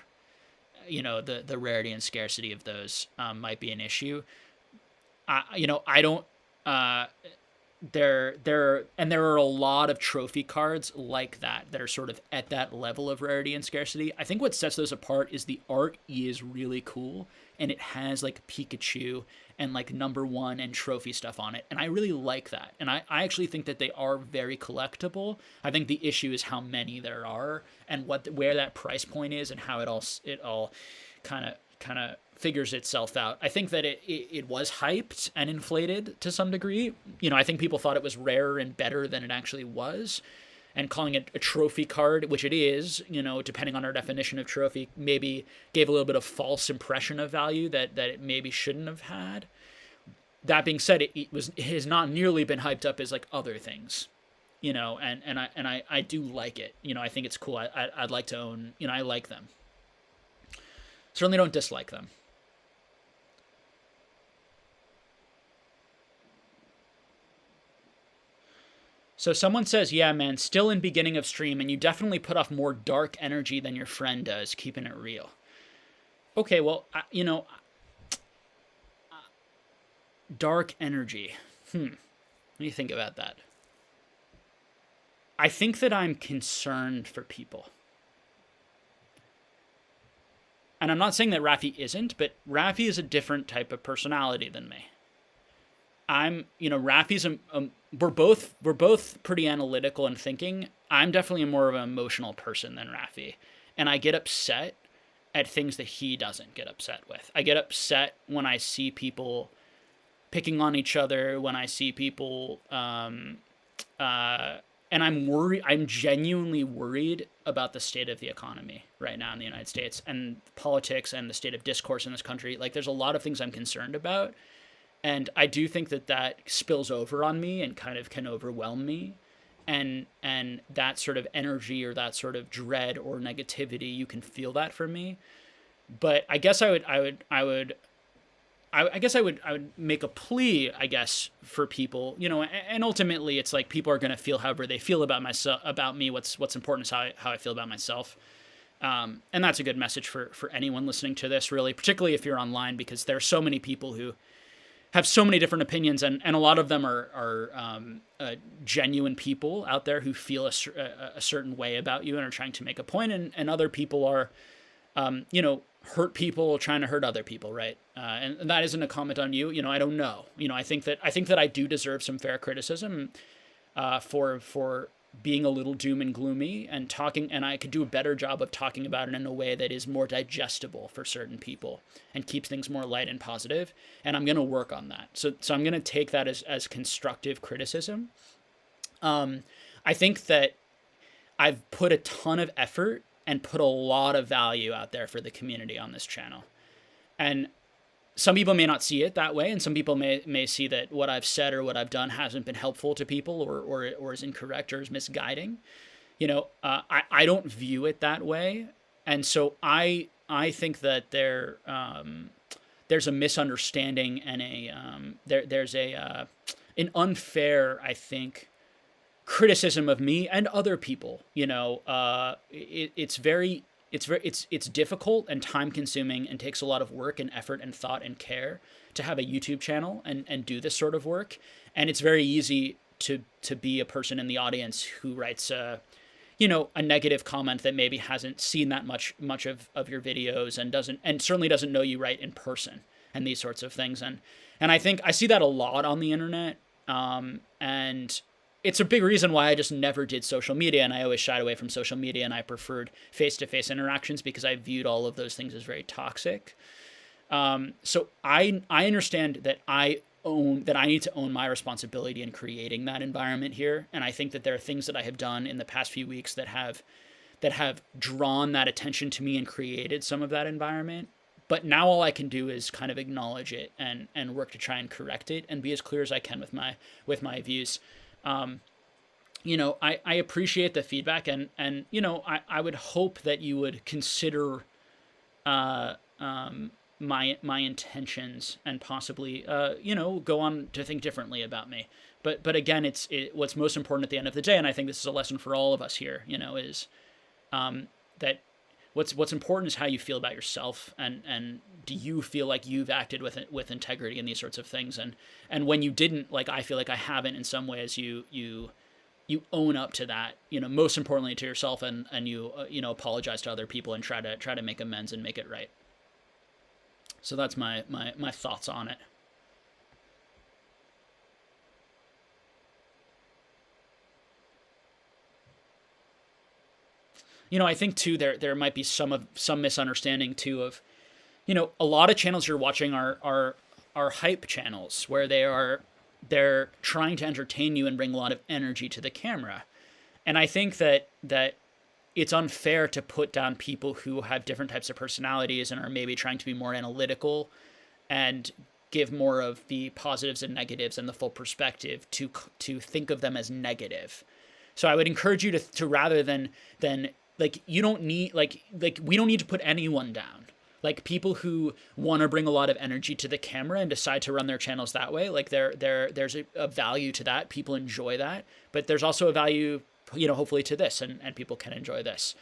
Speaker 1: The rarity and scarcity of those might be an issue. I don't. There are a lot of trophy cards like that are sort of at that level of rarity and scarcity. I think what sets those apart is the art is really cool, and it has like Pikachu and like number 1 and trophy stuff on it, and I really like that. And I actually think that they are very collectible. I think the issue is how many there are and where that price point is and how it all kind of figures itself out. I think that it was hyped and inflated to some degree. I think people thought it was rarer and better than it actually was. And calling it a trophy card, which it is, depending on our definition of trophy, maybe gave a little bit of false impression of value that it maybe shouldn't have had. That being said, it has not nearly been hyped up as like other things, and I do like it. I think it's cool. I'd like to own, I like them. Certainly don't dislike them. So someone says, yeah, man, still in beginning of stream, and you definitely put off more dark energy than your friend does, keeping it real. Okay, well, dark energy. Let me think about that. I think that I'm concerned for people. And I'm not saying that Rafi isn't, but Rafi is a different type of personality than me. Rafi's we're both pretty analytical and thinking. I'm definitely more of an emotional person than Rafi, and I get upset at things that he doesn't get upset with. I get upset when I see people picking on each other, when I see people, and I'm worried. I'm genuinely worried about the state of the economy right now in the United States and politics and the state of discourse in this country. Like, there's a lot of things I'm concerned about. And I do think that spills over on me and kind of can overwhelm me. And that sort of energy or that sort of dread or negativity, you can feel that from me. But I guess I would make a plea, I guess, for people, and ultimately it's like people are going to feel however they feel about me. What's important is how I feel about myself. And that's a good message for anyone listening to this, really, particularly if you're online, because there are so many people who have so many different opinions, and a lot of them are genuine people out there who feel a certain way about you and are trying to make a point, and other people are, hurt people trying to hurt other people, right? And that isn't a comment on you. I don't know. I think that I do deserve some fair criticism for being a little doom and gloomy and talking, and I could do a better job of talking about it in a way that is more digestible for certain people and keeps things more light and positive. And I'm going to work on that. So I'm going to take that as constructive criticism. I think that I've put a ton of effort and put a lot of value out there for the community on this channel. And some people may not see it that way, and some people may see that what I've said or what I've done hasn't been helpful to people or is incorrect or is misguiding. I don't view it that way. And so I think that there's a misunderstanding and there's an unfair, I think, criticism of me and other people. It's difficult and time consuming and takes a lot of work and effort and thought and care to have a YouTube channel and do this sort of work. And it's very easy to be a person in the audience who writes a negative comment that maybe hasn't seen that much of your videos and certainly doesn't know you right in person and these sorts of things. And I think I see that a lot on the internet. And it's a big reason why I just never did social media, and I always shied away from social media, and I preferred face-to-face interactions because I viewed all of those things as very toxic. So I understand that I need to own my responsibility in creating that environment here, and I think that there are things that I have done in the past few weeks that have drawn that attention to me and created some of that environment. But now all I can do is kind of acknowledge it and work to try and correct it and be as clear as I can with my views. I appreciate the feedback and I would hope that you would consider my intentions and possibly go on to think differently about me. But again, what's most important at the end of the day, and I think this is a lesson for all of us here, is that what's important is how you feel about yourself and do you feel like you've acted with integrity in these sorts of things, and when you didn't, like I feel like I haven't in some ways, you own up to that, most importantly to yourself, and you apologize to other people and try to make amends and make it right. So that's my thoughts on it. I think too there might be some misunderstanding too of, a lot of channels you're watching are hype channels where they're trying to entertain you and bring a lot of energy to the camera. And I think that it's unfair to put down people who have different types of personalities and are maybe trying to be more analytical and give more of the positives and negatives and the full perspective to think of them as negative. So I would encourage you to rather than like, you don't need like we don't need to put anyone down. Like, people who want to bring a lot of energy to the camera and decide to run their channels that way, like there's a value to that. People enjoy that, but there's also a value, hopefully, to this, and people can enjoy this.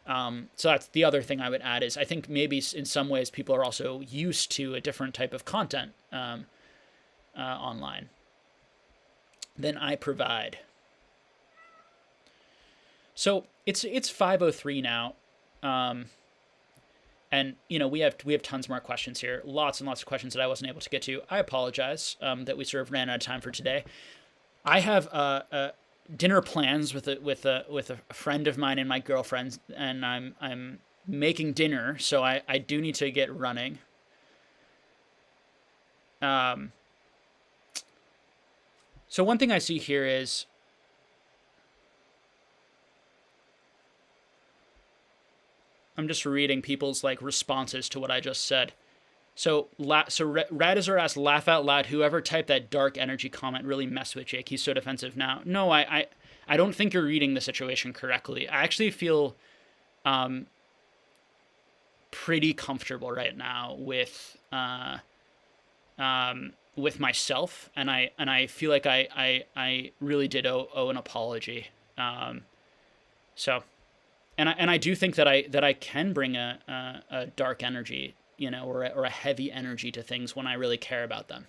Speaker 1: So that's the other thing I would add is I think maybe in some ways people are also used to a different type of content online than I provide. So it's 5:03 now. And we have tons more questions here, lots and lots of questions that I wasn't able to get to. I apologize that we sort of ran out of time for today. I have dinner plans with a friend of mine and my girlfriend, and I'm making dinner, so I do need to get running. So one thing I see here is, I'm just reading people's responses to what I just said. So Radazar asked, laugh out loud, whoever typed that dark energy comment really messed with Jake. He's so defensive now. No, I don't think you're reading the situation correctly. I actually feel pretty comfortable right now with myself, and I feel like I really did owe an apology. So. And I do think that I can bring a dark energy, or a heavy energy to things when I really care about them.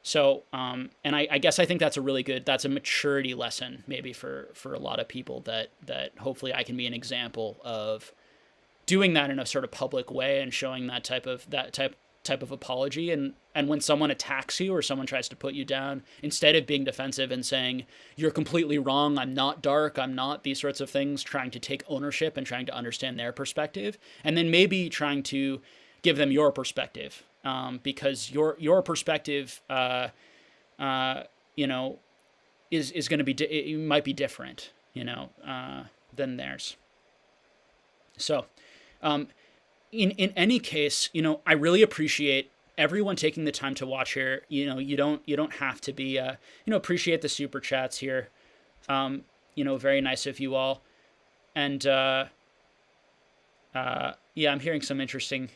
Speaker 1: So, and I guess I think that's a maturity lesson maybe for a lot of people that hopefully I can be an example of doing that in a sort of public way and showing that type of apology. And when someone attacks you or someone tries to put you down, instead of being defensive and saying, you're completely wrong, I'm not dark, I'm not these sorts of things, trying to take ownership and trying to understand their perspective, and then maybe trying to give them your perspective, because your perspective, is going to be, it might be different, than theirs. So, in any case, I really appreciate everyone taking the time to watch here. You don't have to be, appreciate the super chats here. Very nice of you all. And, yeah, I'm hearing some interesting,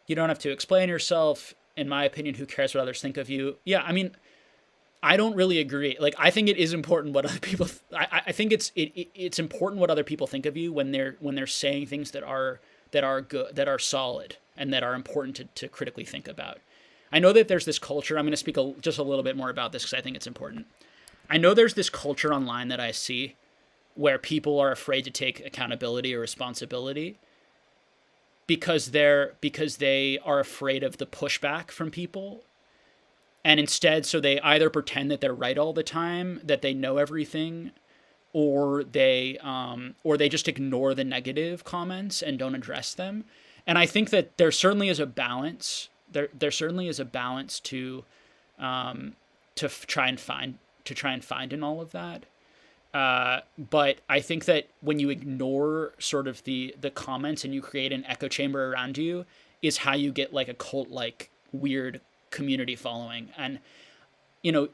Speaker 1: you don't have to explain yourself. In my opinion, who cares what others think of you? Yeah. I mean, I don't really agree. I think it is important what other people, I think it's important what other people think of you when they're saying things that are good, that are solid, and that are important to critically think about. I know that there's this culture. I'm going to speak just a little bit more about this because I think it's important. I know there's this culture online that I see where people are afraid to take accountability or responsibility because they are afraid of the pushback from people. And instead, so they either pretend that they're right all the time, that they know everything, or they just ignore the negative comments and don't address them. And I think that there certainly is a balance. There certainly is a balance to try and find in all of that. But I think that when you ignore sort of the comments and you create an echo chamber around you, is how you get a cult-like weird community following. And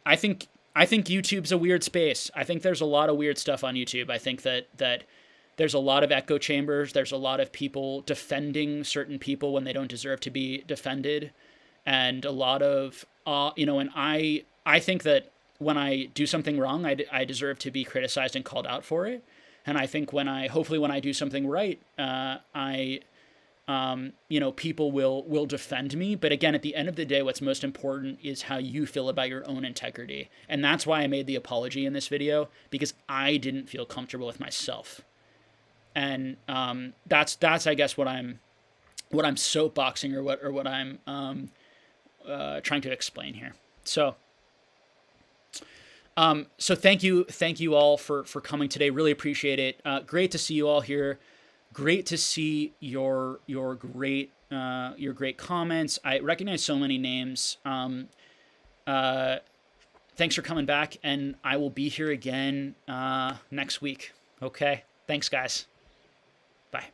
Speaker 1: I think YouTube's a weird space. I think there's a lot of weird stuff on YouTube. I think that there's a lot of echo chambers. There's a lot of people defending certain people when they don't deserve to be defended. And a lot of, and I think that when I do something wrong, I deserve to be criticized and called out for it. And I think hopefully when I do something right, people will defend me. But again, at the end of the day, what's most important is how you feel about your own integrity. And that's why I made the apology in this video, because I didn't feel comfortable with myself. And that's I guess what I'm soapboxing or what I'm trying to explain here. So thank you all for coming today. Really appreciate it. Great to see you all here. Great to see your great your great comments. I recognize so many names. Uh, Thanks for coming back, and I will be here again next week. Okay. Thanks, guys. Bye.